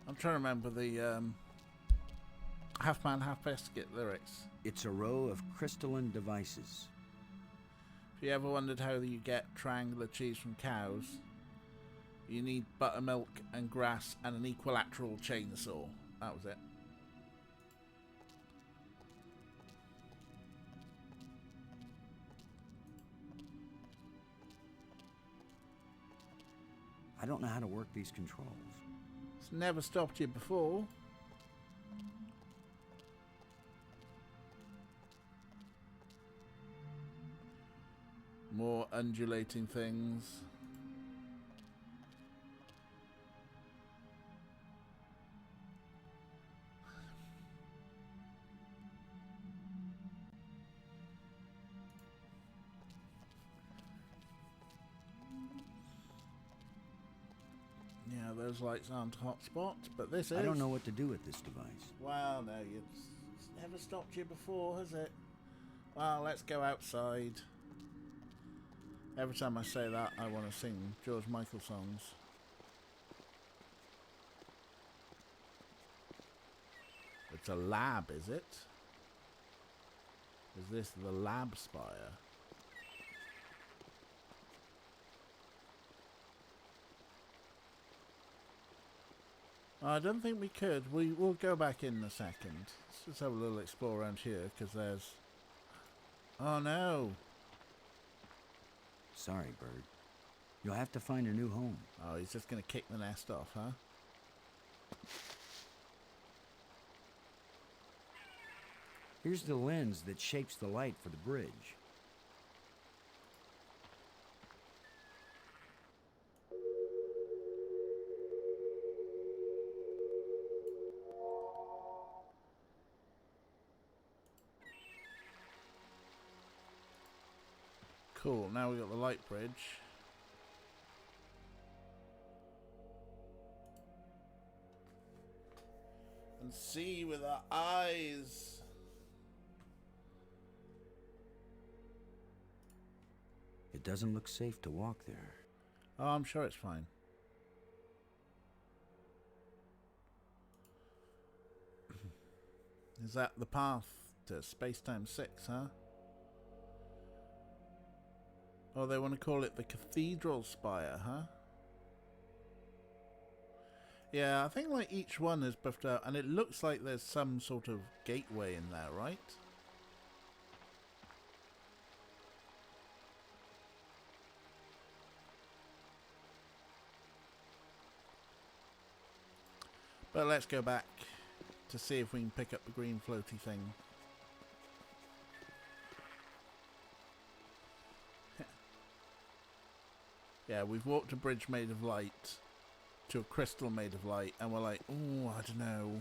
I'm trying to remember the Half Man, Half Biscuit lyrics. It's a row of crystalline devices. If you ever wondered how you get triangular cheese from cows, you need buttermilk and grass and an equilateral chainsaw. That was it. I don't know how to work these controls. It's never stopped you before. More undulating things. Yeah, those lights aren't hot spots, but this is. I don't know what to do with this device. Well, no, it's never stopped you before, has it? Well, let's go outside. Every time I say that, I want to sing George Michael songs. It's a lab, is it? Is this the lab spire? I don't think we could. We'll go back in a second. Let's just have a little explore around here, because there's... Oh no! Sorry, Bird. You'll have to find a new home. Oh, he's just going to kick the nest off, huh? Here's the lens that shapes the light for the bridge. Cool, now we've got the light bridge. And see with our eyes. It doesn't look safe to walk there. Oh, I'm sure it's fine. Is that the path to Space-Time 6, huh? Oh, they want to call it the Cathedral Spire, huh? Yeah, I think like each one is buffed out, and it looks like there's some sort of gateway in there, right? But let's go back to see if we can pick up the green floaty thing. Yeah, we've walked a bridge made of light to a crystal made of light, and we're like, oh, I don't know.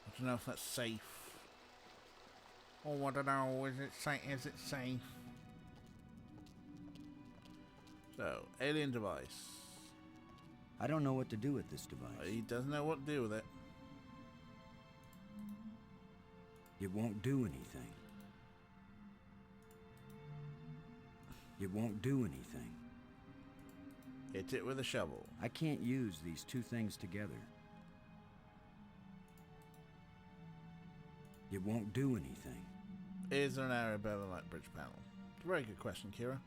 I don't know if that's safe. Oh, I don't know. Is it safe? Is it safe? So, alien device. I don't know what to do with this device. He doesn't know what to do with it. It won't do anything. It won't do anything. Hit it with a shovel. I can't use these two things together. It won't do anything. Is there an area better than that bridge panel? It's a very good question, Kira.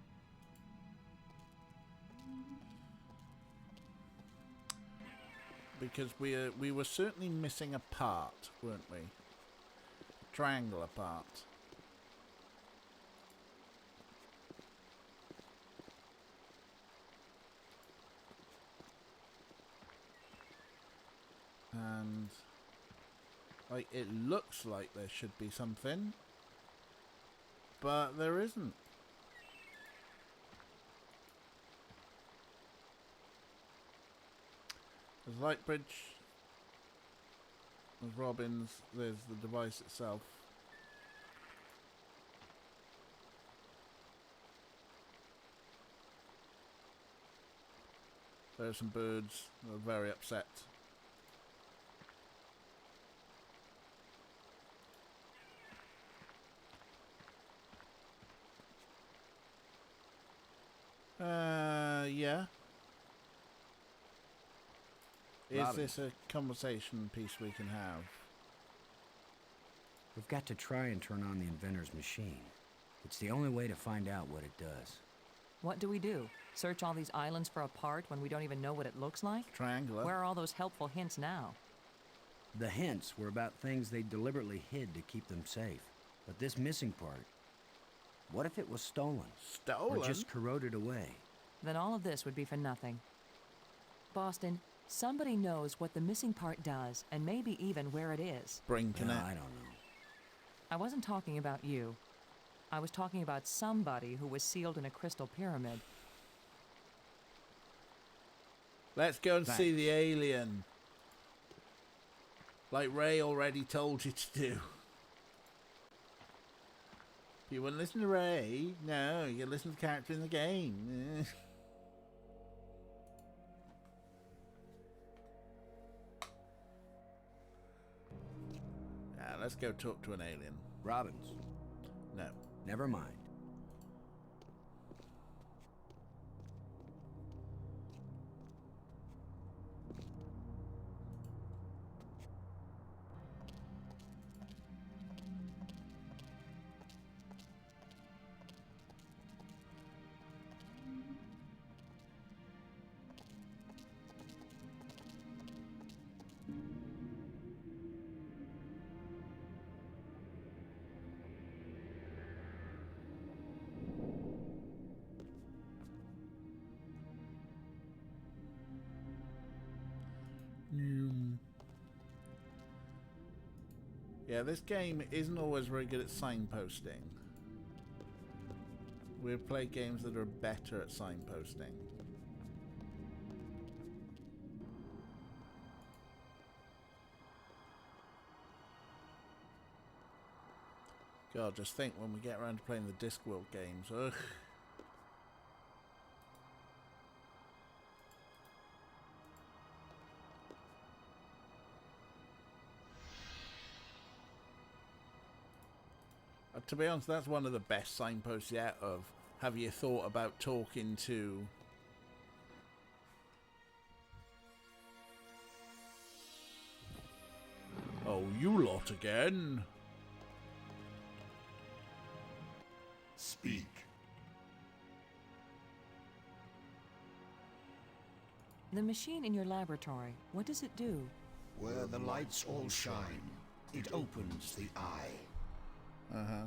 Because we were certainly missing a part, weren't we? A triangular part. And like it looks like there should be something, but there isn't. There's light bridge, there's Robin's, there's the device itself. There's some birds that are very upset. Yeah. Is Robin. this a conversation piece we can have? We've got to try and turn on the inventor's machine. It's the only way to find out what it does. What do we do? Search all these islands for a part when we don't even know what it looks like? Triangular. Where are all those helpful hints now? The hints were about things they deliberately hid to keep them safe. But this missing part, what if it was stolen? Stolen? Or just corroded away? Then all of this would be for nothing. Boston, somebody knows what the missing part does, and maybe even where it is. Brain Yeah, connect. I don't know. I wasn't talking about you. I was talking about somebody who was sealed in a crystal pyramid. Let's go and see Thanks. the alien. Like Ray already told you to do. You wouldn't listen to Ray? No, you listen to the character in the game. let's go talk to an alien. Robbins. No. Never mind. Yeah, this game isn't always very good at signposting. We'll play games that are better at signposting. God, just think when we get around to playing the Discworld games. Ugh. To be honest, that's one of the best signposts yet of have you thought about talking to oh, you lot again. Speak. The machine in your laboratory, what does it do? Where the lights all shine, it opens the eye. Uh-huh.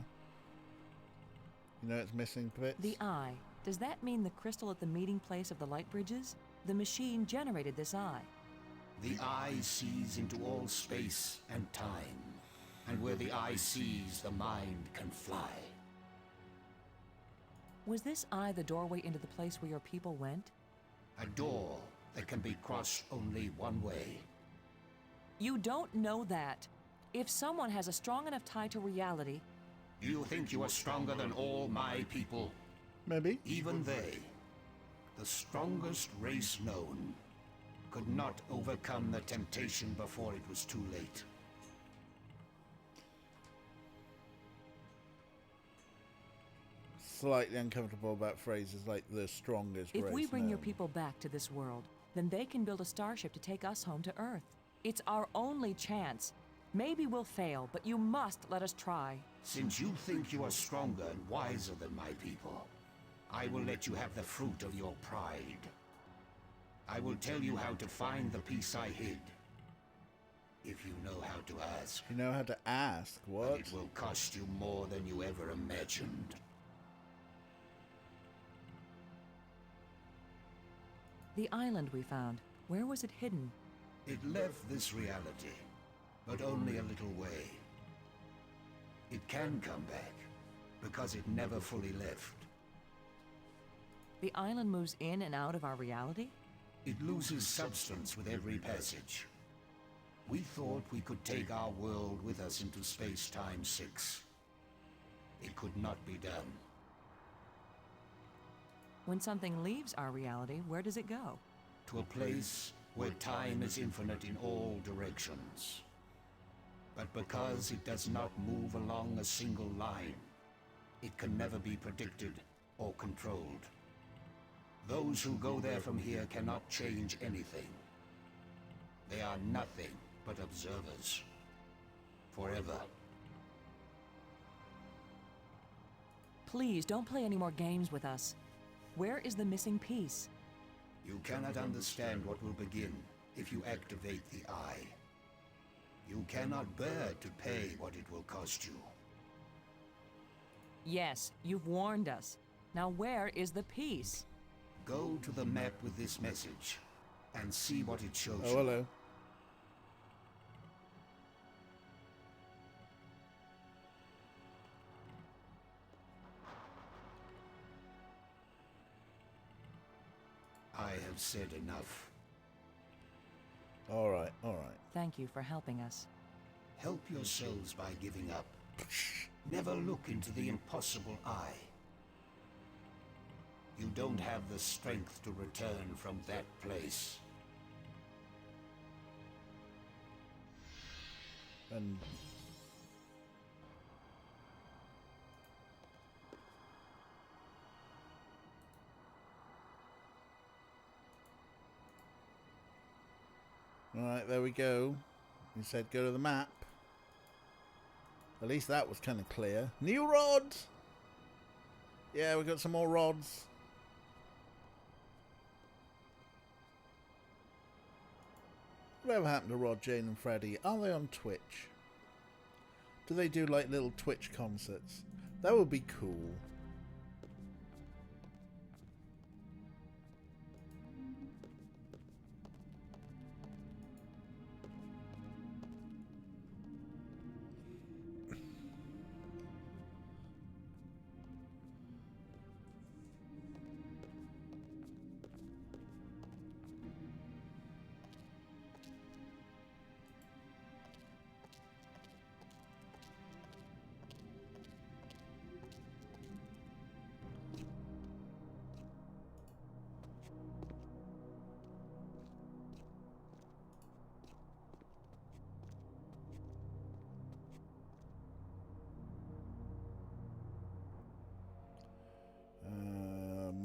You know it's missing bits? The eye. Does that mean the crystal at the meeting place of the light bridges? The machine generated this eye. The eye sees into all space and time. And where the eye sees, the mind can fly. Was this eye the doorway into the place where your people went? A door that can be crossed only one way. You don't know that. If someone has a strong enough tie to reality... Do you think you are stronger than all my people? Maybe. Even they, the strongest race known, could not overcome the temptation before it was too late. Slightly uncomfortable about phrases like the strongest race If we bring your known. people back to this world, then they can build a starship to take us home to Earth. It's our only chance. Maybe we'll fail, but you must let us try. Since you think you are stronger and wiser than my people, I will let you have the fruit of your pride. I will tell you how to find the piece I hid. If you know how to ask. You know how to ask, But what? it will cost you more than you ever imagined. The island we found, where was it hidden? It left this reality, but only a little way. It can come back, because it never fully left. The island moves in and out of our reality? It loses substance with every passage. We thought we could take our world with us into Space-Time 6. It could not be done. When something leaves our reality, where does it go? To a place where time is infinite in all directions. But because it does not move along a single line, it can never be predicted or controlled. Those who go there from here cannot change anything. They are nothing but observers. Forever. Please, don't play any more games with us. Where is the missing piece? You cannot understand what will begin if you activate the eye. You cannot bear to pay what it will cost you. Yes, you've warned us. Now where is the piece? Go to the map with this message and see what it shows Oh, you. hello. I have said enough. Alright, alright. Thank you for helping us. Help yourselves by giving up. Never look into the impossible eye. You don't have the strength to return from that place. And Alright, there we go. He said go to the map. At least that was kind of clear. New rods! Yeah, we got some more rods. Whatever happened to Rod, Jane and Freddy? Are they on Twitch? Do they do like little Twitch concerts? That would be cool.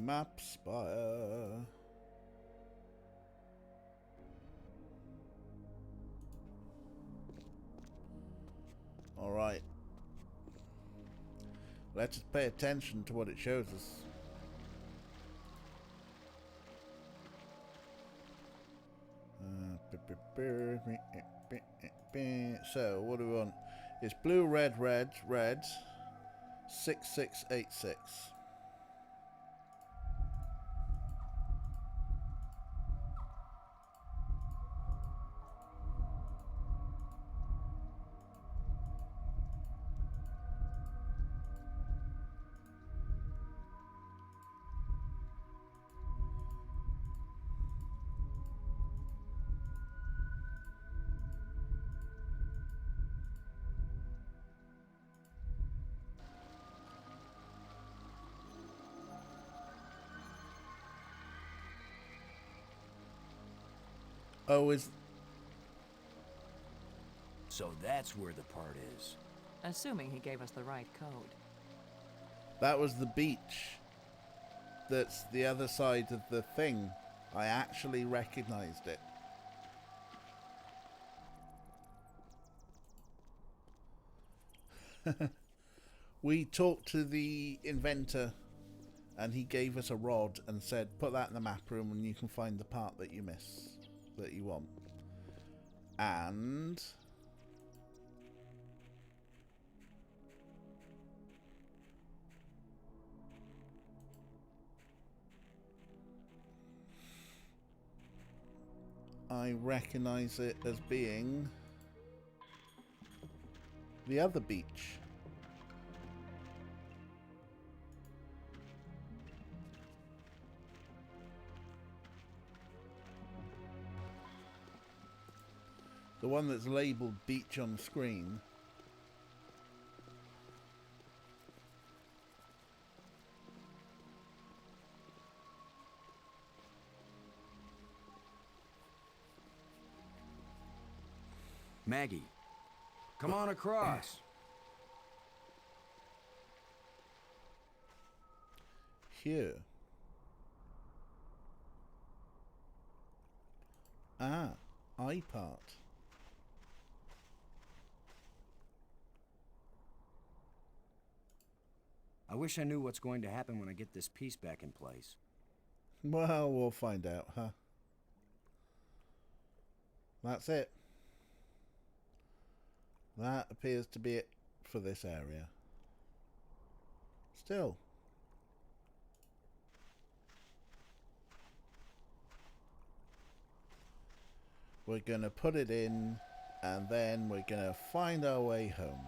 Map Spire. Alright. Let's just pay attention to what it shows us. So, what do we want? It's blue, red, red, red. 6686. Oh, is... So that's where the part is. Assuming he gave us the right code. That was the beach. That's the other side of the thing. I actually recognized it. We talked to the inventor and he gave us a rod and said, put that in the map room and you can find the part that you miss, that you want. And... I recognize it as being the other beach. The one that's labeled beach on the screen. Maggie, come on across. Here. Ah, eye part. I wish I knew what's going to happen when I get this piece back in place. Well, we'll find out, huh? That's it. That appears to be it for this area. Still. We're going to put it in, and then we're going to find our way home.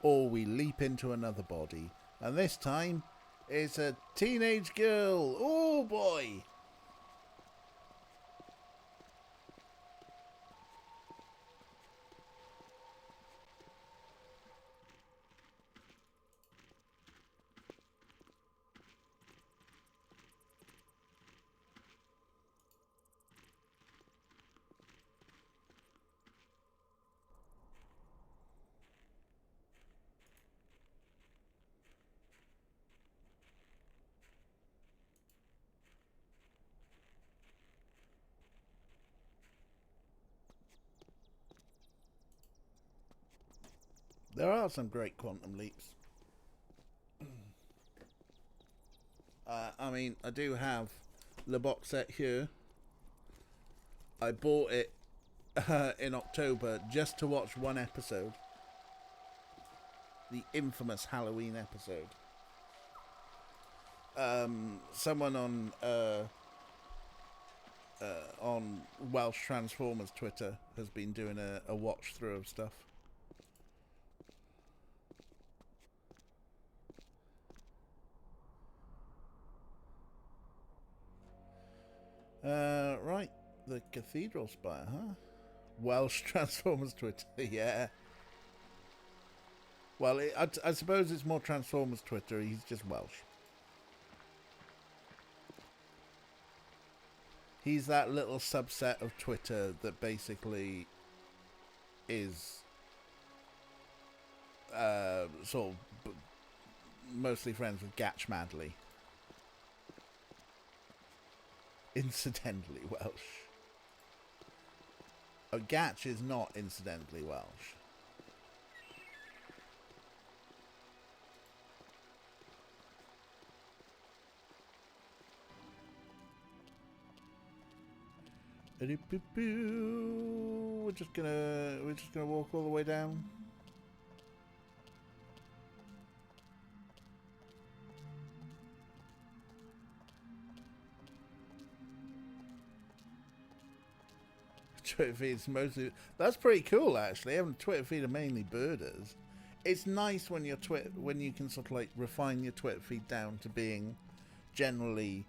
Or we leap into another body, and this time, it's a teenage girl. Oh boy! There are some great quantum leaps. I mean, I do have the box set here. I bought it in October just to watch one episode. The infamous Halloween episode. Someone on Welsh Transformers Twitter has been doing a watch through of stuff. Right, the Cathedral Spire, huh? Welsh Transformers Twitter, yeah. Well, I suppose it's more Transformers Twitter, he's just Welsh. He's that little subset of Twitter that basically is sort of mostly friends with Gatch Madley. Incidentally Welsh. Oh, Gatch is not incidentally Welsh. We're just gonna walk all the way down. Twitter feeds mostly. That's pretty cool, actually. Having Twitter feed are mainly birders. It's nice when your when you can sort of like refine your Twitter feed down to being generally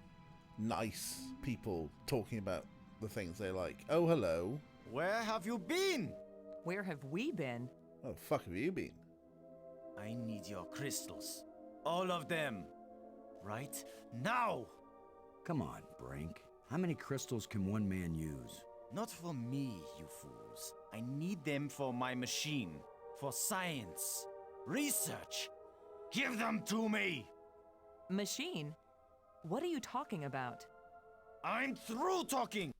nice people talking about the things they like. Oh, hello. Where have you been? Where have we been? Oh, fuck have you been? I need your crystals. All of them. Right now. Come on, Brink. How many crystals can one man use? Not for me, you fools. I need them for my machine. For science. Research. Give them to me! Machine? What are you talking about? I'm through talking!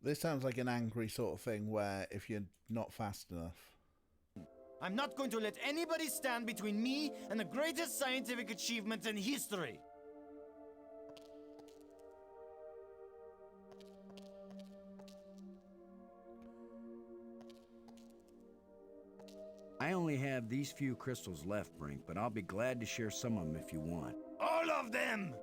This sounds like an angry sort of thing where if you're not fast enough. I'm not going to let anybody stand between me and the greatest scientific achievement in history. I only have these few crystals left, Brink, but I'll be glad to share some of them if you want. All of them!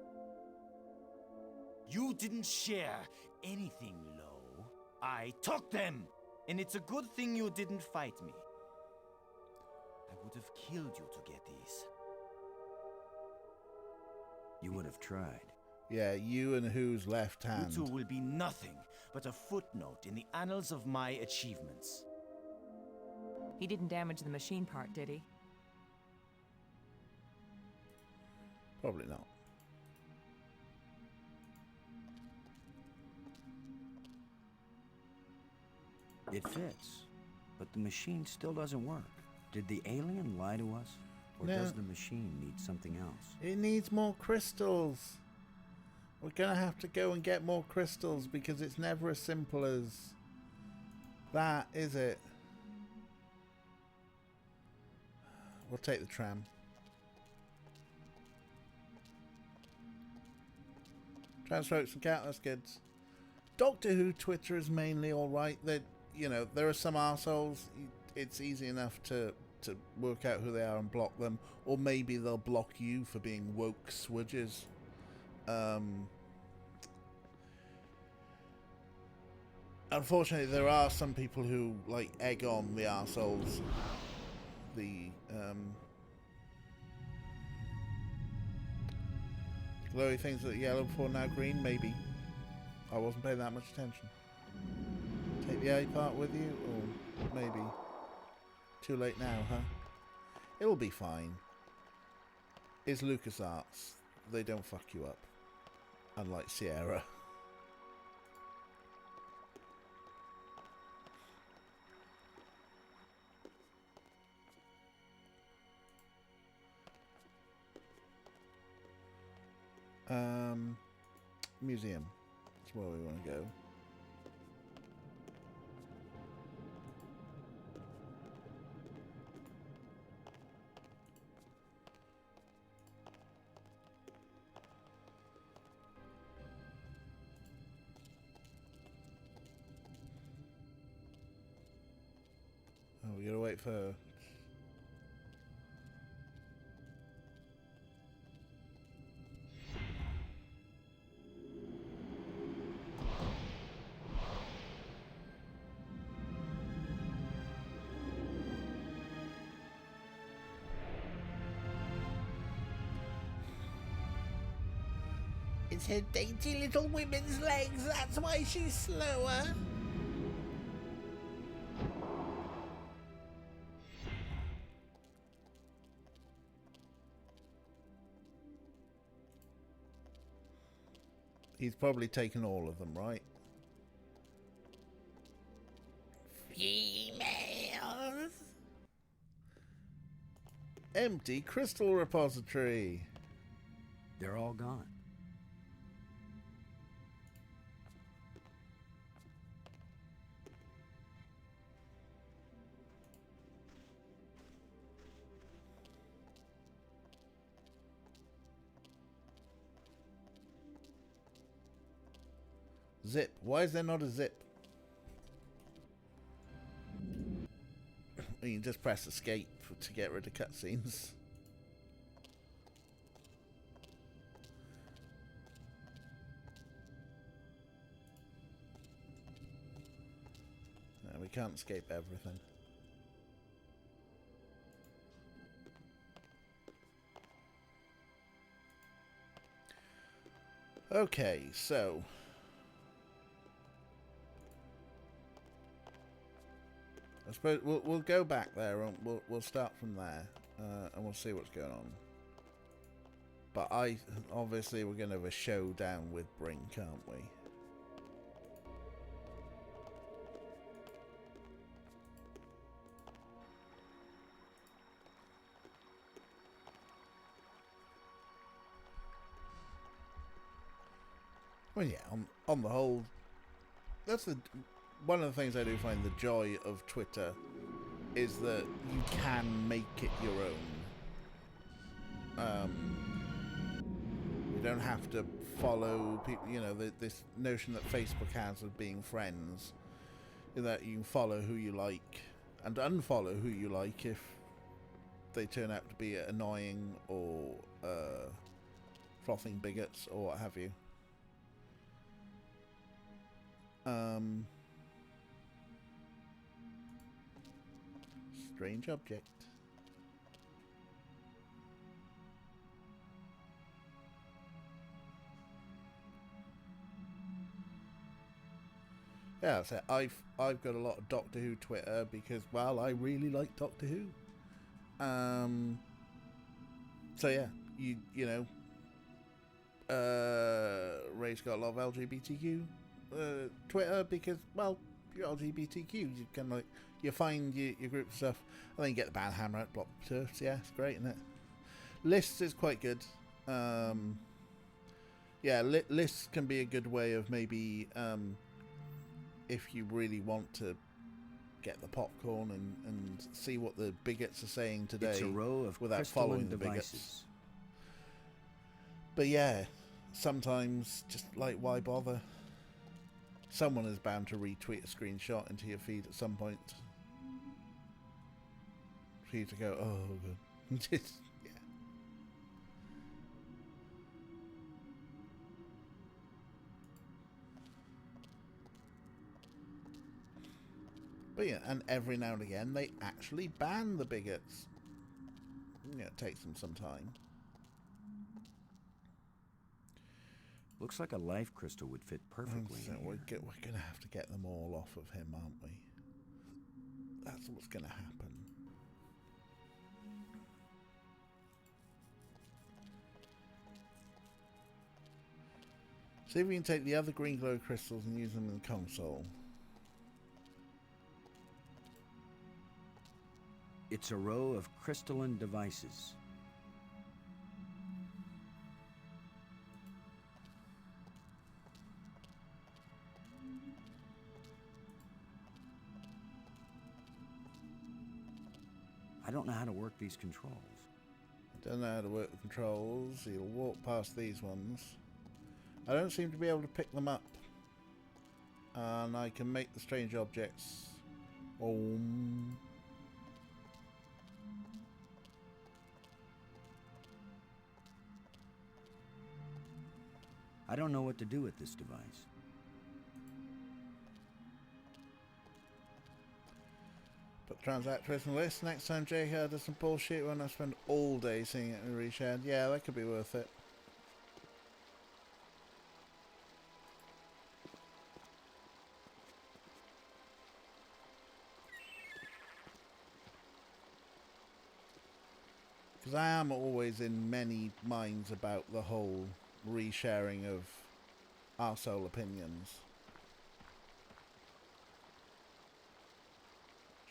You didn't share anything, Lo. I took them! And it's a good thing you didn't fight me. I would have killed you to get these. You would have tried. Yeah, you and whose left hand? You two will be nothing but a footnote in the annals of my achievements. He didn't damage the machine part, did he? Probably not. It fits, but the machine still doesn't work. Did the alien lie to us? Or No. does the machine need something else? It needs more crystals. We're gonna have to go and get more crystals because it's never as simple as that, is it? We'll take the tram. Transfolks and Countless Kids. Doctor Who Twitter is mainly alright. That, you know, there are some arseholes. It's easy enough to work out who they are and block them. Or maybe they'll block you for being woke swidges. Unfortunately, there are some people who, like, egg on the arseholes. The, glowy things that are yellow before now green, maybe. I wasn't paying that much attention. Take the A part with you, or maybe. Too late now, huh? It'll be fine. It's LucasArts. They don't fuck you up. Unlike Sierra. Museum. That's where we want to go. with her. It's her dainty little women's legs, that's why she's slower. He's probably taken all of them, right? Females. Empty crystal repository. They're all gone. Zip. Why is there not a zip? You can just press escape to get rid of cutscenes. No, we can't escape everything. Okay, so I suppose we'll go back there and we'll start from there and we'll see what's going on. But obviously we're going to have a showdown with Brink, can't we? Well, yeah. On the whole, that's one of the things I do find the joy of Twitter is that you can make it your own. You don't have to follow people. You know, this notion that Facebook has of being friends, that you can follow who you like and unfollow who you like if they turn out to be annoying or frothing bigots or what have you. Strange object. Yeah, so I've got a lot of Doctor Who Twitter because, well, I really like Doctor Who. So yeah, you know, Ray's got a lot of LGBTQ Twitter because, well, you're LGBTQ. You can you find your group of stuff, and then you get the band hammer out, block turfs. Yeah, it's great, isn't it? Lists is quite good. Yeah, lists can be a good way of maybe if you really want to get the popcorn and see what the bigots are saying today. It's a row of without following the bigots. But yeah, sometimes just like, why bother? Someone is bound to retweet a screenshot into your feed at some point for you to go, oh, good. Just, yeah. But yeah, and every now and again they actually ban the bigots. Yeah, it takes them some time. Looks like a life crystal would fit perfectly. So we're going to have to get them all off of him, aren't we? That's what's going to happen. See if we can take the other green glow crystals and use them in the console. It's a row of crystalline devices. I don't know how to work these controls. Don't know how to work the controls. You'll walk past these ones. I don't seem to be able to pick them up. And I can make the strange objects. I don't know what to do with this device. Put transactors on the list. Next time JK does some bullshit, when I spend all day seeing it in reshared. Yeah, that could be worth it. Because I am always in many minds about the whole resharing of arsehole opinions.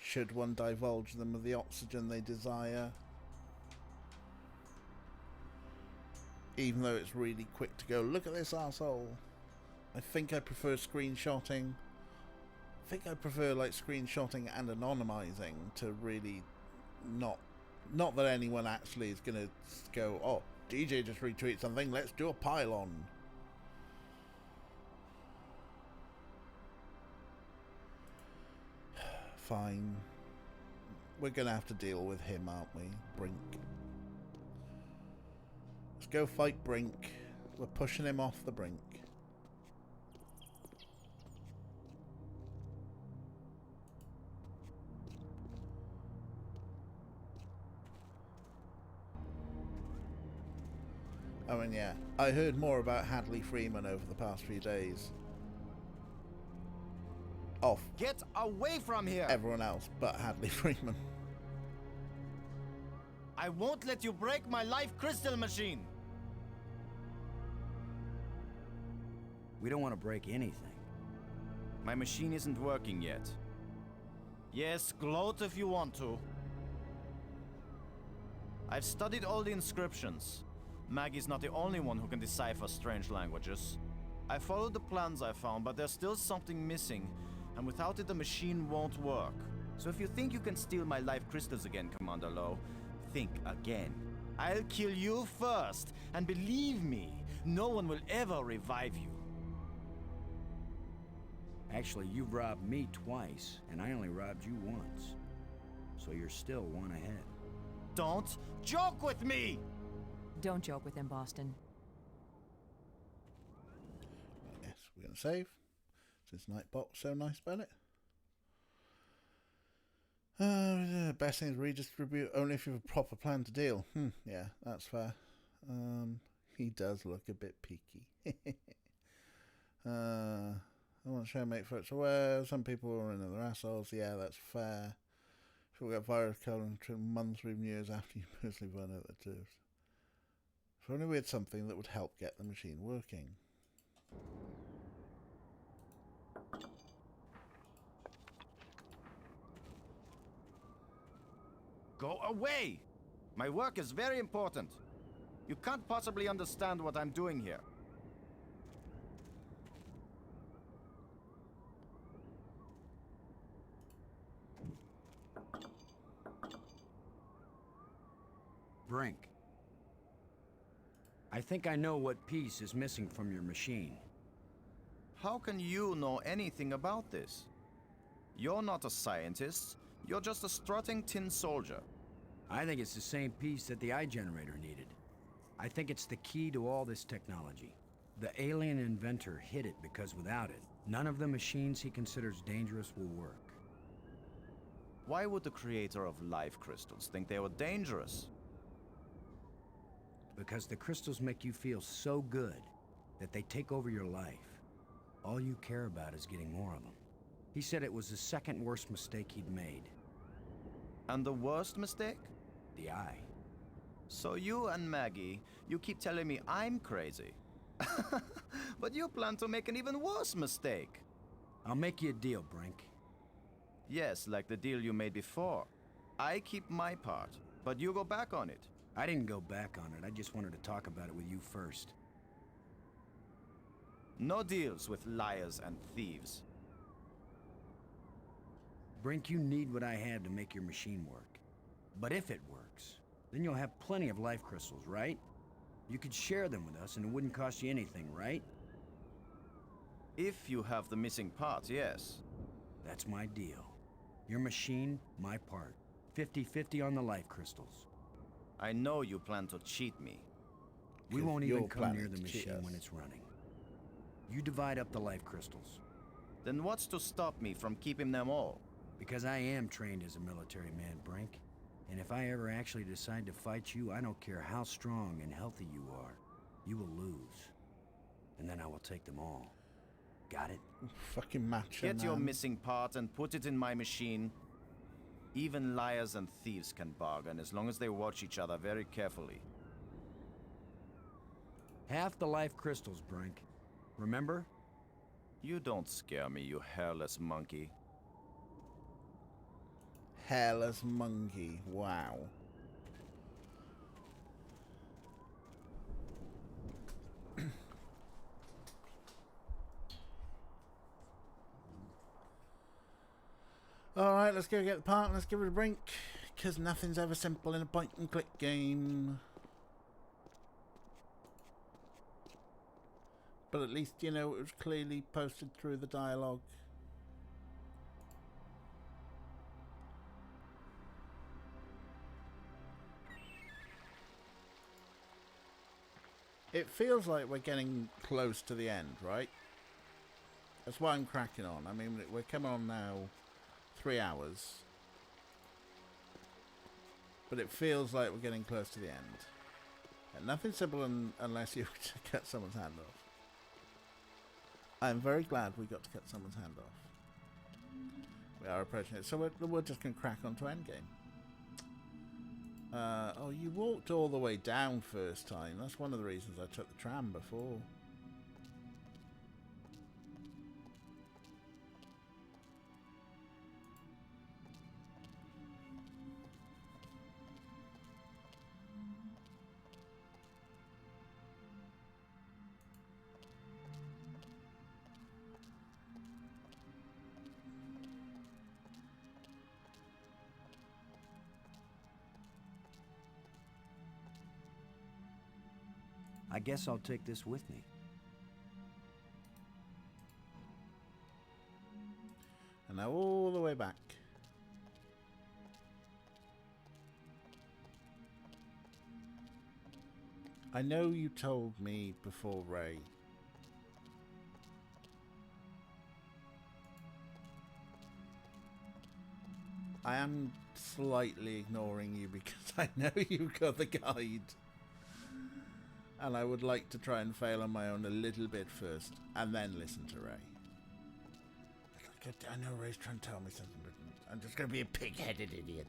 Should one divulge them of the oxygen they desire? Even though it's really quick to go, look at this arsehole. I think I prefer screenshotting. I think I prefer like screenshotting and anonymizing to really not that anyone actually is gonna go, oh, DJ just retweeted something, let's do a pylon. Fine. We're gonna have to deal with him, aren't we? Brink. Let's go fight Brink. We're pushing him off the brink. I mean, yeah, I heard more about Hadley Freeman over the past few days. Off Get away from here! everyone else but Hadley Freeman. I won't let you break my life crystal machine! We don't want to break anything. My machine isn't working yet. Yes, gloat if you want to. I've studied all the inscriptions. Maggie's not the only one who can decipher strange languages. I followed the plans I found, but there's still something missing, and without it the machine won't work. So if you think you can steal my life crystals again, Commander Lowe, think again. I'll kill you first, and believe me, no one will ever revive you. Actually, you've robbed me twice, and I only robbed you once. So you're still one ahead. Don't joke with me! Don't joke with him, Boston. Yes, we're going to save. Since Nightbot was so nice about it. Best thing is redistribute only if you have a proper plan to deal. Yeah, that's fair. He does look a bit peaky. I want to show make folks aware. Some people are in their assholes. Yeah, that's fair. People get virus colon months or even years after you personally run out the tubes. If only we had something that would help get the machine working. Go away! My work is very important. You can't possibly understand what I'm doing here. Brink. I think I know what piece is missing from your machine. How can you know anything about this? You're not a scientist. You're just a strutting tin soldier. I think it's the same piece that the eye generator needed. I think it's the key to all this technology. The alien inventor hid it because without it, none of the machines he considers dangerous will work. Why would the creator of life crystals think they were dangerous? Because the crystals make you feel so good that they take over your life. All you care about is getting more of them. He said it was the second worst mistake he'd made. And the worst mistake? The eye. So you and Maggie, you keep telling me I'm crazy. But you plan to make an even worse mistake. I'll make you a deal, Brink. Yes, like the deal you made before. I keep my part, but you go back on it. I didn't go back on it. I just wanted to talk about it with you first. No deals with liars and thieves. Brink, you need what I have to make your machine work. But if it works, then you'll have plenty of life crystals, right? You could share them with us and it wouldn't cost you anything, right? If you have the missing part, yes. That's my deal. Your machine, my part. 50-50 on the life crystals. I know you plan to cheat me. We won't You're even come near planning the to cheat machine us. when it's running. You divide up the life crystals. Then what's to stop me from keeping them all? Because I am trained as a military man, Brink. And if I ever actually decide to fight you, I don't care how strong and healthy you are. You will lose. And then I will take them all. Got it? Fucking macho Get your man. missing part and put it in my machine. Even liars and thieves can bargain as long as they watch each other very carefully. Half the life crystals, Brink. Remember? You don't scare me, you hairless monkey. Hairless monkey. Wow. Alright, let's go get the part and let's give it a Brink. Because nothing's ever simple in a point and click game. But at least, you know, it was clearly posted through the dialogue. It feels like we're getting close to the end, right? That's why I'm cracking on. I mean, we're coming on now 3 hours. But it feels like we're getting close to the end. And nothing simple unless you cut someone's hand off. I'm very glad we got to cut someone's hand off. We are approaching it. So we're just going to crack on to endgame. Oh, you walked all the way down first time. That's one of the reasons I took the tram before. I guess I'll take this with me. And now all the way back. I know you told me before, Ray. I am slightly ignoring you because I know you've got the guide. And I would like to try and fail on my own a little bit first, and then listen to Ray. I know Ray's trying to tell me something, but I'm just going to be a pig-headed idiot.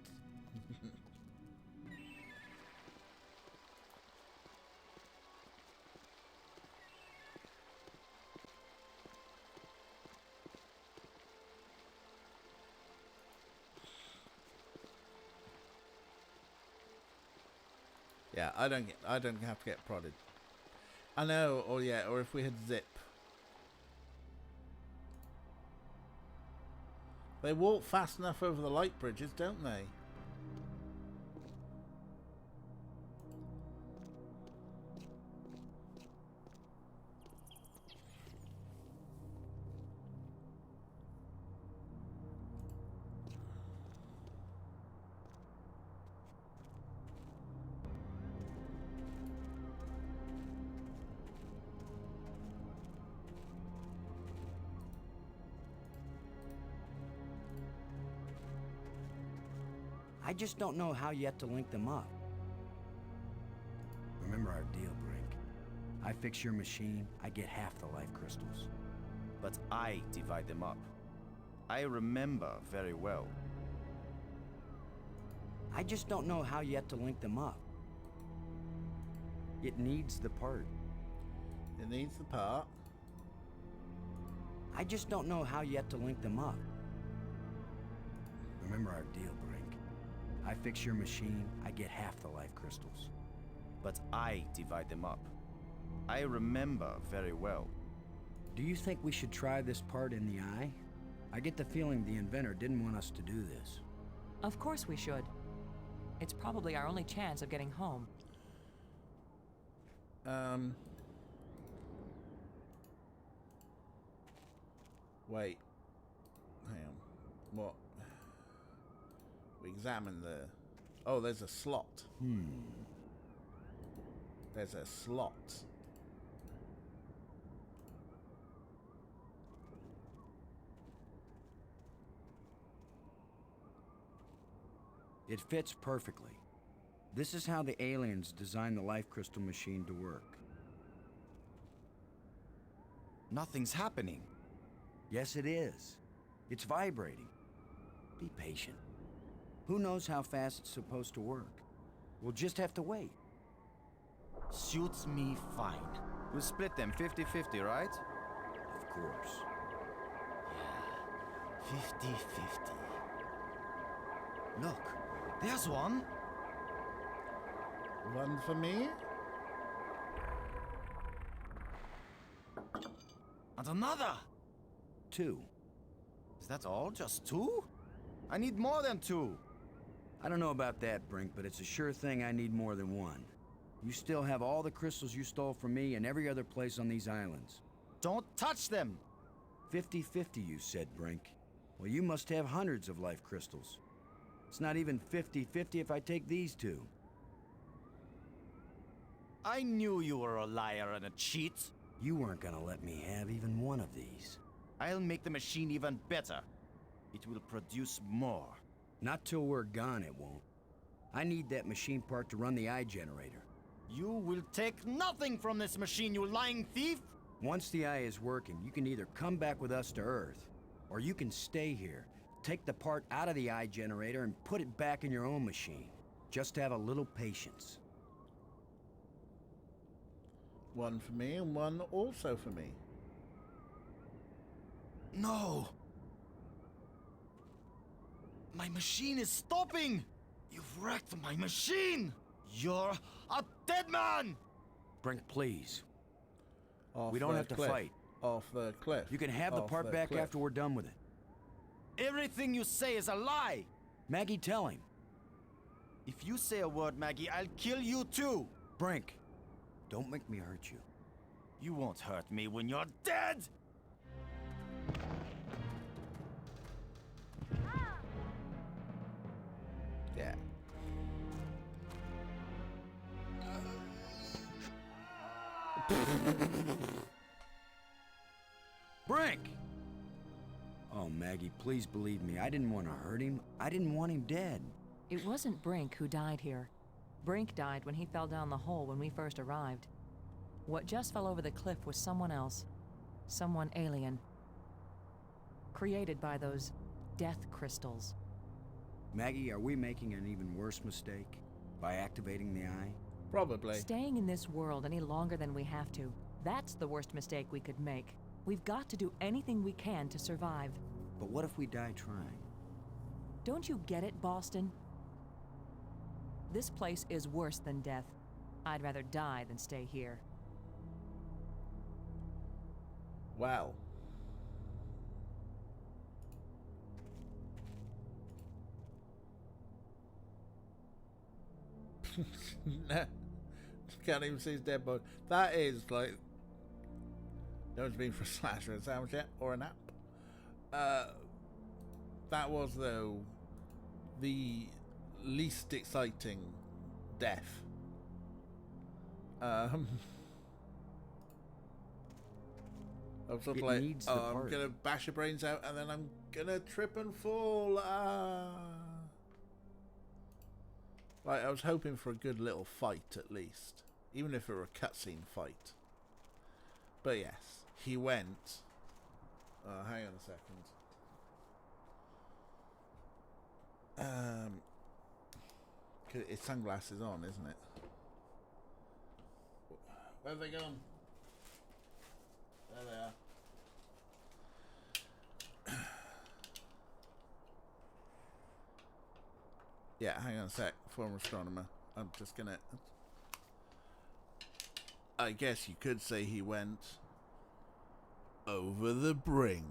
Yeah, I don't have to get prodded. I know, or yeah, or if we had zip. They walk fast enough over the light bridges, don't they? I just don't know how yet to link them up. Remember our deal, Brink. I fix your machine, I get half the life crystals. But I divide them up. I remember very well. I just don't know how yet to link them up. It needs the part. It needs the part. I just don't know how yet to link them up. Remember our deal, Brink. I fix your machine, I get half the life crystals. But I divide them up. I remember very well. Do you think we should try this part in the eye? I get the feeling the inventor didn't want us to do this. Of course we should. It's probably our only chance of getting home. Wait. Hang on. What? We examine the... Oh, there's a slot. There's a slot. It fits perfectly. This is how the aliens designed the life crystal machine to work. Nothing's happening. Yes, it is. It's vibrating. Be patient. Who knows how fast it's supposed to work? We'll just have to wait. Suits me fine. We'll split them 50-50, right? Of course. Yeah, 50-50. Look, there's one. One for me? And another. 2. Is that all? Just 2? I need more than 2. I don't know about that, Brink, but it's a sure thing I need more than 1. You still have all the crystals you stole from me and every other place on these islands. Don't touch them. 50-50, you said, Brink. Well, you must have hundreds of life crystals. It's not even 50-50 if I take these 2. I knew you were a liar and a cheat. You weren't gonna let me have even one of these. I'll make the machine even better. It will produce more. Not till we're gone, it won't. I need that machine part to run the eye generator. You will take nothing from this machine, you lying thief! Once the eye is working, you can either come back with us to Earth, or you can stay here, take the part out of the eye generator and put it back in your own machine. Just have a little patience. One for me and one also for me. No! My machine is stopping! You've wrecked my machine! You're a dead man! Brink, please. Off We don't the have to cliff. fight. Off the cliff. You can have the Off part back cliff. after we're done with it. Everything you say is a lie! Maggie, tell him. If you say a word, Maggie, I'll kill you too! Brink, don't make me hurt you. You won't hurt me when you're dead! Yeah. Brink! Oh, Maggie, please believe me. I didn't want to hurt him. I didn't want him dead. It wasn't Brink who died here. Brink died when he fell down the hole when we first arrived. What just fell over the cliff was someone else. Someone alien. Created by those death crystals. Maggie, are we making an even worse mistake by activating the eye? Probably. Staying in this world any longer than we have to, that's the worst mistake we could make. We've got to do anything we can to survive. But what if we die trying? Don't you get it, Boston? This place is worse than death. I'd rather die than stay here. Wow. Can't even see his dead body. That is like. No one's been for a slasher and sandwich yet, or a nap. That was, though, the least exciting death. I was sort of It like, needs the I'm part. gonna bash your brains out and then I'm gonna trip and fall. Like, I was hoping for a good little fight at least, even if it were a cutscene fight. But yes, he went. Hang on a second. His sunglasses on, isn't it? Where have they gone? There they are. Yeah, hang on a sec. Former astronomer. I'm just gonna. I guess you could say he went over the brink.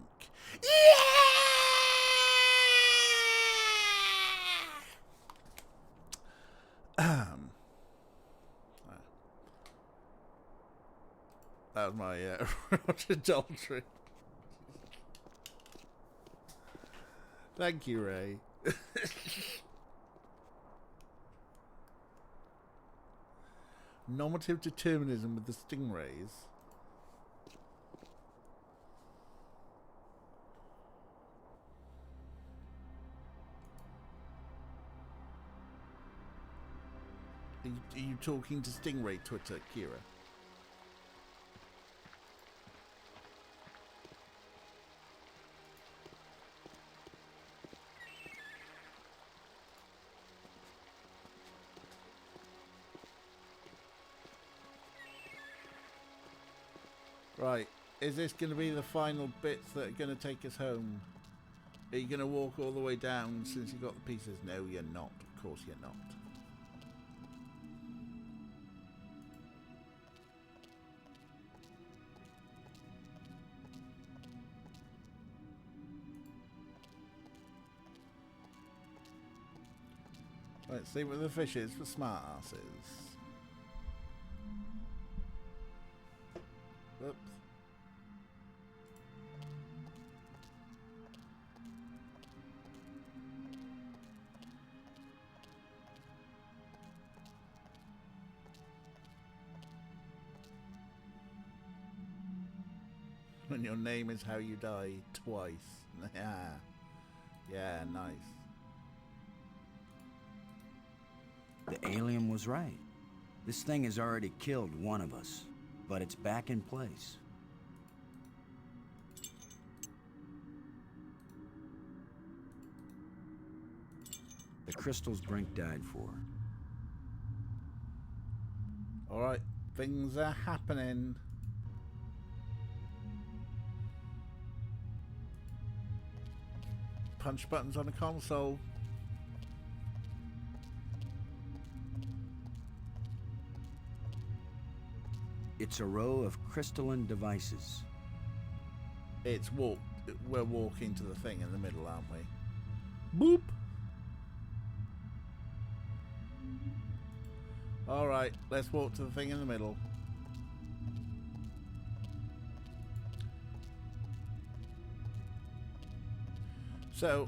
That was my Roger Daltrey. Thank you, Ray. Normative determinism with the stingrays. Are you talking to Stingray Twitter, Kira? Right, is this going to be the final bits that are going to take us home? Are you going to walk all the way down since you got the pieces? No, you're not. Of course you're not. Let's see what the fish is for smart asses. Oops. When your name is how you die twice. Yeah. Yeah, nice. The alien was right. This thing has already killed one of us, but it's back in place. The crystals Brink died for. Alright, things are happening. Punch buttons on a console. It's a row of crystalline devices. We're walking to the thing in the middle, aren't we? Boop! Alright, let's walk to the thing in the middle. So,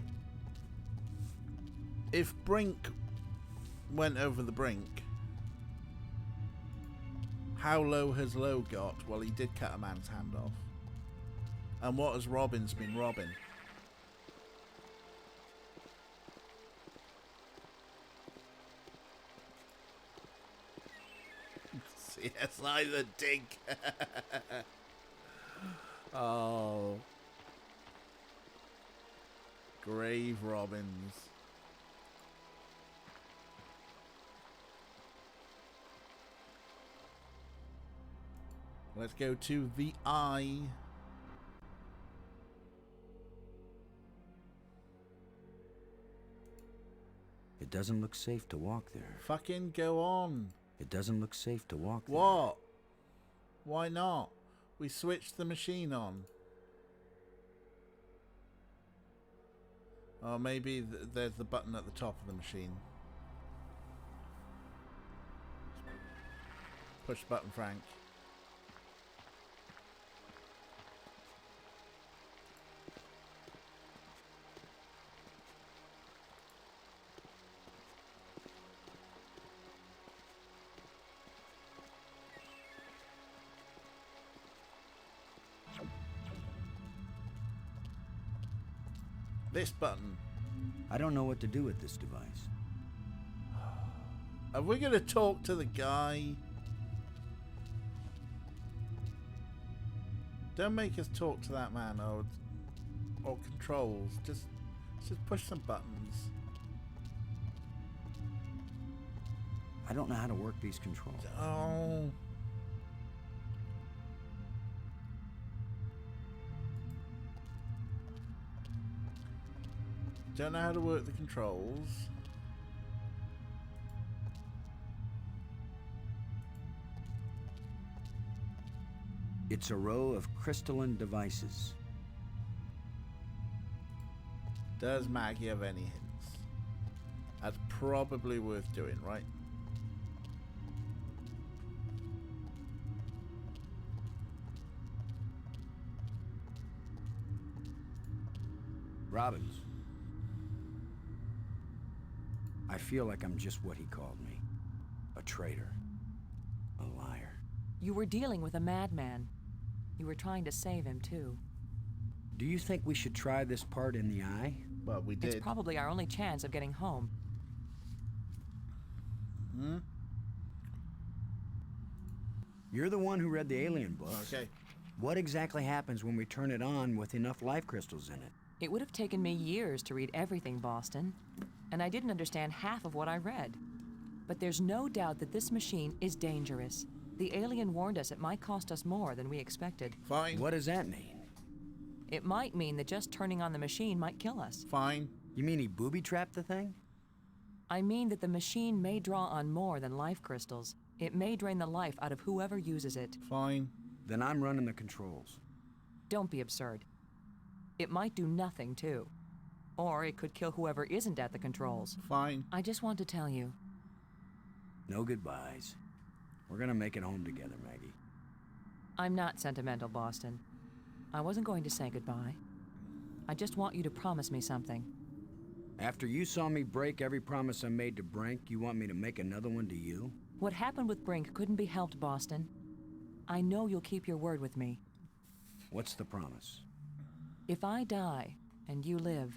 if Brink went over the brink, how low has Lowe got? Well, he did cut a man's hand off. And what has Robbins been robbing? CSI the Dink. Oh. Grave Robbins. Let's go to the eye. It doesn't look safe to walk there. Fucking go on. It doesn't look safe to walk there. What? Why not? We switched the machine on. Oh, maybe there's the button at the top of the machine. Push the button, Frank. This button. I don't know what to do with this device. Are we going to talk to the guy? Don't make us talk to that man or controls. Just push some buttons. I don't know how to work these controls. Oh. Don't know how to work the controls. It's a row of crystalline devices. Does Maggie have any hints? That's probably worth doing, right? Robbins. I feel like I'm just what he called me. A traitor. A liar. You were dealing with a madman. You were trying to save him, too. Do you think we should try this part in the eye? Well, we did. It's probably our only chance of getting home. You're the one who read the alien books. Okay. What exactly happens when we turn it on with enough life crystals in it? It would have taken me years to read everything, Boston, and I didn't understand half of what I read. But there's no doubt that this machine is dangerous. The alien warned us it might cost us more than we expected. Fine. What does that mean? It might mean that just turning on the machine might kill us. Fine. You mean he booby-trapped the thing? I mean that the machine may draw on more than life crystals. It may drain the life out of whoever uses it. Fine. Then I'm running the controls. Don't be absurd. It might do nothing, too. Or it could kill whoever isn't at the controls. Fine. I just want to tell you. No goodbyes. We're gonna make it home together, Maggie. I'm not sentimental, Boston. I wasn't going to say goodbye. I just want you to promise me something. After you saw me break every promise I made to Brink, you want me to make another one to you? What happened with Brink couldn't be helped, Boston. I know you'll keep your word with me. What's the promise? If I die and you live,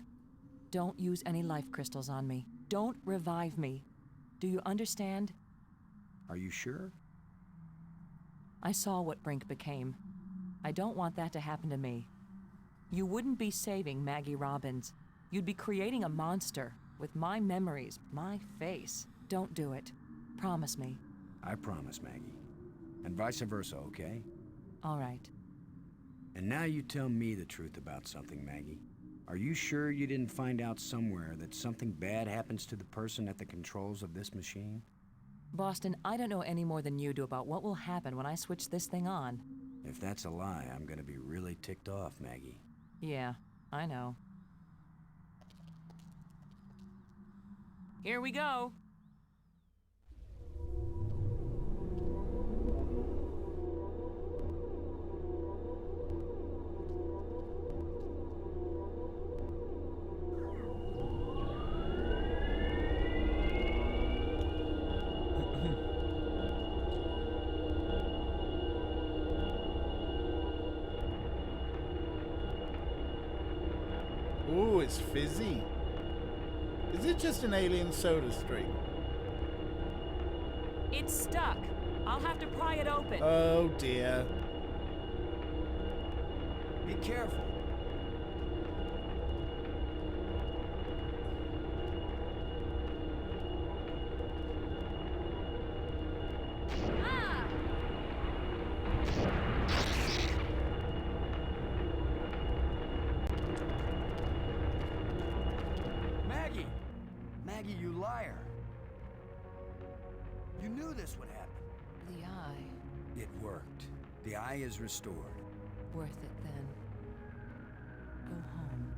don't use any life crystals on me. Don't revive me. Do you understand? Are you sure? I saw what Brink became. I don't want that to happen to me. You wouldn't be saving Maggie Robbins. You'd be creating a monster with my memories, my face. Don't do it. Promise me. I promise, Maggie. And vice versa, okay? All right. And now you tell me the truth about something, Maggie. Are you sure you didn't find out somewhere that something bad happens to the person at the controls of this machine? Boston, I don't know any more than you do about what will happen when I switch this thing on. If that's a lie, I'm gonna be really ticked off, Maggie. Yeah, I know. Here we go. Ooh, it's fizzy. Is it just an alien soda stream? It's stuck. I'll have to pry it open. Oh dear. Be careful. Maggie! Maggie, you liar! You knew this would happen. The eye. It worked. The eye is restored. Worth it then. Go home.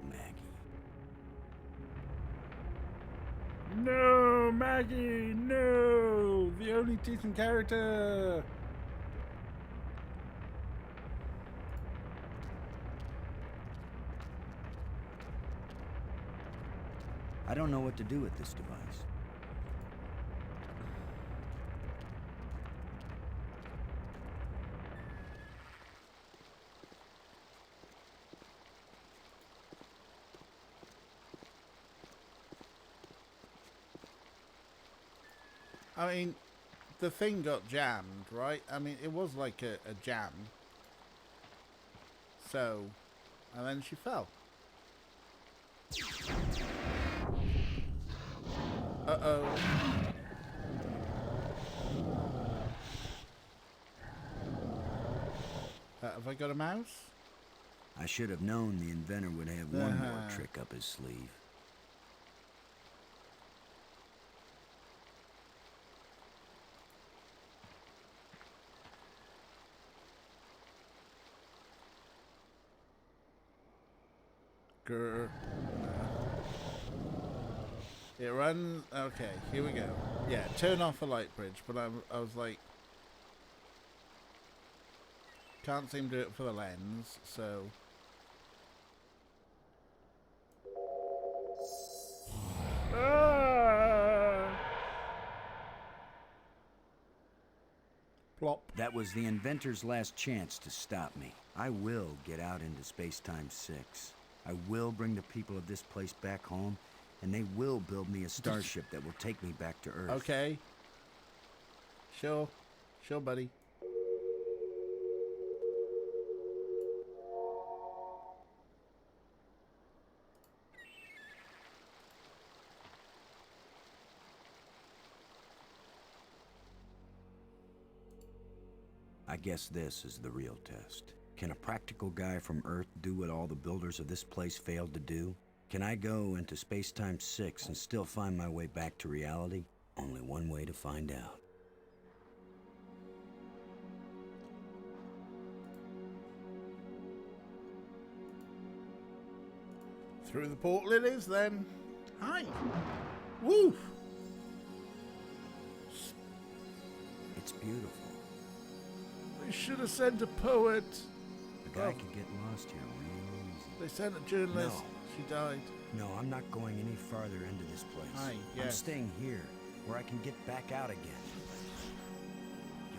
Maggie. No, Maggie, no! The only decent character! I don't know what to do with this device. I mean, the thing got jammed, right? I mean, it was like a jam. So, and then she fell. Uh-oh. Have I got a mouse? I should have known the inventor would have one more trick up his sleeve. Grr. It runs. Okay, here we go. Yeah, turn off the light bridge, but I was like, can't seem to do it for the lens, so. Plop. That was the inventor's last chance to stop me. I will get out into Space-Time 6. I will bring the people of this place back home, and they will build me a starship that will take me back to Earth. Okay. Sure. Sure, buddy. I guess this is the real test. Can a practical guy from Earth do what all the builders of this place failed to do? Can I go into Space-Time 6 and still find my way back to reality? Only one way to find out. Through the portal it is, then. Hi. Woo! It's beautiful. They should have sent a poet. A guy could get lost here real easy. They sent a journalist. No. She died. No, I'm not going any farther into this place. Aye, I'm yes. staying here, where I can get back out again.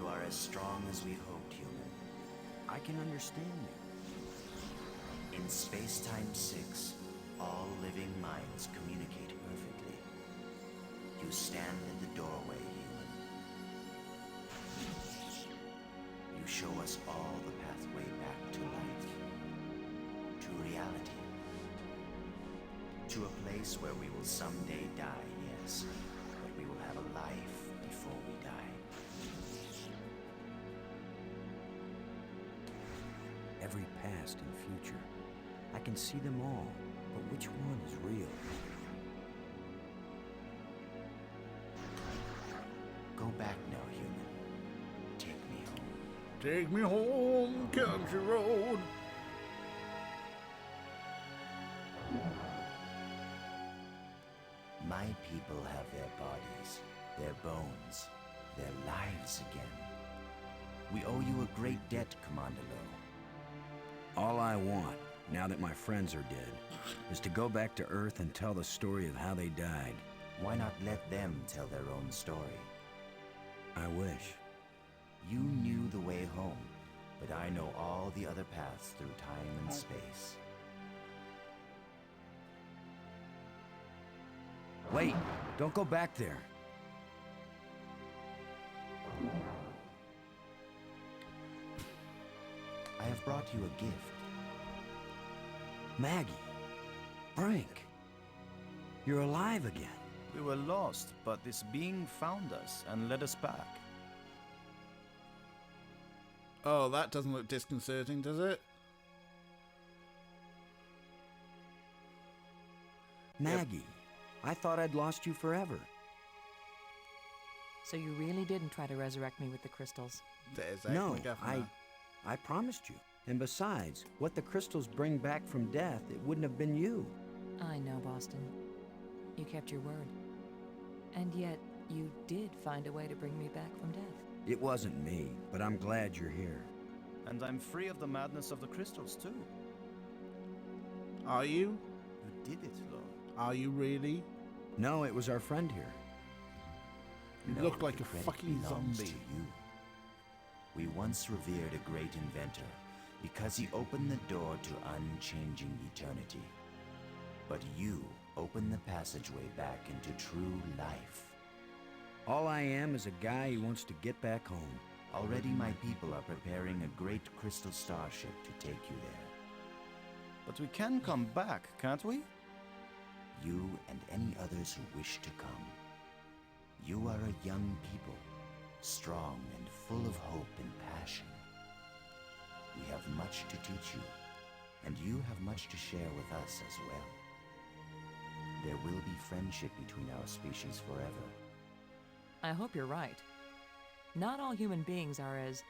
You are as strong as we hoped, human. I can understand you. In Space-Time 6, all living minds communicate perfectly. You stand at the doorway, human. You show us all the pathway back to life. To reality. To a place where we will someday die, yes. But we will have a life before we die. Every past and future. I can see them all, but which one is real? Go back now, human. Take me home. Take me home, country road. My people have their bodies, their bones, their lives again. We owe you a great debt, Commander Lowe. All I want, now that my friends are dead, is to go back to Earth and tell the story of how they died. Why not let them tell their own story? I wish. You knew the way home, but I know all the other paths through time and space. Wait, don't go back there. I have brought you a gift. Maggie, Frank, you're alive again. We were lost, but this being found us and led us back. Oh, that doesn't look disconcerting, does it? Maggie, I thought I'd lost you forever. So you really didn't try to resurrect me with the crystals? There's No, McGuffin. I promised you. And besides, what the crystals bring back from death, it wouldn't have been you. I know, Boston. You kept your word. And yet, you did find a way to bring me back from death. It wasn't me, but I'm glad you're here. And I'm free of the madness of the crystals, too. Are you? You did it, Lo. Are you really? No, it was our friend here. You No, look like the a credit fucking belongs zombie. to you. We once revered a great inventor because he opened the door to unchanging eternity. But you opened the passageway back into true life. All I am is a guy who wants to get back home. Already my people are preparing a great crystal starship to take you there. But we can come back, can't we? You and any others who wish to come. You are a young people, strong and full of hope and passion. We have much to teach you, and you have much to share with us as well. There will be friendship between our species forever. I hope you're right. Not all human beings are as,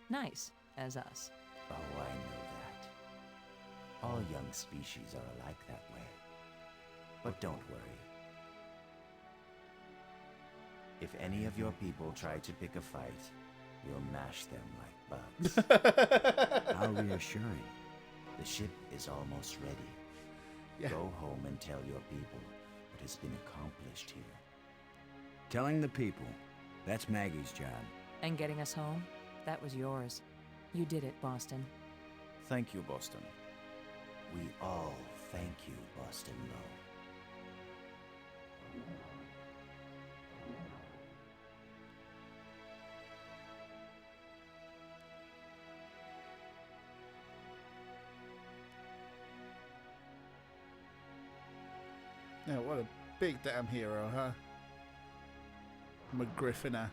nice as us. Oh, I know that. All young species are alike that way. But don't worry. If any of your people try to pick a fight, we'll mash them like bugs. How reassuring. The ship is almost ready. Yeah. Go home and tell your people what has been accomplished here. Telling the people, that's Maggie's job. And getting us home, that was yours. You did it, Boston. Thank you, Boston. We all thank you, Boston Lowe. Yeah, what a big damn hero, huh? McGriffiner.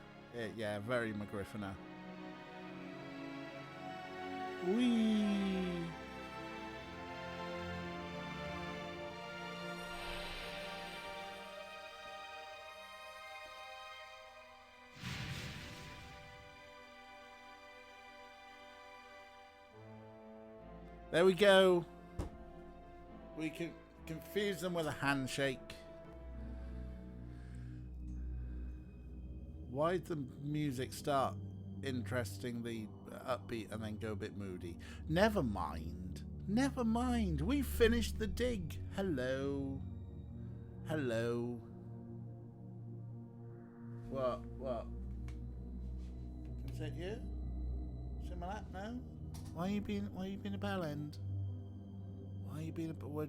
Yeah, very McGriffiner. Whee! There we go. We can confuse them with a handshake. Why did the music start interestingly upbeat and then go a bit moody? Never mind. Never mind. We finished the dig. Hello. Hello. What? Is that you? Something like that now? Why are you being a bell end? Why are you being a... we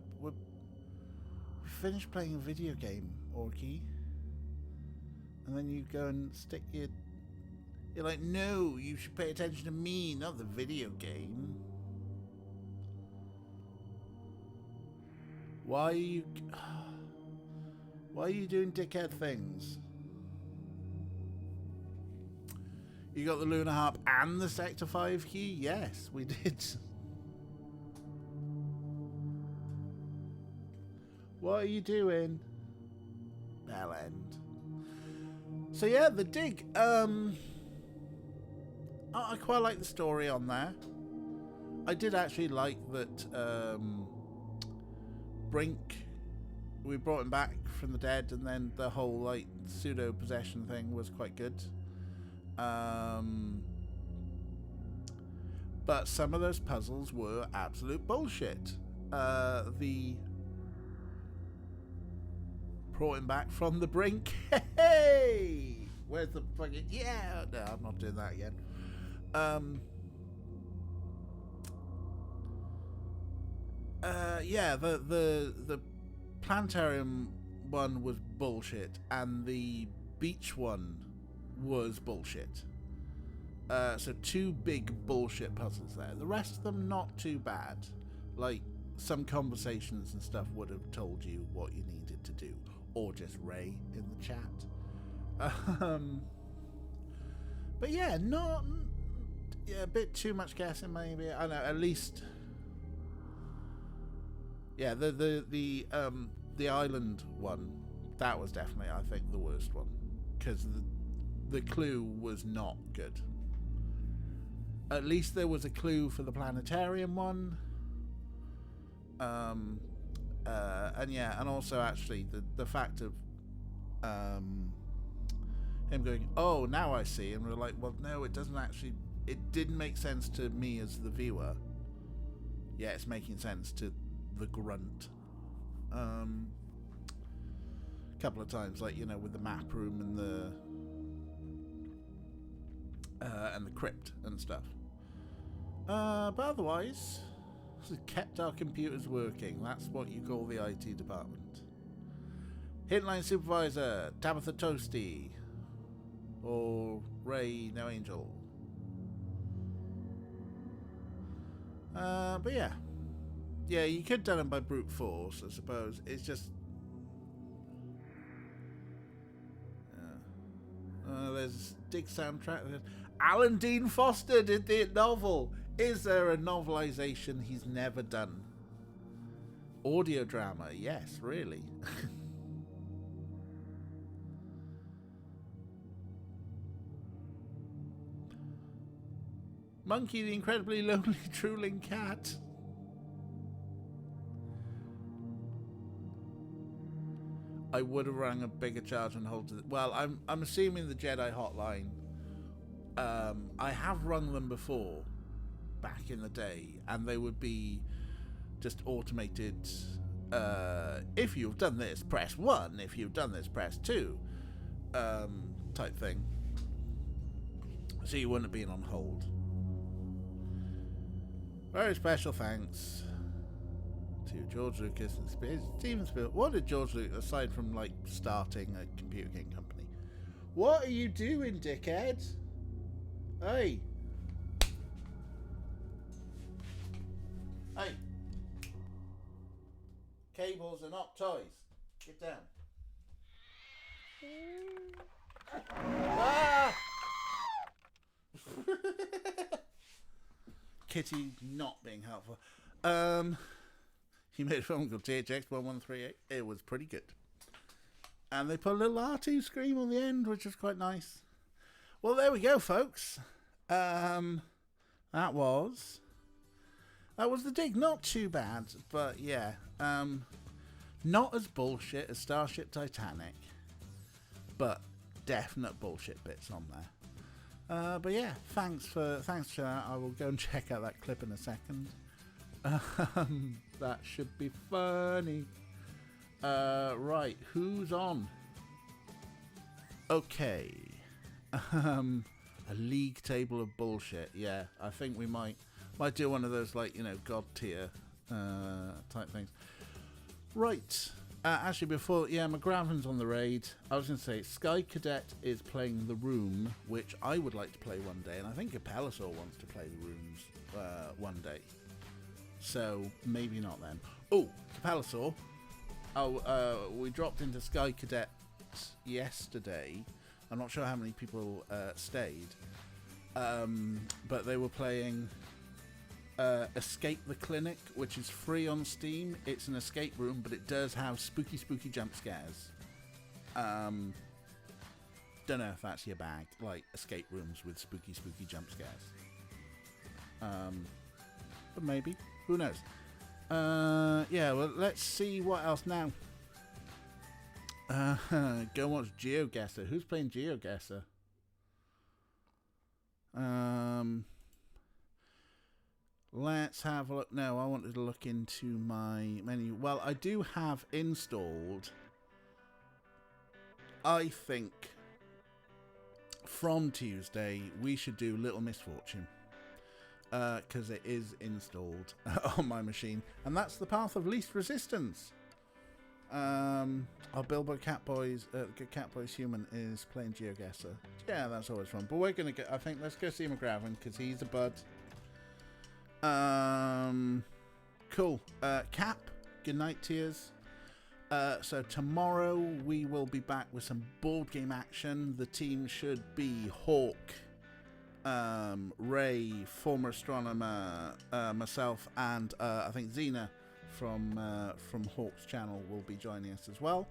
finished playing a video game, Orky. And then you go and stick your... You're like, no, you should pay attention to me, not the video game. Why are you... Why are you doing dickhead things? You got the Lunar Harp and the Sector 5 key? Yes, we did. What are you doing? Bell end. So yeah, the dig. I quite like the story on there. I did actually like that Brink, we brought him back from the dead, and then the whole like pseudo possession thing was quite good. But some of those puzzles were absolute bullshit. The brought him back from the brink. Hey, where's the fucking... Yeah, no, I'm not doing that again. Yeah, the planetarium one was bullshit, and the beach one was bullshit. So two big bullshit puzzles there. The rest of them not too bad. Like, some conversations and stuff would have told you what you needed to do. Or just Ray in the chat. But yeah, not... Yeah, a bit too much guessing maybe. I don't know, at least... Yeah, the island one, that was definitely, I think, the worst one. Because the clue was not good. At least there was a clue for the planetarium one. And yeah, and also actually the fact of him going, oh, now I see, and we're like, well, no, it doesn't actually, it didn't make sense to me as the viewer. Yeah, it's making sense to the grunt. A couple of times, like, you know, with the map room and the crypt and stuff. But otherwise, kept our computers working. That's what you call the IT department. Hitline Supervisor, Tabitha Toasty. Or Ray No Angel. But yeah. Yeah, you could have done it by brute force, I suppose. It's just... there's Dig soundtrack. Alan Dean Foster did the novel. Is there a novelization he's never done? Audio drama, yes, really. Monkey, the incredibly lonely drooling cat. I would have rang a bigger charge and hold to well, I'm assuming the Jedi hotline. I have rung them before, back in the day, and they would be just automated. If you've done this, press 1. If you've done this, press 2. Type thing. So you wouldn't have been on hold. Very special thanks to George Lucas and Steven Spielberg. What did George Lucas, aside from like starting a computer game company, what are you doing, dickhead? Hey. Hey. Cables are not toys. Get down. Ah! Kitty not being helpful. He made a film called THX 1138. It was pretty good. And they put a little R2 scream on the end, which was quite nice. Well, there we go, folks. That was the dig. Not too bad, but yeah. Not as bullshit as Starship Titanic, but definite bullshit bits on there. But yeah, thanks for that. I will go and check out that clip in a second. That should be funny. Right, who's on? Okay. A league table of bullshit. Yeah, I think we might do one of those, like, you know, god tier type things. Right. Actually, before, McGraven's on the raid. I was going to say, Sky Cadet is playing The Room, which I would like to play one day, and I think Apellisaur wants to play The Rooms one day. So, maybe not then. Oh, Apellisaur. We dropped into Sky Cadet yesterday. I'm not sure how many people stayed. But they were playing Escape the Clinic, which is free on Steam. It's an escape room, but it does have spooky jump scares. Don't know if that's your bag, like escape rooms with spooky jump scares. But maybe. Who knows? Yeah, well, let's see what else now. Go watch GeoGuessr. Who's playing GeoGuessr? Let's have a look. No, I wanted to look into my menu. Well, I do have installed, I think, from Tuesday, we should do Little Misfortune. Because it is installed on my machine. And that's the Path of Least Resistance. Our Bilbo Catboys Human is playing GeoGuessr. Yeah, that's always fun. But we're going to go, I think, let's go see McGraven, because he's a bud. Cool. Cap, good night, tears. So tomorrow we will be back with some board game action. The team should be Hawk, Ray, former astronomer, myself, and I think Xena from Hawk's channel will be joining us as well.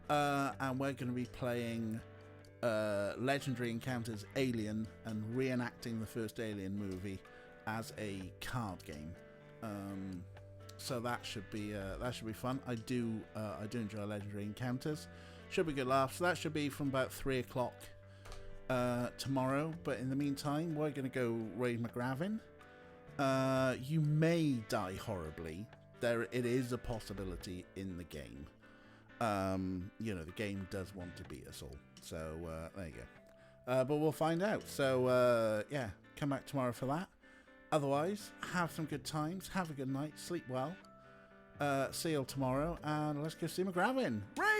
And we're going to be playing Legendary Encounters Alien and reenacting the first Alien movie as a card game. So that should be fun. I do enjoy Legendary Encounters. Should be good laughs. So that should be from about 3 o'clock tomorrow. But in the meantime, we're going to go raid McGraven. You may die horribly. It is a possibility in the game. You know, the game does want to beat us all. So there you go. But we'll find out. So yeah, come back tomorrow for that. Otherwise, have some good times. Have a good night. Sleep well. See you all tomorrow. And let's go see McGraven. Ray!